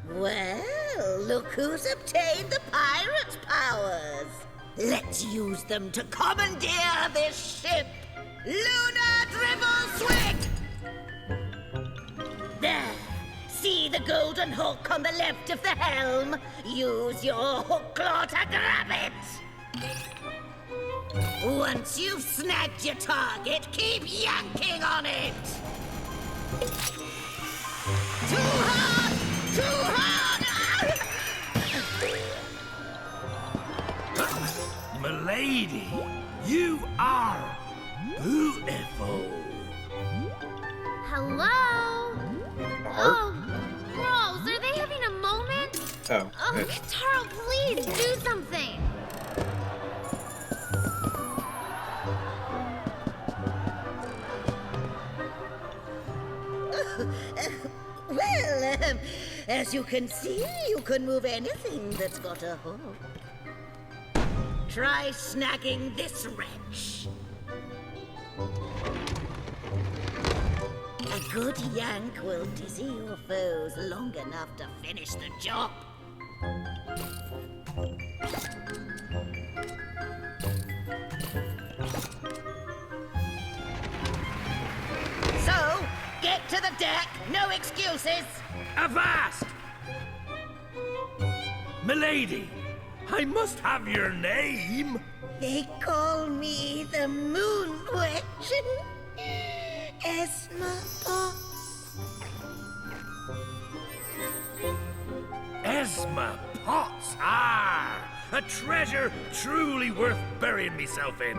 Well, look who's obtained the pirate's powers. Let's use them to commandeer this ship. Lunar Dribble Swig! There. See the golden hook on the left of the helm? Use your hook claw to grab it. Once you've snagged your target, keep yanking on it. Too hard! Too hard! Milady, you are beautiful. Hello? Oh, Rose, are they having a moment? Oh. Oh, Kataro, please do something. As you can see, you can move anything that's got a hook. Try snagging this wrench. A good yank will dizzy your foes long enough to finish the job. So, get to the deck, no excuses. Avast! Milady, I must have your name. They call me the Moon Witch. Esma Potts. Esma Potts, ah! A treasure truly worth burying myself in.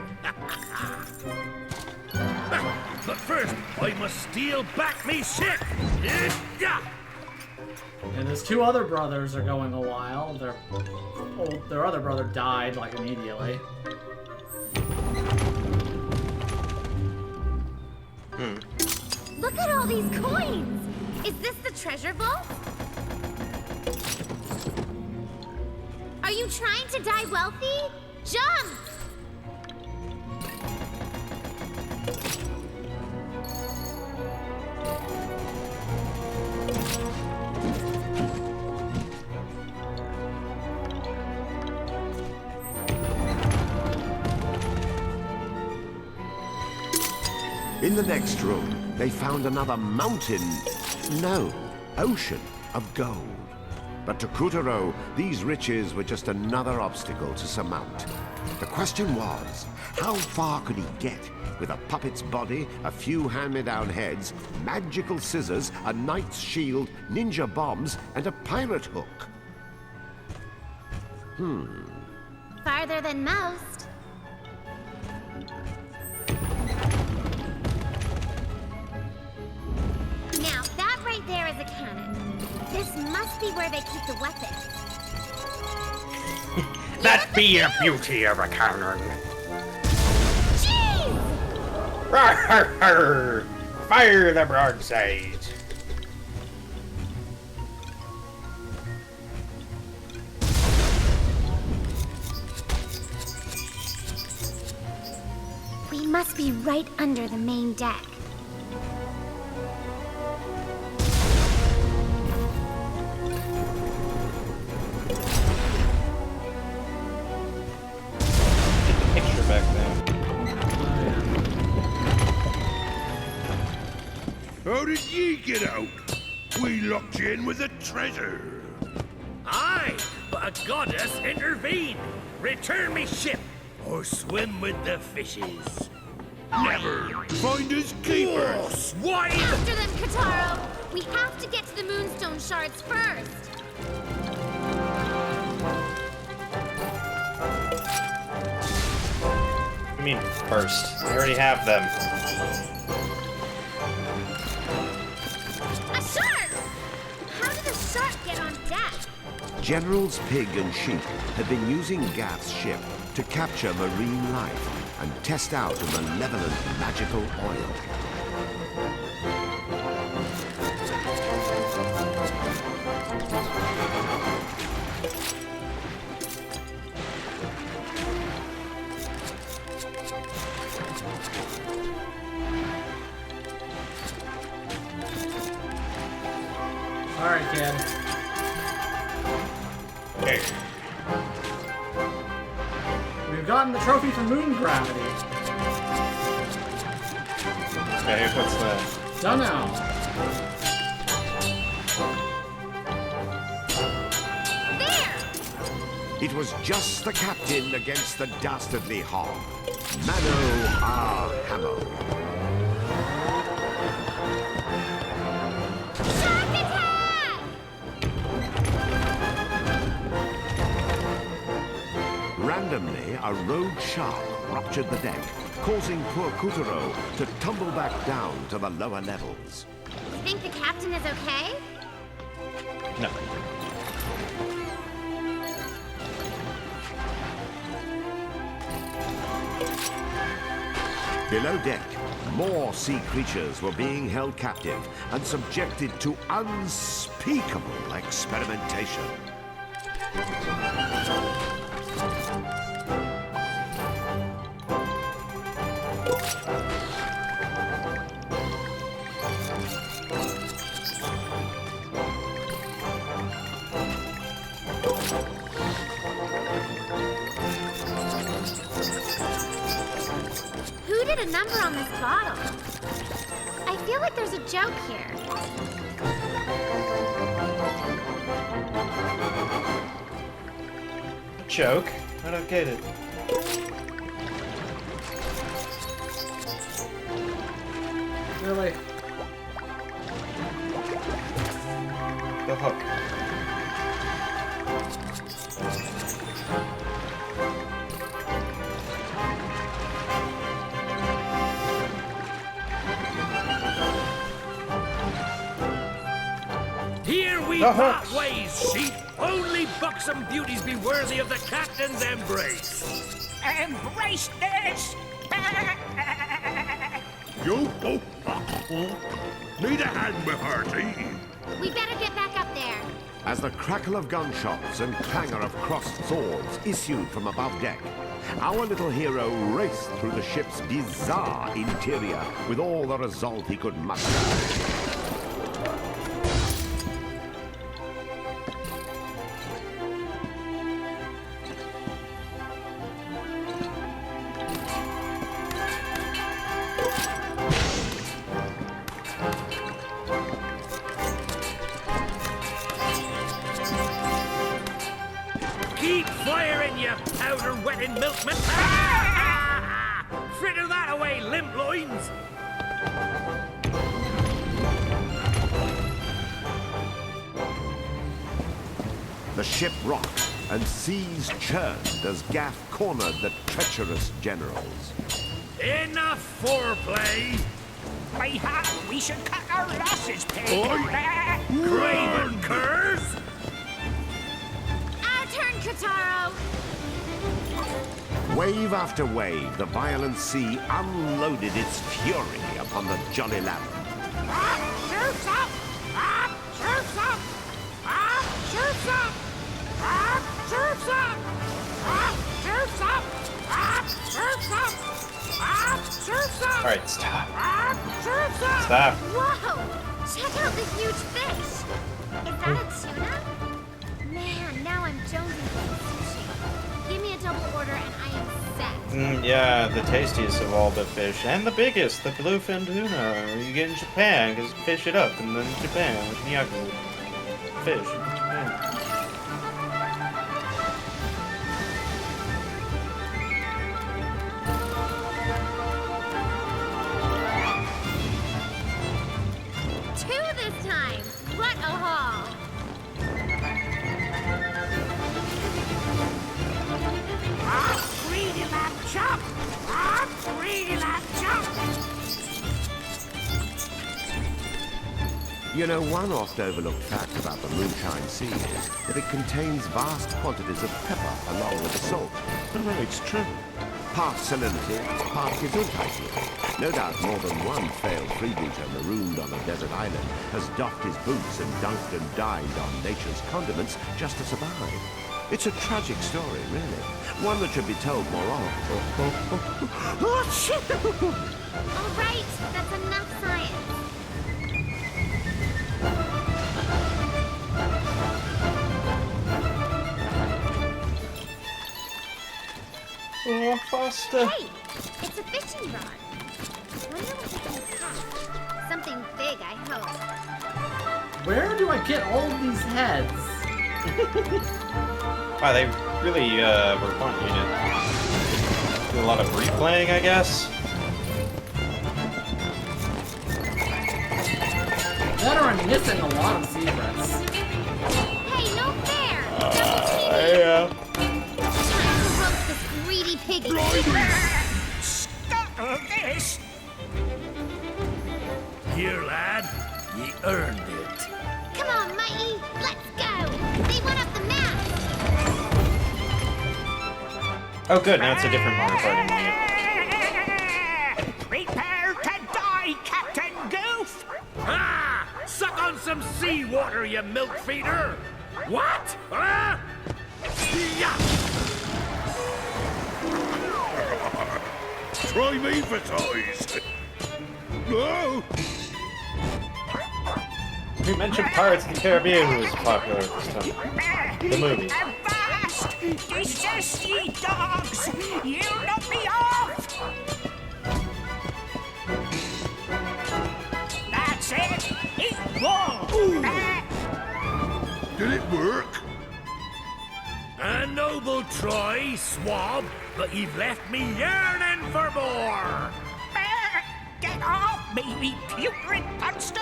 But first, I must steal back me ship. And his two other brothers are going a while. Their other brother died, like, immediately. Look at all these coins! Is this the treasure vault? Are you trying to die wealthy? Jump! In the next room, they found another mountain, no, ocean of gold. But to Kutaro, these riches were just another obstacle to surmount. The question was, how far could he get with a puppet's body, a few hand-me-down heads, magical scissors, a knight's shield, ninja bombs, and a pirate hook? Farther than most. Now, that right there is a cannon. This must be where they keep the weapons. That be a beauty of a cannon. Jeez! Fire the broadside. We must be right under the main deck. Picture back there. How did ye get out? We locked you in with a treasure. Aye, but a goddess intervened. Return me ship, or swim with the fishes. Never find his keeper. Oh, swine! After them, Kataro! We have to get to the Moonstone Shards first! I mean, first. I already have them. A shark! How did a shark get on deck? Generals Pig and Sheep had been using Gaff's ship to capture marine life and test out a malevolent magical oil. Alright, kid. Okay. We've gotten the trophy for moon gravity. Okay, what's that? Don't know. There! It was just the captain against the dastardly hog. Mano a Hamo. Shark attack! Randomly, a rogue shark ruptured the deck, causing poor Kutaro to tumble back down to the lower levels. You think the captain is okay? No. Below deck, More sea creatures were being held captive and subjected to unspeakable experimentation. Who did a number on this bottle? I feel like there's a joke here. A joke? I don't get it. Really? The hook. Here we The part hooks. ways, sheep. Only buxom beauties be worthy of the captain's embrace. Embrace this! You? Need a hand, my hearty. We better get back up there. As the crackle of gunshots and clangor of crossed swords issued from above deck, our little hero raced through the ship's bizarre interior with all the resolve he could muster. Keep firing, you powder-wetting milkman! Fritter that away, limp loins! The ship rocked and seas churned as Gaff cornered the treacherous generals. Enough foreplay! Mayhap we should cut our losses, pig. Craven curs! Our turn, Kataro! Wave after wave, the violent sea unloaded its fury upon the Jolly Lamp. Surf's up! Surf's up! Surf's up! Surf's up! Surf's up! Surf's up! Surf's up! Alright, stop. Surf's up! Stop. Whoa! Check out this huge fish! Is that a tuna? Man, now I'm jonesing for some sushi. Give me a double order and I am set. Yeah, the tastiest of all the fish, and the biggest, the bluefin tuna. You get in Japan, because fish it up, and then Japan, with Miyako. Fish in Japan. Two this time! What a haul! Greedy lamb chop! Greedy lamb chop! You know, one oft overlooked fact about the Moonshine Sea is that it contains vast quantities of pepper along with the salt. No, it's true. Part salinity, part gesundheit. No doubt more than one failed freebooter marooned on a desert island has doffed his boots and dunked and dined on nature's condiments just to survive. It's a tragic story, really. One that should be told more often. All right, that's enough science. Oh, faster. Hey, it's a fishing rod. Wonder what they can catch. Something big, I hope. Where do I get all of these heads? Wow, they really were wanting you to do a lot of replaying, I guess. That or I'm missing a lot of secrets. Hey, no fair! Yeah. Time to roast this greedy piggy. Scuttle this! Here, lad. Ye earned it. Come on, Mighty, let's go! They went up the map! Oh, good. Now it's a different Mario Party menu. Prepare to goof! Ah! Suck on some seawater, you milk feeder! What? Huh? Yeah! Try me for toys! No! We mentioned Pirates of the Caribbean was popular at this time. The movie. Avast! Desist, ye dogs! You knock me off! That's it! Eat more! Did it work? A noble try, Swab, but you've left me yearning for more! Get off me, ye putrid monster!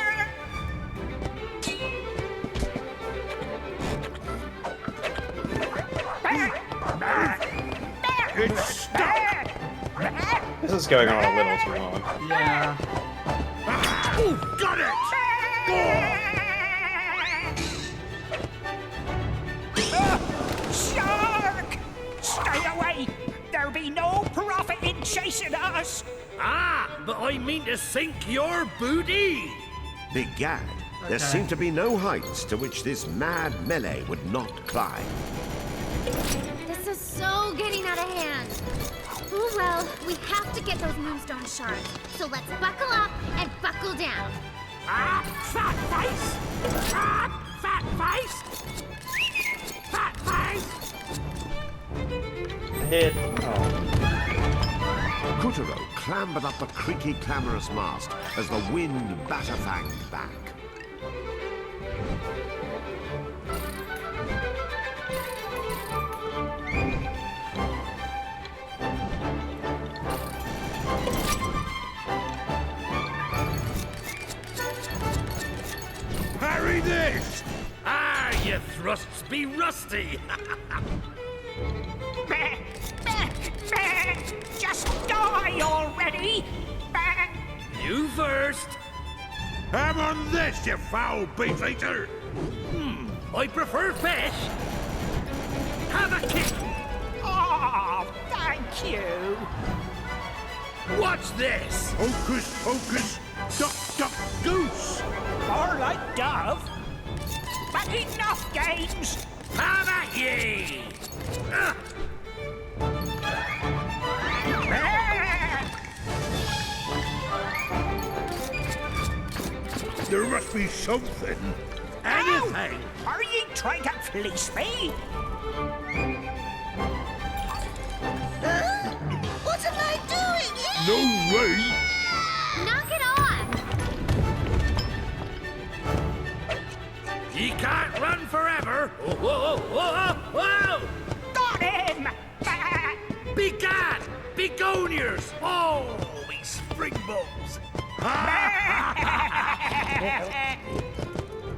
It's stuck! This is going on a little too long. Yeah. Ooh, got it! Shark! Stay away! There'll be no profit in chasing us! Ah, but I mean to sink your booty! Big Gad, there seemed to be no heights to which this mad melee would not climb. This is so getting out of hand. Oh well, we have to get those moonstone shards. So let's buckle up and buckle down. Ah, fat face! Ah, fat face! Fat face! Hit. Oh. Kuturo clambered up a creaky, clamorous mast as the wind batterfanged back. Parry this! Ah, your thrusts be rusty! Just die already! You first! Have on this, you foul beef eater! I prefer fish! Have a kick! Oh, thank you! What's this? Hocus pocus, duck duck goose! More like dove. But enough games! Have at ye! There must be something. Anything. Ow! Are you trying to fleece me? What am I doing? No way. Knock it off! Ye can't run forever. Whoa, whoa, whoa, whoa! Got him! Begad! Begonias! Oh, we springballs!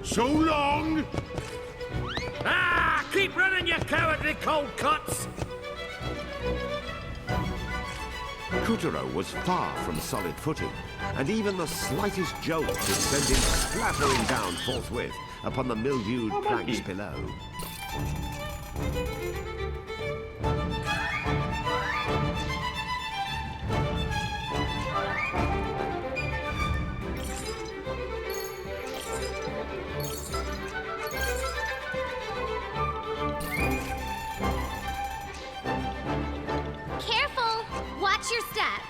So long! Ah! Keep running, you cowardly cold cuts! Kuturo was far from solid footing, and even the slightest jolt could send him splattering down forthwith upon the mildewed planks below. Careful! Watch your step.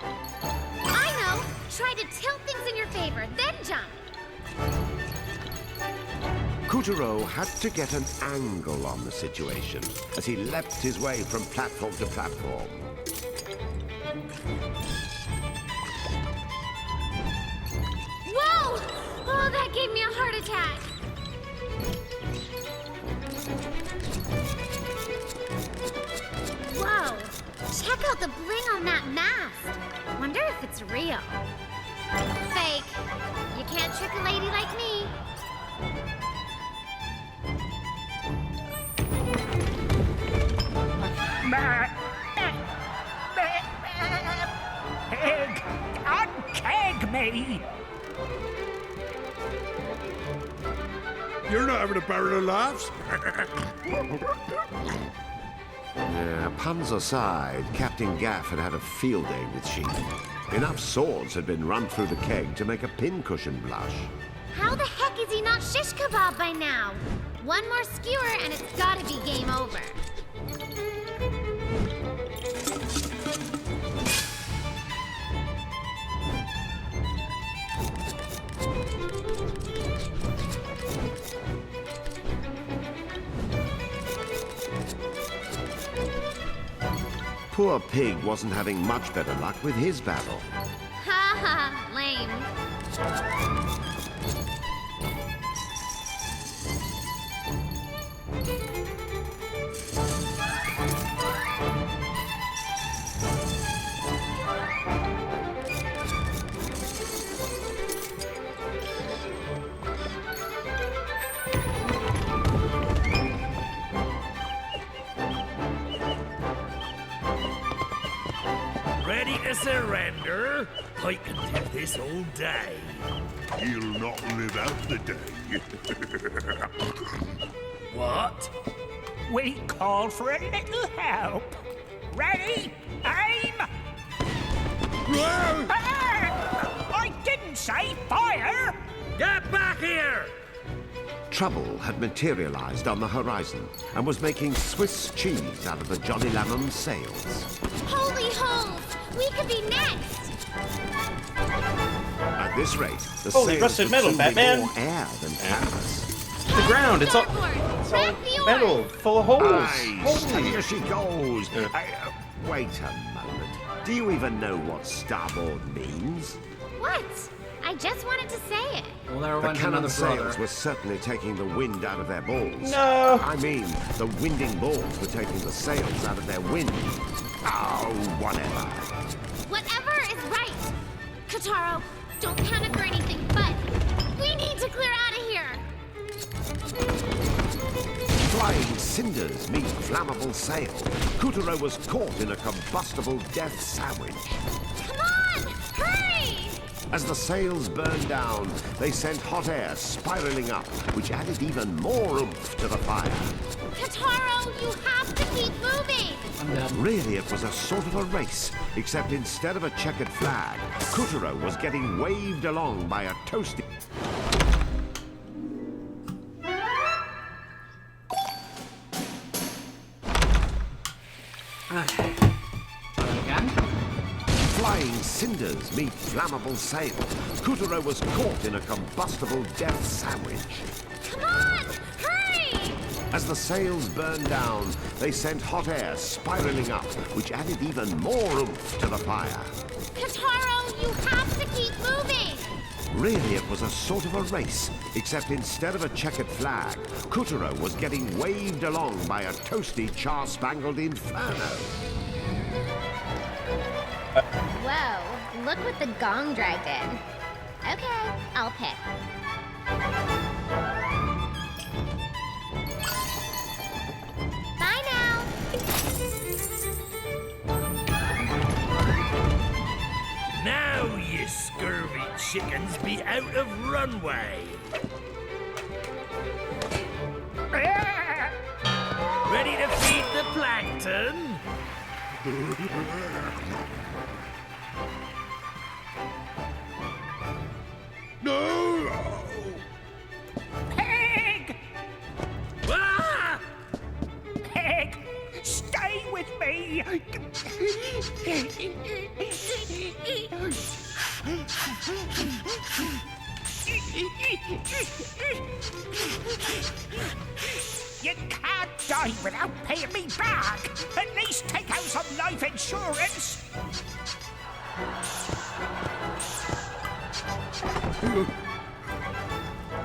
I know! Try to tilt things in your favor, then jump. Kuturo had to get an angle on the situation as he leapt his way from platform to platform. Whoa! Oh, that gave me a heart attack. Whoa! Check out the bling on that mask. Wonder if it's real. Fake. You can't trick a lady like me. Pig! Unkeg me! You're not having a barrel of laughs? Puns aside, Captain Gaff had had a field day with sheep. Enough swords had been run through the keg to make a pincushion blush. How the heck is he not shish kebab by now? One more skewer and it's gotta be game over. Poor Pig wasn't having much better luck with his battle. Ha ha, lame. Ready to surrender? I can do this all day. You'll not live out the day. What? We call for a little help. Ready? Aim! I didn't say fire! Get back here! Trouble had materialized on the horizon and was making Swiss cheese out of the Johnny Lammum's sails. Holy holes! We could be next! At this rate, the Holy sails rusted would metal, soon Batman. be more air than canvas. The ground, it's all metal, full of holes. Aye, steady as she goes. Wait a moment. Do you even know what starboard means? What? I just wanted to say it. Well, there The went cannon another sails brother. were certainly taking the wind out of their balls. No. I mean, the winding balls were taking the sails out of their wind. Oh, whatever. Whatever is right. Kataro, don't panic or anything, but we need to clear out of here. Flying cinders meet flammable sail. Kutaro was caught in a combustible death sandwich. Come on, hurry! As the sails burned down, they sent hot air spiraling up, which added even more oomph to the fire. Kataro, you have to keep moving. Really, it was a sort of a race, except instead of a checkered flag, Kutaro was getting waved along by a toasty... Again? Flying cinders meet flammable sail. Kutaro was caught in a combustible death sandwich. Come on, hurry! As the sails burned down, they sent hot air spiraling up, which added even more oomph to the fire. Kataro, you have to keep moving. Really, it was a sort of a race, except instead of a checkered flag, Kutaro was getting waved along by a toasty, char-spangled inferno. Whoa, look what the gong dragged in. Okay, I'll pick. Bye now. Now, you scurvy chickens, be out of runway. Ready to feed the plankton? No! Pig! Ah! Pig! Stay with me! You can't die without paying me back! At least take out some life insurance!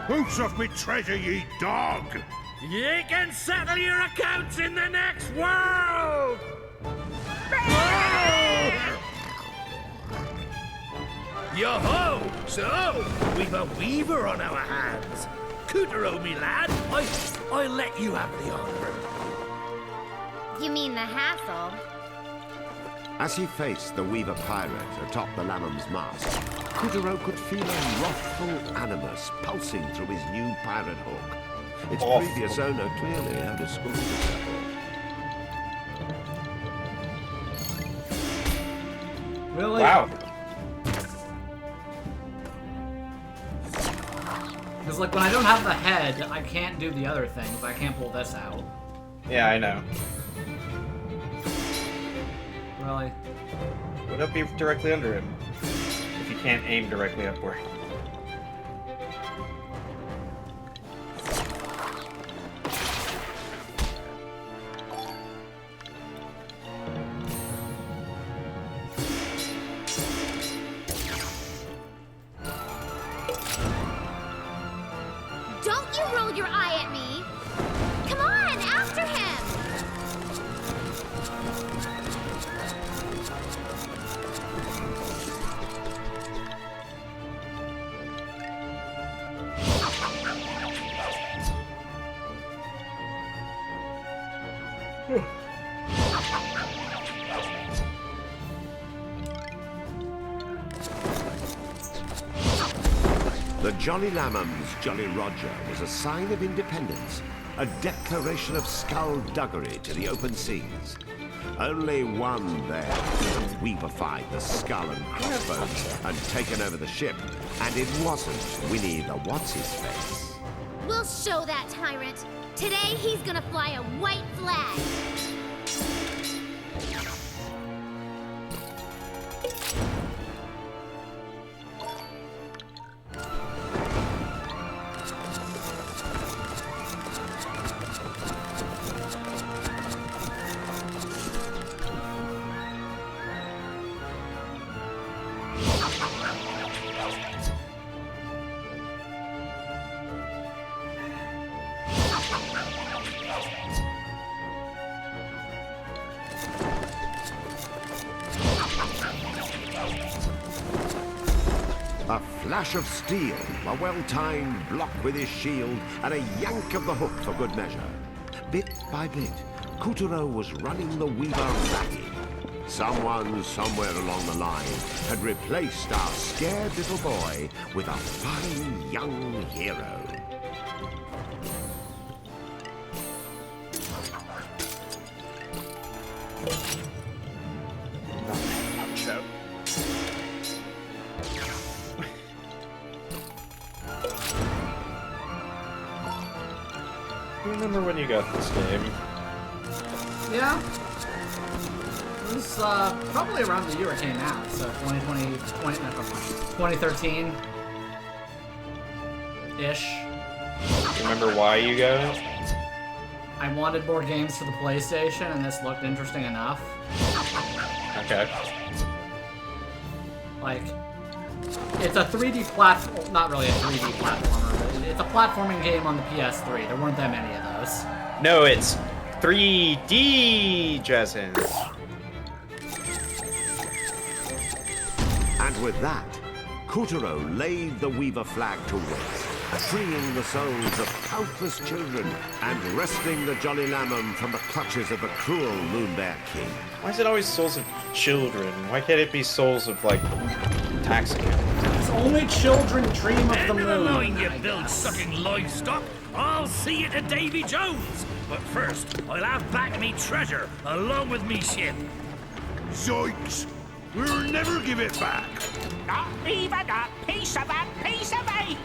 Who's off me treasure, ye dog? You can settle your accounts in the next world! Yo-ho! So, we've a weaver on our hands. Kutaro, me lad, I'll let you have the honor. You mean the hassle? As he faced the Weaver pirate atop the Lammum's mast, Kutaro could feel a wrathful animus pulsing through his new pirate hook. Its previous owner clearly had a school. Really? Wow. Because, like, when I don't have the head, I can't do the other things. I can't pull this out. Yeah, I know. Really? Would that be directly under him? If you can't aim directly upward. Don't you roll your eye at me! Come on, after him! The Jolly Lambham's Jolly Roger was a sign of independence, a declaration of skullduggery to the open seas. Only one there could have weavified the skull and crossbones and taken over the ship, and it wasn't Winnie the What's-His-Face. We'll show that tyrant. Today he's gonna fly a white flag. A flash of steel, a well-timed block with his shield, and a yank of the hook for good measure. Bit by bit, Kuturo was running the Weaver ragged. Someone, somewhere along the line, had replaced our scared little boy with a fine young hero. Remember when you got this game? Yeah. It was probably around the year it came out, so 2013-ish. Remember why you got it? I wanted more games for the PlayStation, and this looked interesting enough. Okay. Like, it's a 3D platform, not really a 3D platformer, but it's a platforming game on the PS3. There weren't that many of those. No, it's 3D, Jason. And with that, Kuturo laid the Weaver flag to rest, freeing the souls of countless children and wresting the Jolly Lambham from the clutches of the cruel Moonbear King. Why is it always souls of children? Why can't it be souls of, like, tax accountants? Only children dream of the End of the moon. line, you bill-sucking livestock! I'll see you to Davy Jones! But first, I'll have back me treasure, along with me ship. Zoinks! We'll never give it back! Not even a piece of that piece of meat!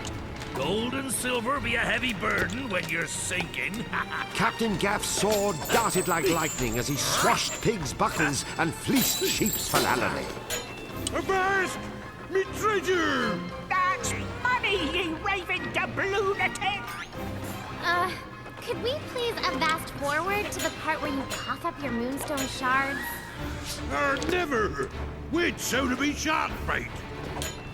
Gold and silver be a heavy burden when you're sinking. Captain Gaff's sword darted like lightning as he swashed pigs' buckles and fleeced sheep's philallany. Avast! Me treasure! That's money, you raving lunatic! Could we please avast forward to the part where you cough up your moonstone shards? Never! We'd sooner be shark bait!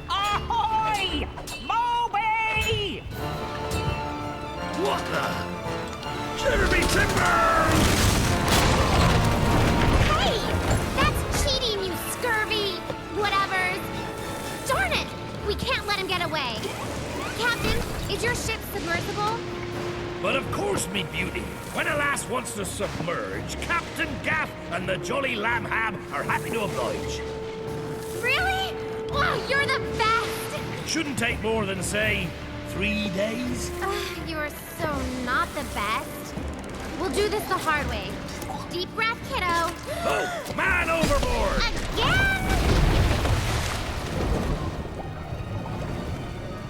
Ahoy! Moby! What the? Jeremy Timber! Hey! That's cheating, you scurvy whatevers! Darn it! We can't let him get away. Captain, is your ship submersible? But of course, me beauty. When a lass wants to submerge, Captain Gaff and the Jolly Lambham are happy to oblige. Really? Wow, you're the best! Shouldn't take more than, say, 3 days. You're so not the best. We'll do this the hard way. Deep breath, kiddo. Oh, man overboard! Again?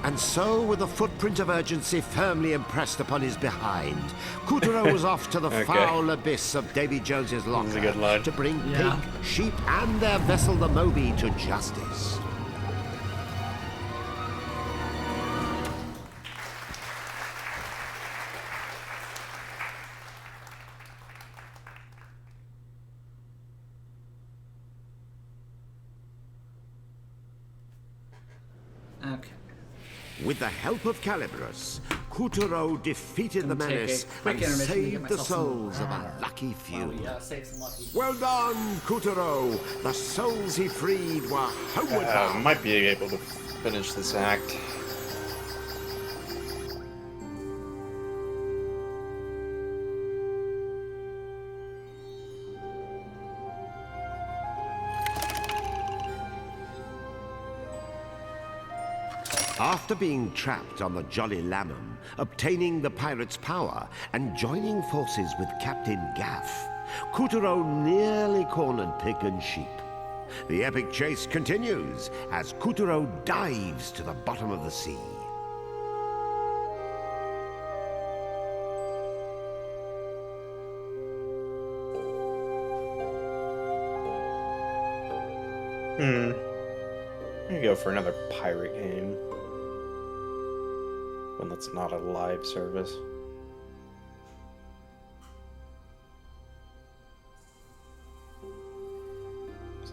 And so, with a footprint of urgency firmly impressed upon his behind, Kuturo was off to the foul abyss of Davy Jones's locker to bring pig, sheep, and their vessel the Moby to justice. Okay. With the help of Calibrus, Kuturo defeated the menace and saved the souls of a lucky few. Well done, Kuturo! The souls he freed were homeward bound. Might be able to finish this act. After being trapped on the Jolly Lamham, obtaining the pirate's power, and joining forces with Captain Gaff, Kuturo nearly cornered pig and sheep. The epic chase continues as Kuturo dives to the bottom of the sea. I'm gonna go for another pirate game. One that's not a live service.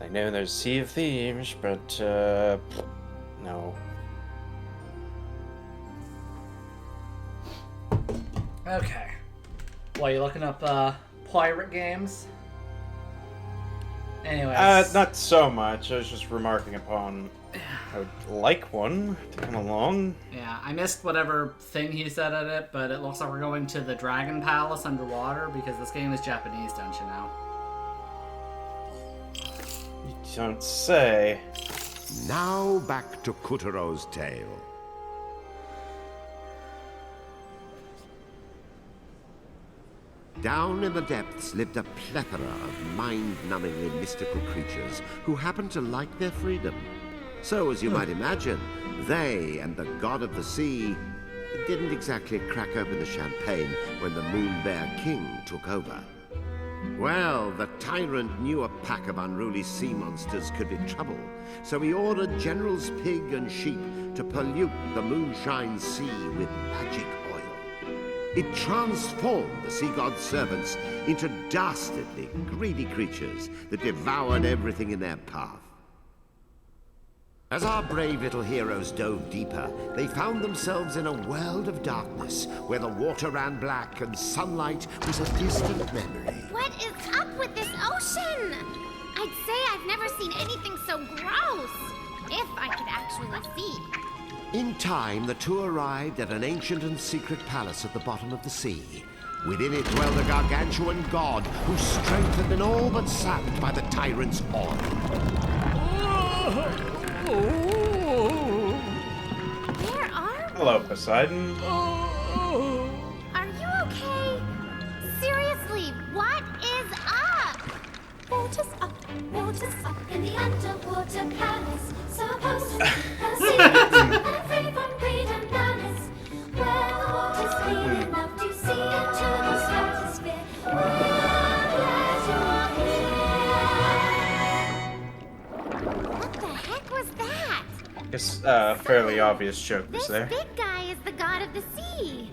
I know there's Sea of Thieves, but no. Okay. Well, you looking up pirate games? Anyways. Not so much. I was just remarking upon I would like one to come along. Yeah, I missed whatever thing he said at it, but it looks like we're going to the Dragon Palace underwater because this game is Japanese, don't you know? You don't say. Now back to Kuturo's tale. Down in the depths lived a plethora of mind-numbingly mystical creatures who happened to like their freedom. So, as you might imagine, they and the god of the sea didn't exactly crack open the champagne when the Moon Bear King took over. Well, the tyrant knew a pack of unruly sea monsters could be trouble, so he ordered Generals Pig and Sheep to pollute the Moonshine Sea with magic oil. It transformed the sea god's servants into dastardly, greedy creatures that devoured everything in their path. As our brave little heroes dove deeper, they found themselves in a world of darkness, where the water ran black and sunlight was a distant memory. What is up with this ocean? I'd say I've never seen anything so gross. If I could actually see. In time, the two arrived at an ancient and secret palace at the bottom of the sea. Within it dwelled a gargantuan god whose strength had been all but sapped by the tyrant's oil. Where are we? Hello, Poseidon. Are you okay? Seriously, what is up? Water's up in the underwater palace. Supposed to be a secret and free from greed and malice. Where the water's clear enough to see into the stratosphere. We're glad you're here. What the heck was that? Guess fairly obvious joke was there. This big guy is the god of the sea.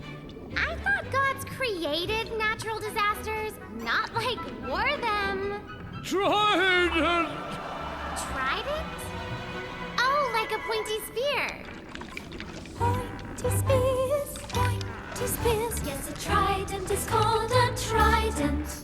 I thought gods created natural disasters, not like wore them. Trident! Trident? Oh, like a pointy spear. Pointy spears. Yes, a trident is called a trident.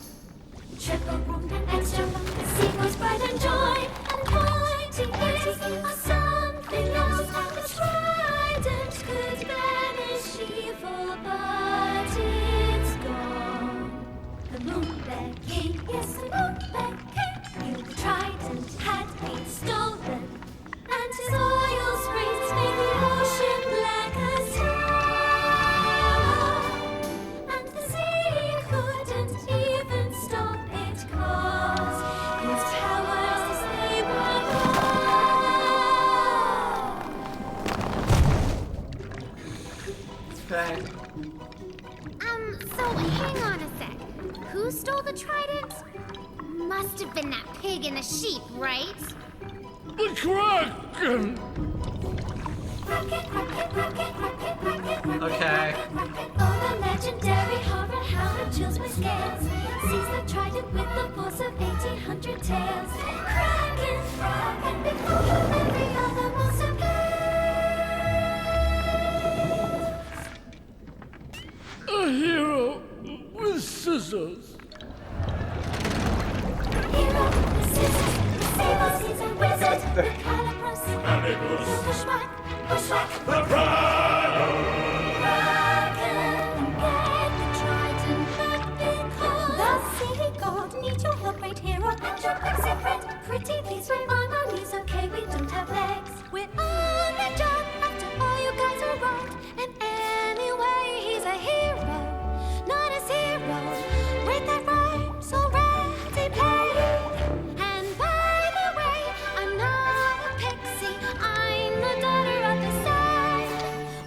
Triple wound and extra lump, the sea goes bright and joy. And pointy ears are something else. A trident could banish evil, but it's gone. The Moon Bear King, yes, the Moon Bear King. The trident had been stolen, and his oil sprays made the ocean black as tar. And the sea couldn't even stop it, 'cause his powers, they Who stole the trident? Must have been that pig in the sheep, right? The Kraken! Okay. Oh, the legendary horror hound chills my scales. Sees the trident with the force of 1,800 tails. Kraken, Kraken, before every other monster A hero with scissors. hero, the scissors, the saber, he's a wizard. The Calibros, the bushwhack, The Kraken! get the trident back because the city god needs your help, great hero, and your pixie friend. Pretty please, we're on our knees, okay, we don't have legs. We're on the job after all you guys are wrong. And anyway, he's a hero, not a zero. Rate that rhyme's already played. And by the way, I'm not a pixie, I'm the daughter of the sun.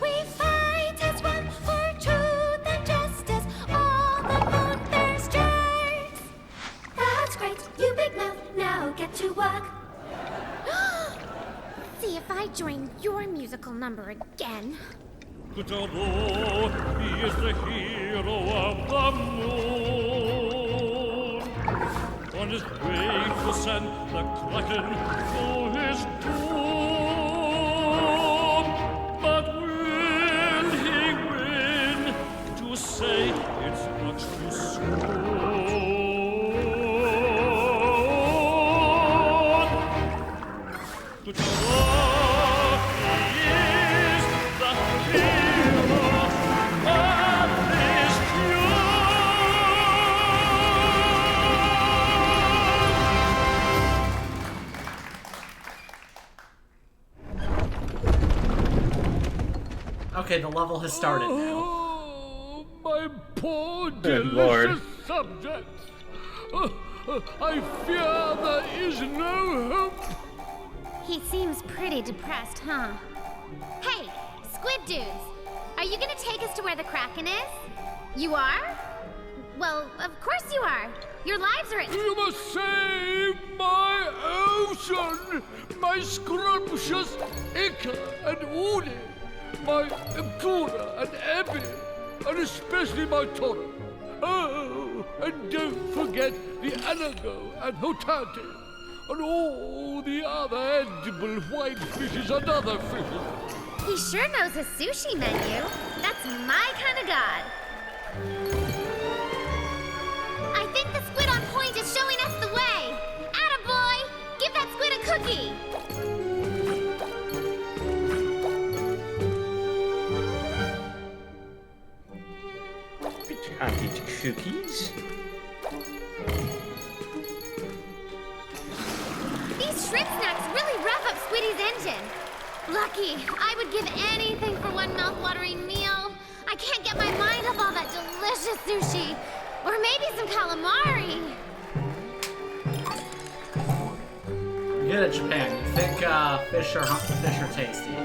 We fight as one for truth and justice, all the moon bears jerks. That's great, you big mouth, now get to work. See if I join your musical number again. Kutaro, he is the hero of the moon. On his way to send the Kraken to his doom. But will he win? To say it's much too soon. Kutaro, he is the hero of this Okay, the level has started now. Oh, my poor Good Lord. delicious subjects. I fear there is no hope. He seems pretty depressed, huh? Hey, Squid Dudes! Are you gonna take us to where the Kraken is? You are? Well, of course you are. Your lives are at... You must save my ocean, my scrumptious Ika and Uni, my Imtura and Abby, and especially my Toro. Oh, and don't forget the Anago and Hotati, and all the other edible white fishes and other fishes. He sure knows his sushi menu. That's my kind of god. I think the squid on point is showing us the way. Attaboy! Give that squid a cookie! Can't eat cookies. These shrimp snacks really rev up Squiddy's engine. Lucky, I would give anything for one mouth-watering meal. I can't get my mind off all that delicious sushi. Or maybe some calamari. You're good at Japan. You think fish are tasty.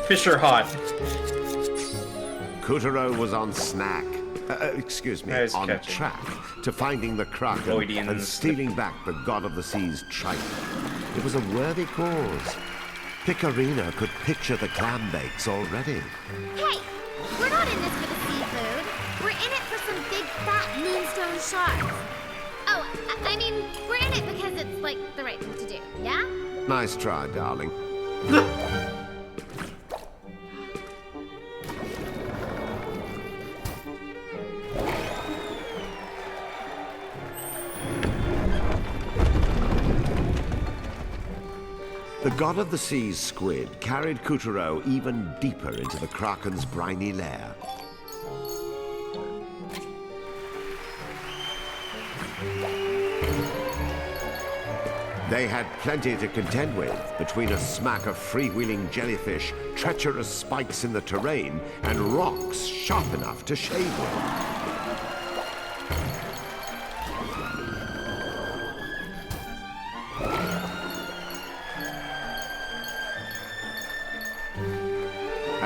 Fish are hot. Kutaro was on snack. Excuse me, Nice on catching. track to finding the Kraken Freudian and stealing back the God of the Sea's trident. It was a worthy cause. Picarina could picture the clam bakes already. Hey, we're not in this for the seafood. We're in it for some big fat moonstone sharks. Oh, I mean, we're in it because it's like the right thing to do, yeah? Nice try, darling. The God of the Sea's squid carried Kutaro even deeper into the Kraken's briny lair. They had plenty to contend with between a smack of freewheeling jellyfish, treacherous spikes in the terrain, and rocks sharp enough to shave with.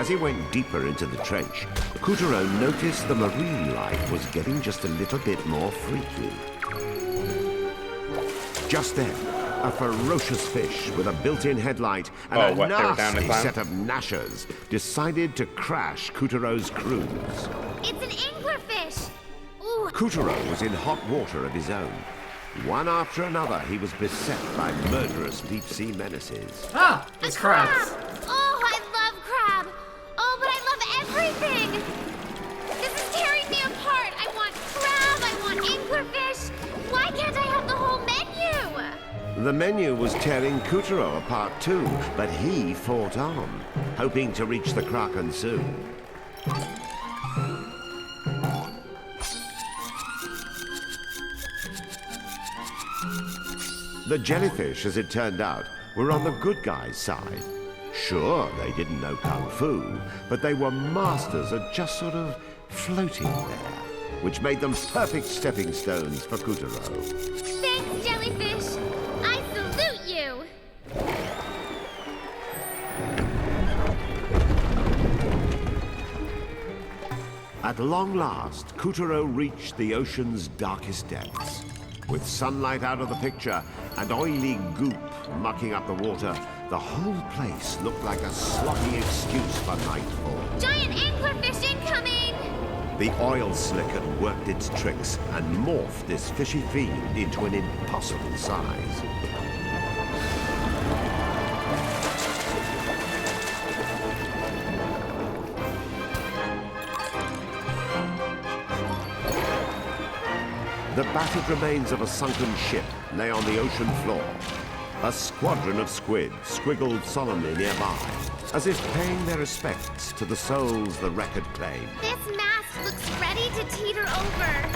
As he went deeper into the trench, Kuturo noticed the marine life was getting just a little bit more freaky. Just then, a ferocious fish with a built-in headlight and a nasty set of gnashers decided to crash Kuturo's cruise. It's an anglerfish! Ooh. Kuturo was in hot water of his own. One after another, he was beset by murderous deep-sea menaces. Ah! It's crabs! Oh, I love crab! Oh, but I love everything! This is tearing me apart! I want crab, I want anglerfish! Why can't I have the whole menu? The menu was tearing Kuturo apart too, but he fought on, hoping to reach the Kraken soon. The jellyfish, as it turned out, were on the good guys' side. Sure, they didn't know Kung Fu, but they were masters at just sort of floating there, which made them perfect stepping stones for Kuturo. Thanks, jellyfish! I salute you! At long last, Kuturo reached the ocean's darkest depths. With sunlight out of the picture and oily goop mucking up the water, the whole place looked like a sloppy excuse for nightfall. Giant anglerfish incoming! The oil slick had worked its tricks and morphed this fishy fiend into an impossible size. The battered remains of a sunken ship lay on the ocean floor. A squadron of squid squiggled solemnly nearby, as if paying their respects to the souls the wreck had claimed. This mast looks ready to teeter over.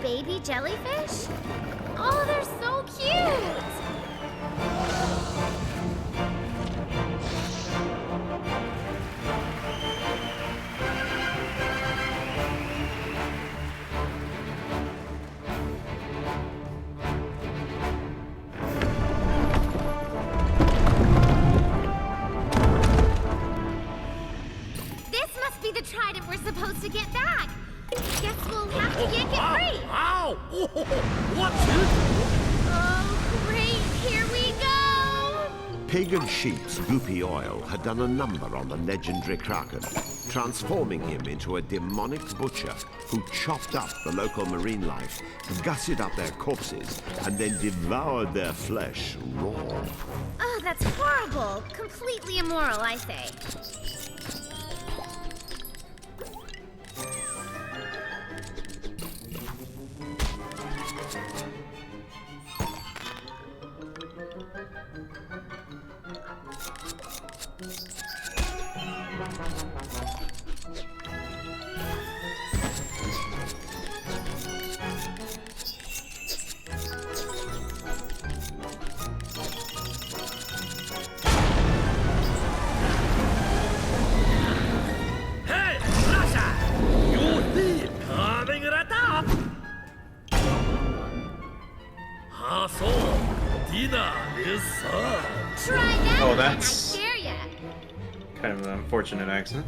Baby jellyfish? Oh, they're so cute! This must be the trident we're supposed to get back. Guess we'll have to yank it free. Ow! What's it? Oh, great. Here we go. Pig and sheep's goopy oil had done a number on the legendary Kraken, transforming him into a demonic butcher who chopped up the local marine life, gutted up their corpses, and then devoured their flesh raw. Oh, that's horrible. Completely immoral, I say. Oh, that's kind of an unfortunate accident.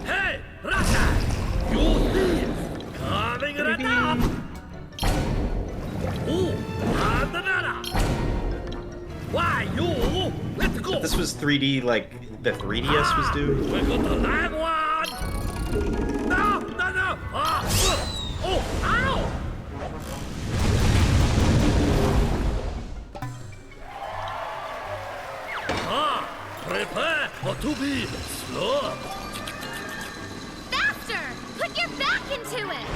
Hey, Russia! You thief! Coming right up! Ooh, banana! Why, you? Let's go! This was 3D like the 3DS was due. We got the lag one! No! No, no! Oh, ow! Prepare to be slow. Faster! Put your back into it!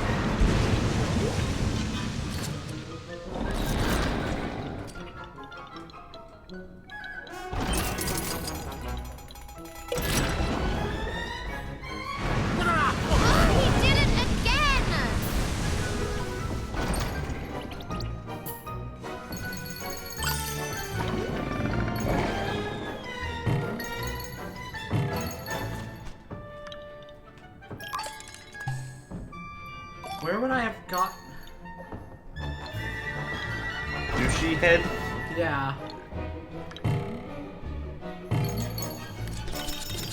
sushi head. Yeah.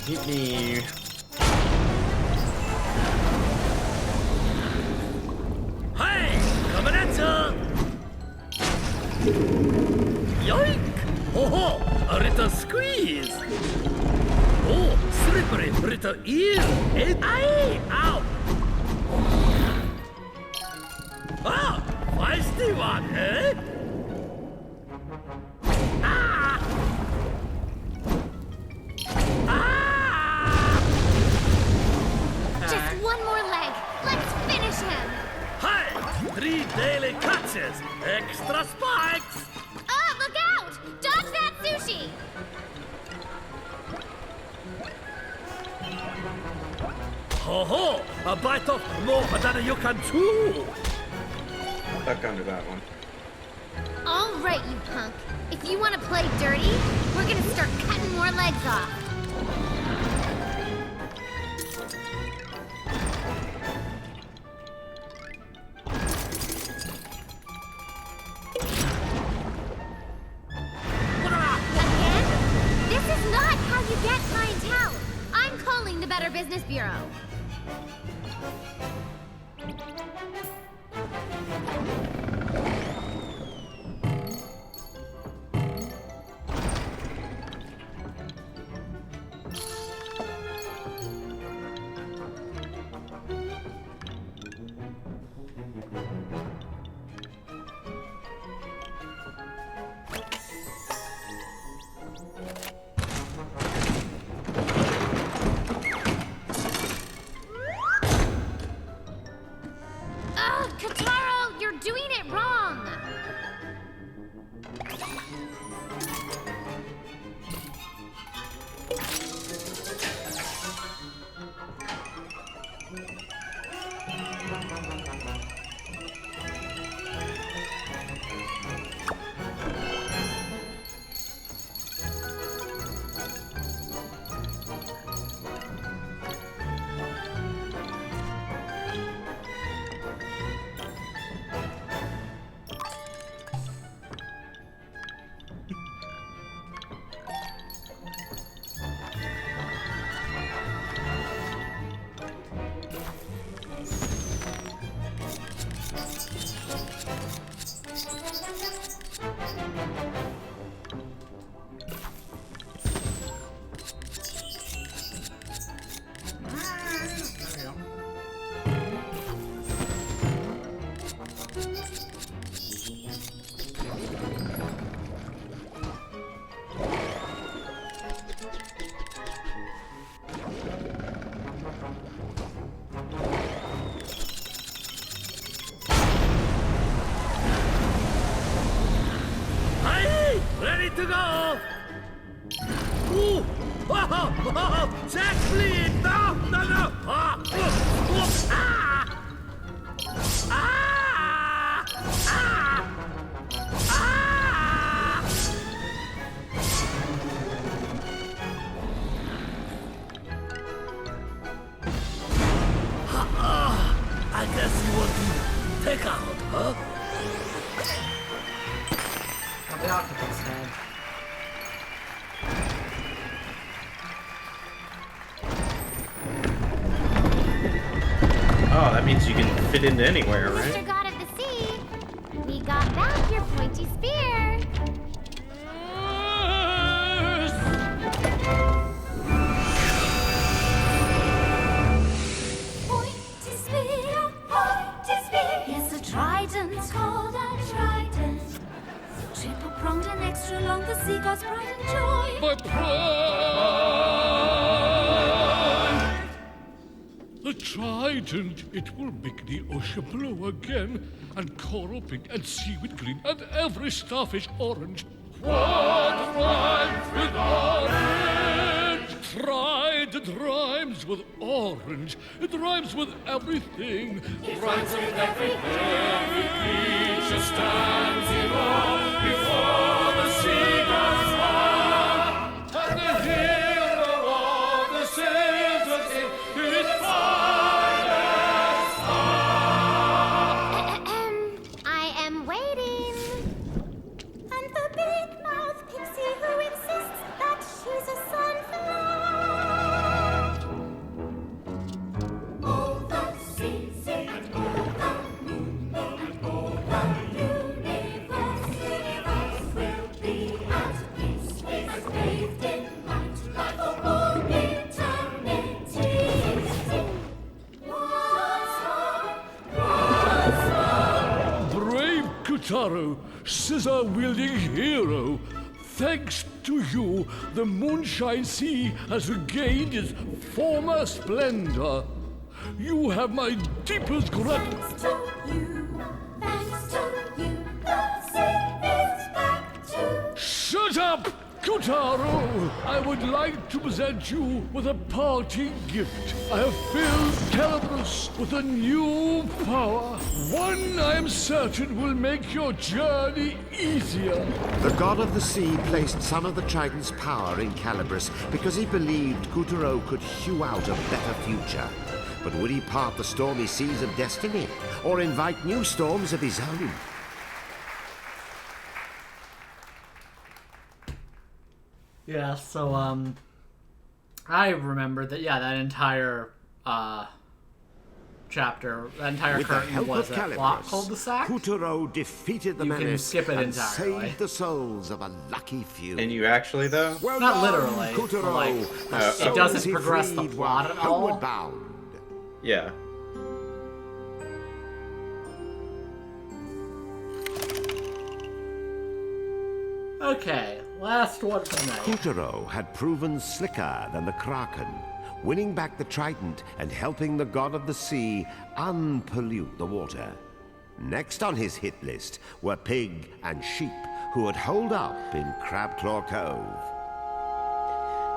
Hit me. Hey, coming at ya! Yoink! Ho ho! A little squeeze! Oh, slippery little eel! Aye! Ow! Ah! Feisty one, eh? Ah! Ah! Just one more leg. Let's finish him. Hey! 3 daily catches! Extra spikes! Oh, look out! Dodge that sushi! Ho ho! A bite of more than you can chew! Duck under that one. All right, you punk. If you want to play dirty, we're gonna start cutting more legs off. Again? This is not how you get clientele. I'm calling the Better Business Bureau. Ugh, Kataro, you're doing it wrong. Hey! Ready to go! Ooh! Oh, oh, Jack, please! No! No, no! Ah! Ah! Ah! Ah! Ah! I guess you want to take out, huh? Not the octopus head. Oh, that means you can fit into anywhere, Mr. right? God of the Sea, we got back your pointy spear. Pointy spear, pointy spear. Yes, a trident. It's called a trident. Triple pronged and extra long, the sea god's pride and joy. My pride! The trident, it will make the ocean blue again, and coral pink, and seaweed green, and every starfish orange. What rhymes with orange? Trident rhymes with orange. It rhymes with everything. It rhymes with everything. Every creature stands in awe before the sea gods are. And the hero of the sailors in his finest hour. I am waiting. Kutaro, scissor-wielding hero. Thanks to you, the Moonshine Sea has regained its former splendor. You have my deepest gratitude. Thanks to you, the sea is back to... Shut up, Kutaro! I would like to present you with a parting gift. I have filled Calibros with a new power. One I am certain will make your journey easier. The god of the sea placed some of the Trident's power in Calibros because he believed Kutaro could hew out a better future. But would he part the stormy seas of destiny, or invite new storms of his own? Yeah, so, I remember that, yeah, that entire, chapter, that entire curtain was a plot cul-de-sac. Kutaro defeated the You can menace skip it and entirely. saved the souls of a lucky few. And you actually, though? Well Not done, literally, Kutaro. but, like, The it souls doesn't he progress the freed plot were at all. homeward bound. Yeah. Okay, last one for me. Kutaro had proven slicker than the Kraken, winning back the Trident and helping the god of the sea unpollute the water. Next on his hit list were Pig and Sheep, who had holed up in Crabclaw Cove.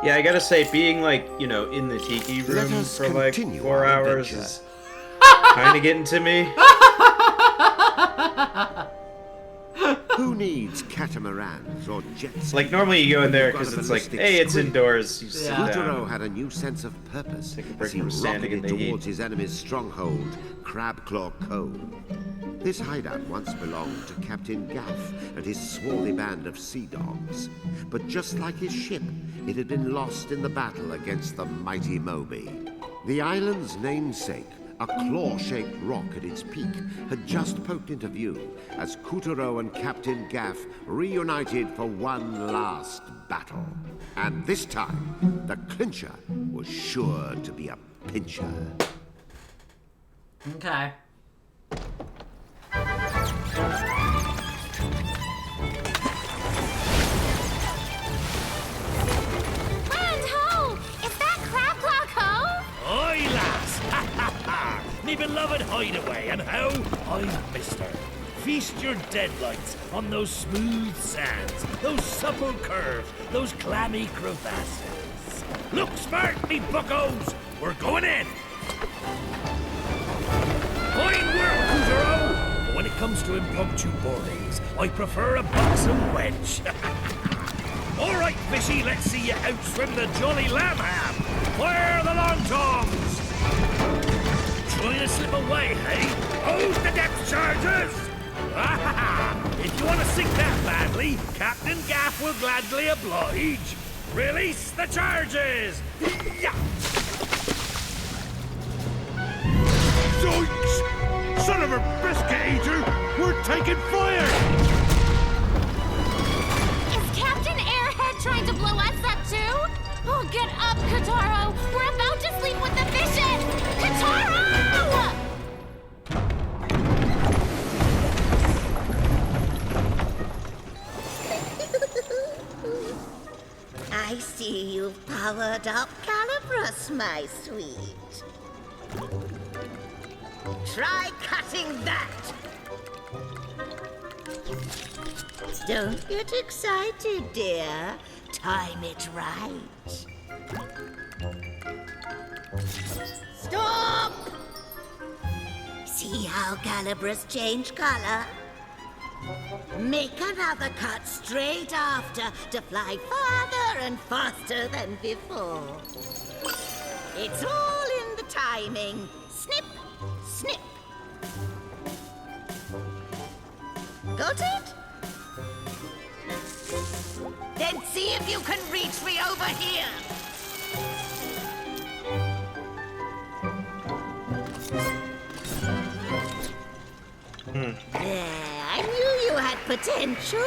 Yeah, I gotta say, being, like, you know, in the tiki Let room us for, like, continue 4 our hours adventure. is kinda getting to me. Who needs catamarans or jet skis? Like, normally you go in there You've got because a it's like, ballistic hey, it's squid. indoors. You sit Kutaro down. had a new sense of purpose Take a as break he from standing in rocketed the heat. towards his enemy's stronghold, Crabclaw Cove. This hideout once belonged to Captain Gaff and his swarthy band of sea dogs. But just like his ship, it had been lost in the battle against the mighty Moby. The island's namesake, a claw-shaped rock at its peak, had just poked into view as Kutaro and Captain Gaff reunited for one last battle. And this time, the clincher was sure to be a pincher. Okay. Land ho! Is that Crabclaw Cove? Oi, lass! Ha ha ha! Me beloved hideaway, and how I've missed her. Feast your deadlights on those smooth sands, those supple curves, those clammy crevasses. Look smart, me buckos! We're going in! Fine work, Kutaro! But when it comes to impromptu boardings, I prefer a buxom wedge. All right, fishy, let's see you outswim the Jolly Lamb Ham. Fire the long toms! Trying to slip away, hey? Hold the depth charges! If you want to sink that badly, Captain Gaff will gladly oblige. Release the charges! Yeah. Zoinks! Son of a biscuit eater! We're taking fire! Is Captain Airhead trying to blow us up too? Oh, get up, Kutaro! We're about to sleep with the fishes! Kutaro! I see you've powered up Calibros, my sweet. Try cutting that. Don't get excited, dear. Time it right. Stop! See how Calibros changed color? Make another cut straight after to fly farther and faster than before. It's all in the timing. Snip, snip. Got it? Then see if you can reach me over here. There, I knew you had potential,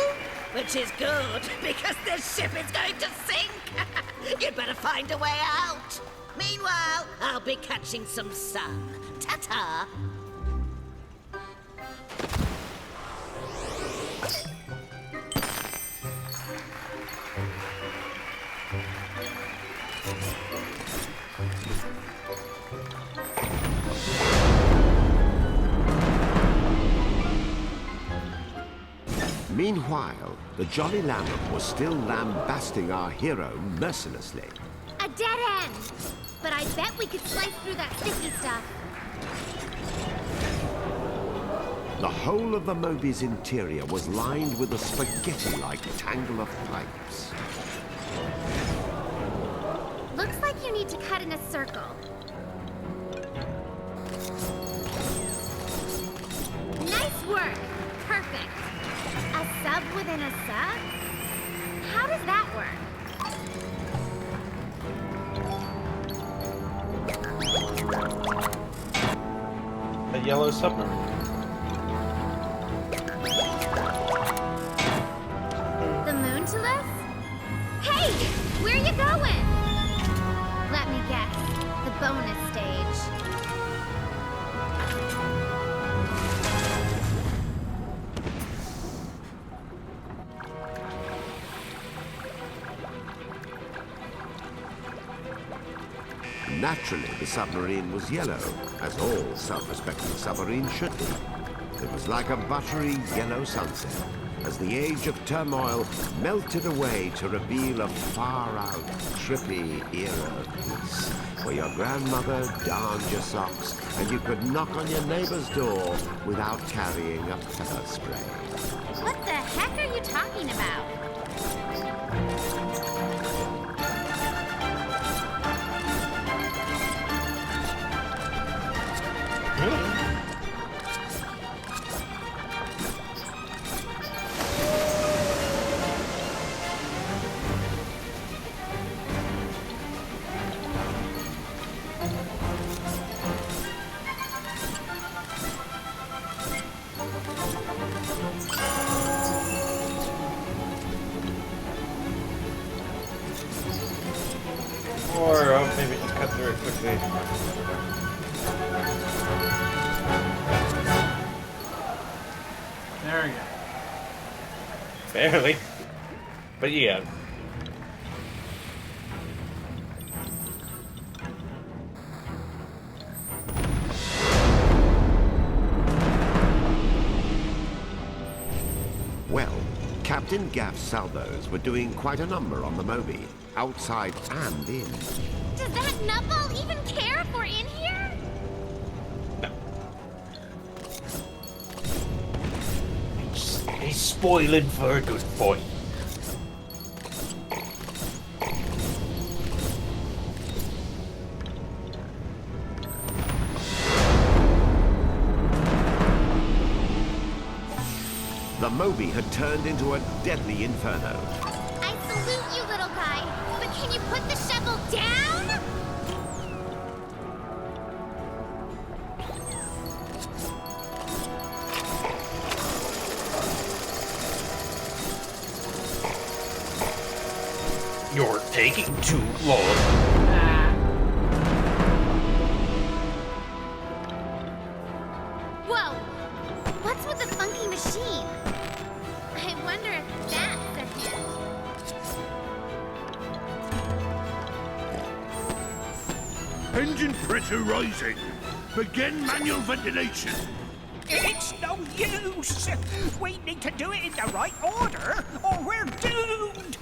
which is good because the ship is going to sink. You'd better find a way out. Meanwhile, I'll be catching some sun. Ta-ta. Meanwhile, the Jolly Lamb was still lambasting our hero mercilessly. A dead end! But I bet we could slice through that sticky stuff. The whole of the Moby's interior was lined with a spaghetti-like tangle of pipes. Looks like you need to cut in a circle. Nice work! Perfect. A sub within a sub? How does that work? A yellow submarine. The Moontilus? Hey! Where you going? Let me guess. The bonus stage. Naturally, the submarine was yellow, as all self-respecting submarines should be. It was like a buttery yellow sunset, as the age of turmoil melted away to reveal a far-out, trippy era of peace, where your grandmother darned your socks and you could knock on your neighbor's door without carrying a pepper spray. What the heck are you talking about? Or maybe just cut through it quickly. There we go. Barely. But yeah. Well, Captain Gaff's salvos were doing quite a number on the Moby, outside and in. Does that nutball even care if we're in here? He's spoiling for a good boy. The Moby had turned into a deadly inferno. I salute you, little guy. But can you put the shovel down? You're taking too long. Whoa! What's with the funky machine? I wonder if that's a hit. Engine pressure rising. Begin manual ventilation. It's no use! We need to do it in the right order, or we're doomed!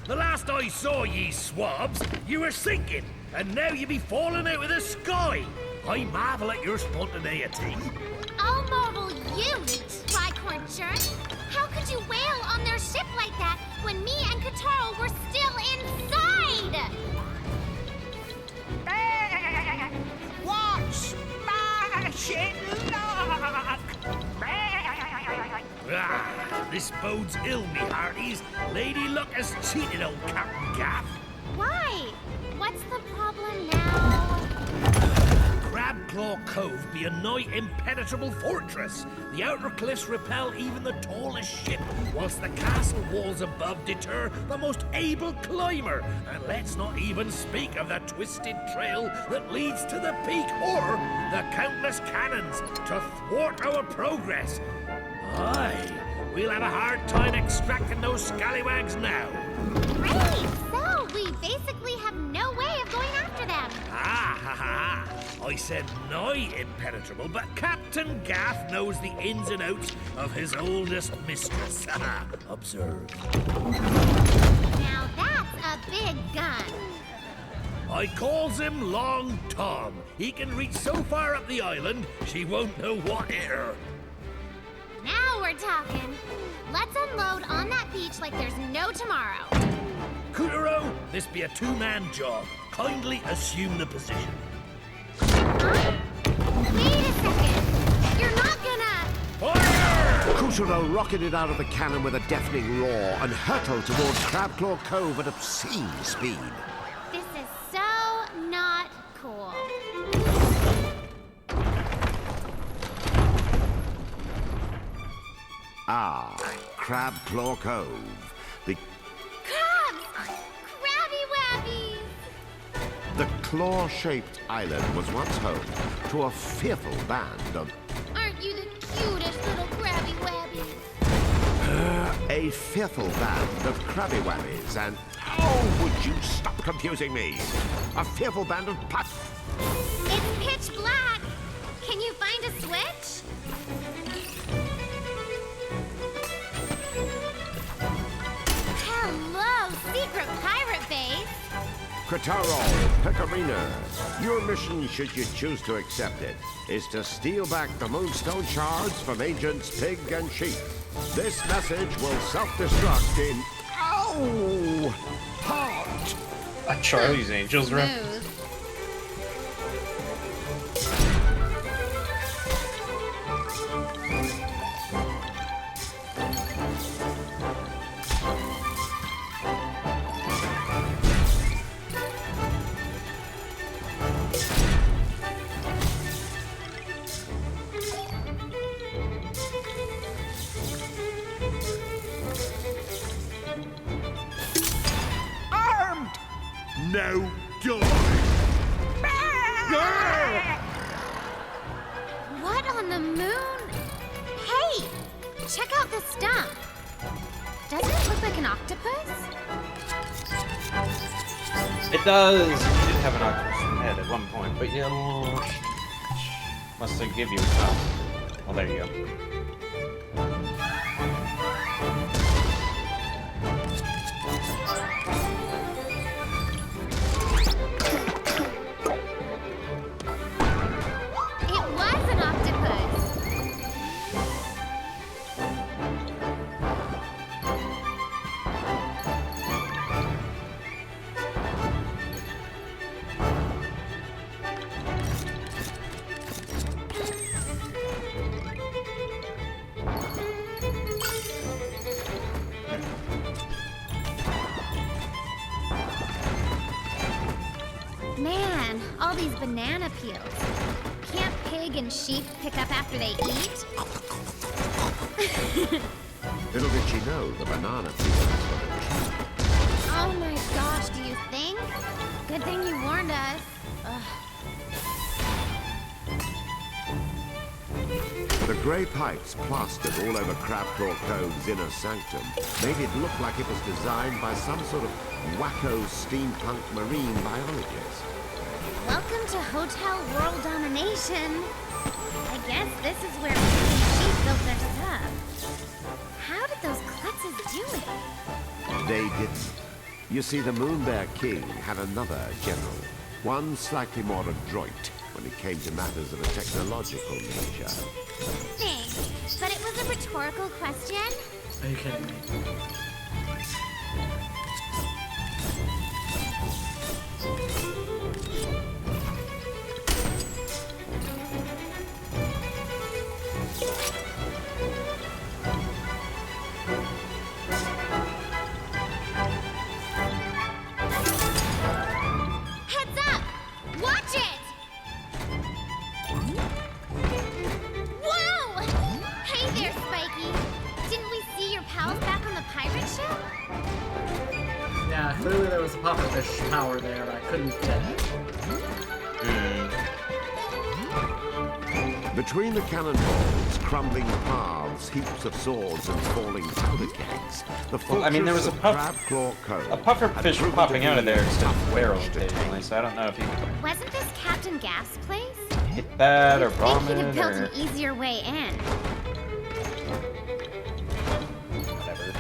The last I saw ye swabs, you were sinking, and now you be falling out of the sky. I marvel at your spontaneity. I'll marvel you tricorn churn. How could you wail on their ship like that when me and Kataro were still inside? Watch my shit luck! This bodes ill, me hearties. Lady Luck has cheated old Captain Gaff. Why? What's the problem now? Crabclaw Cove be a nigh impenetrable fortress. The outer cliffs repel even the tallest ship, whilst the castle walls above deter the most able climber. And let's not even speak of the twisted trail that leads to the peak, or the countless cannons to thwart our progress. Aye, we'll have a hard time extracting those scallywags now. Great! So, we basically have no way of going after them. Ah, ha, ha, ha. I said nigh impenetrable, but Captain Gaff knows the ins and outs of his oldest mistress. Observe. Now that's a big gun. I calls him Long Tom. He can reach so far up the island, she won't know what hit her. Now we're talking. Let's unload on that beach like there's no tomorrow. Kutaro, this be a two-man job. Kindly assume the position. Huh? Wait a second. You're not gonna... Fire! Kutaro rocketed out of the cannon with a deafening roar and hurtled towards Crabclaw Cove at obscene speed. This is so not cool. Ah, Crabclaw Cove. The Crabs! Crabby Wabbies! The claw-shaped island was once home to a fearful band of... Aren't you the cutest little Crabby Wabbies? A fearful band of Crabby Wabbies and... Oh, would you stop confusing me? A fearful band of It's pitch black. Can you find a switch? Hello, secret pirate base. Kutaro, Pecorino, your mission, should you choose to accept it, is to steal back the Moonstone shards from Agents Pig and Sheep. This message will self-destruct in... Ow! Heart! A Charlie's Angels reference. Now die! What on the moon? Hey, check out the stump. Doesn't it look like an octopus? It does. It did have an octopus head at one point, but you must give you stuff. Oh, there you go. Man, all these banana peels. Can't pig and sheep pick up after they eat? Little did she know the banana peel. Oh my gosh, do you think? Good thing you warned us. Ugh. The grey pipes plastered all over Crabclaw Cove's inner sanctum made it look like it was designed by some sort of wacko steampunk marine biologist. Welcome to Hotel World Domination. I guess this is where pig and sheep built their stuff. How did those klutzes do it? They didn't. You see, the Moonbear King had another general, one slightly more adroit when it came to matters of a technological nature. Thanks, but it was a rhetorical question. Are you kidding me? Clearly there was a pufferfish power there, but I couldn't get it. Between the cannonballs, crumbling paths, heaps of swords, and falling powder kegs, the fortress I mean, there was a of Crab Claw Cove pufferfish had popping out of there proven to instead be of a barrel wedge to occasionally, so I don't know if he Wasn't this Captain Gas place? hit that or I bomb think he'd it have built or an easier way in. whatever.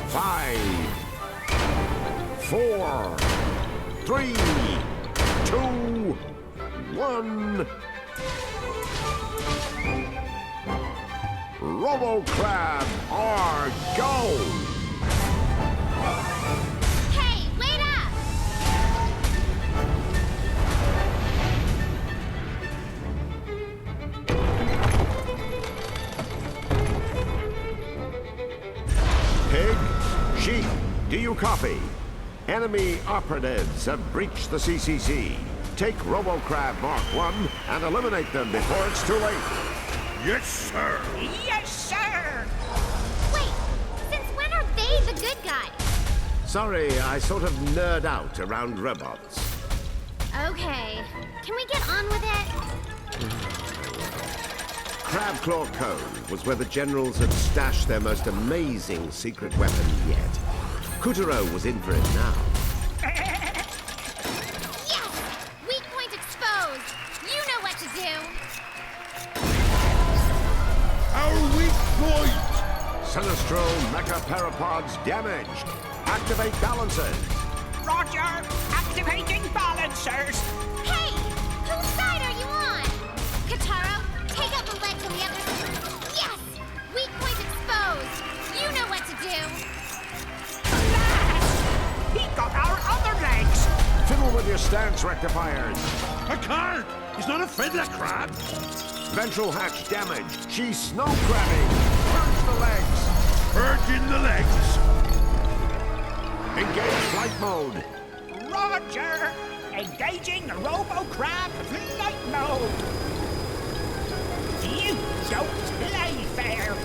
Five, 4, 3, 2, 1. Robo-Crab are go! Hey, wait up! Pig, sheep, do you copy? Enemy operatives have breached the CCC. Take Robo-Crab Mark 1 and eliminate them before it's too late. Yes, sir. Yes, sir! Wait, since when are they the good guys? Sorry, I sort of nerd out around robots. Okay, can we get on with it? Crab Claw Cove was where the generals had stashed their most amazing secret weapon yet. Kutaro was in for it now. Yes! Weak point exposed! You know what to do! Our weak point! Sinestro Mecha Parapods damaged. Activate balancers. Roger! Activating balancers! Hey! Whose side are you on? Kataro, take out the legs on the other side. Yes! Weak point exposed! You know what to do! He got our other legs! Fiddle with your stance rectifiers. I can't! He's not a fiddler crab! Ventral hatch damaged. She's snow crabbing. Purge the legs. Purging the legs! Engage flight mode. Roger! Engaging Robo-Crab flight mode! You don't play fair!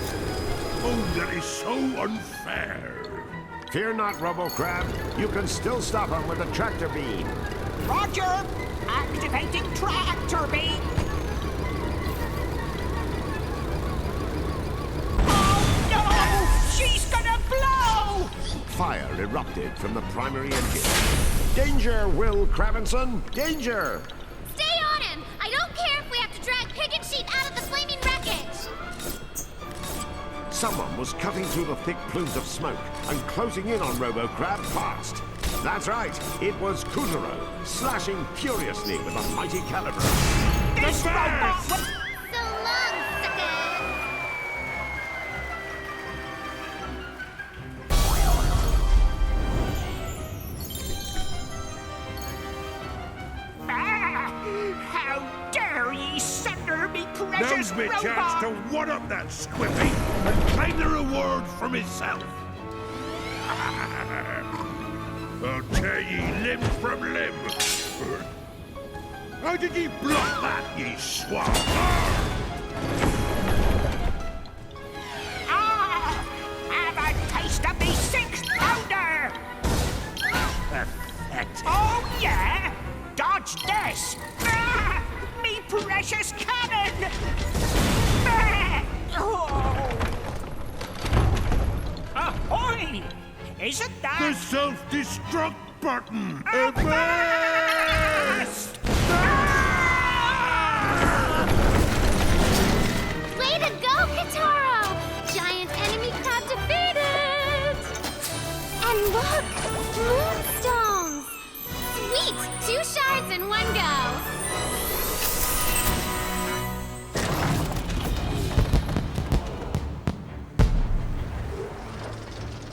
Oh, that is so unfair! Fear not, Robo-Crab. You can still stop him with the tractor beam. Roger! Activating tractor beam! Oh no! She's gonna blow! Fire erupted from the primary engine. Danger, Will Cravenson! Danger! Stay on him! I don't care if we have to drag Pig and Sheep out of the flaming wreckage! Someone was cutting through the thick plumes of smoke and closing in on Robo-Crab fast. That's right, it was Kutaro, slashing furiously with a mighty caliber. This robot So long, suckers! How dare ye sunder me precious Now's my robot! chance to one-up that squiffy and claim the reward for myself. I'll tear ye limb from limb. How did ye block that, ye swab? Have a taste of me sixth pounder! Oh yeah? Dodge this! Me precious cannon! Ahoy! Isn't that... The self-destruct button! Avast! Way to go, Kataro! Giant enemy crab defeated! And look! Moonstones! Sweet! 2 shards in one go!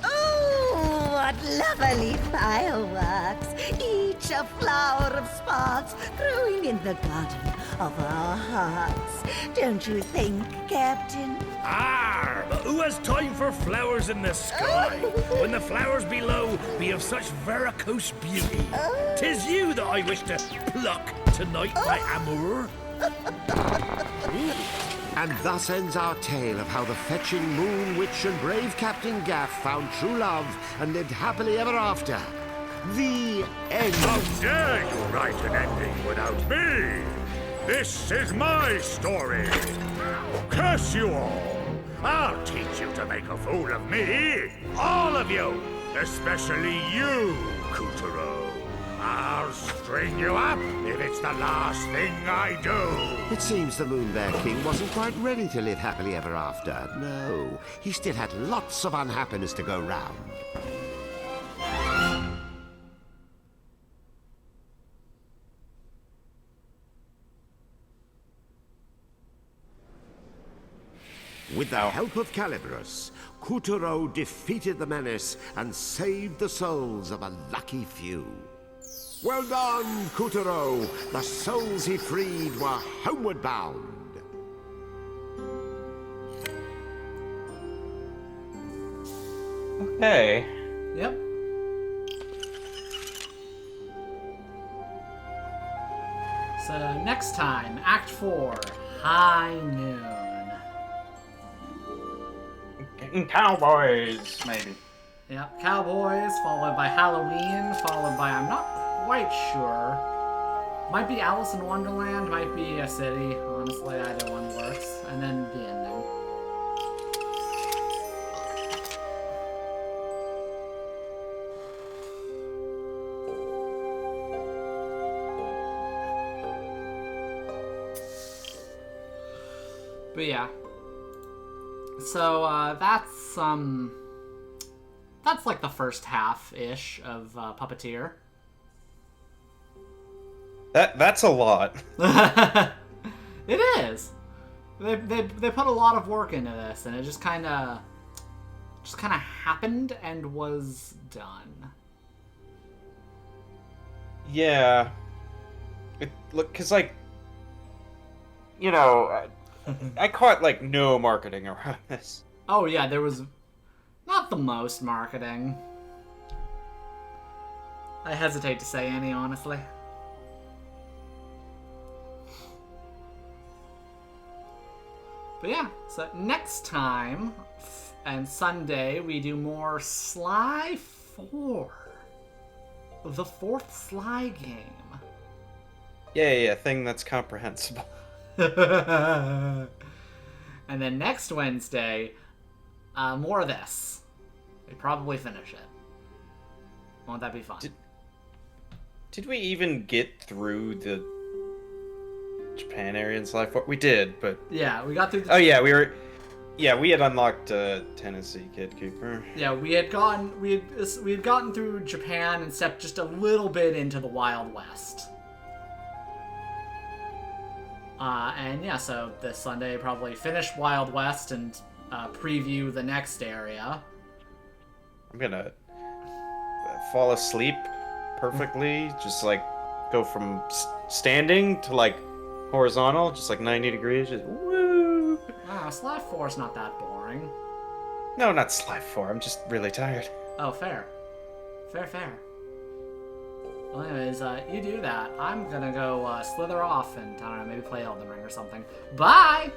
Ooh, what lovely fireworks! Each a flower of sparks growing in the garden of our hearts. Don't you think, Captain? Arr! But who has time for flowers in the sky, when the flowers below be of such varicose beauty? 'Tis you that I wish to pluck tonight, my amour. And thus ends our tale of how the fetching moon witch and brave Captain Gaff found true love and lived happily ever after. The end. How dare you write an ending without me? This is my story. Curse you all. I'll teach you to make a fool of me. All of you. Especially you, Kuturo. I'll string you up if it's the last thing I do. It seems the Moon Bear King wasn't quite ready to live happily ever after. No, he still had lots of unhappiness to go round. With the help of Calibrus, Kuturo defeated the menace and saved the souls of a lucky few. Well done, Kuturo! The souls he freed were homeward bound. Okay. Yep. So next time, Act 4, High Noon. Cowboys, maybe. Yep, Cowboys, followed by Halloween, followed by, I'm not quite sure. Might be Alice in Wonderland, might be a city. Honestly, either one works. And then the ending. But yeah. So, that's like the first half-ish of Puppeteer. That's a lot. It is. They put a lot of work into this, and it just kind of happened and was done. Yeah. Look, cause like, you know, I caught like no marketing around this. Oh yeah, there was not the most marketing. I hesitate to say any, honestly. But yeah, so next time, and Sunday, we do more Sly 4. The 4th Sly game. Yeah, thing that's comprehensible. And then next Wednesday, more of this. We probably finish it. Won't that be fun? Did we even get through the Japan area in Sly 4? We did, but... Yeah, we got through the... Oh yeah, we had unlocked Tennessee Kid Cooper. Yeah, we had gotten through Japan and stepped just a little bit into the Wild West. And yeah, so this Sunday probably finish Wild West and preview the next area. I'm gonna fall asleep perfectly, just like go from standing to like horizontal, just like 90 degrees, just woo! Ah, Sly 4 is not that boring. No, not Sly 4, I'm just really tired. Oh, fair. Fair. Well, anyways, you do that. I'm gonna go slither off and, I don't know, maybe play Elden Ring or something. Bye!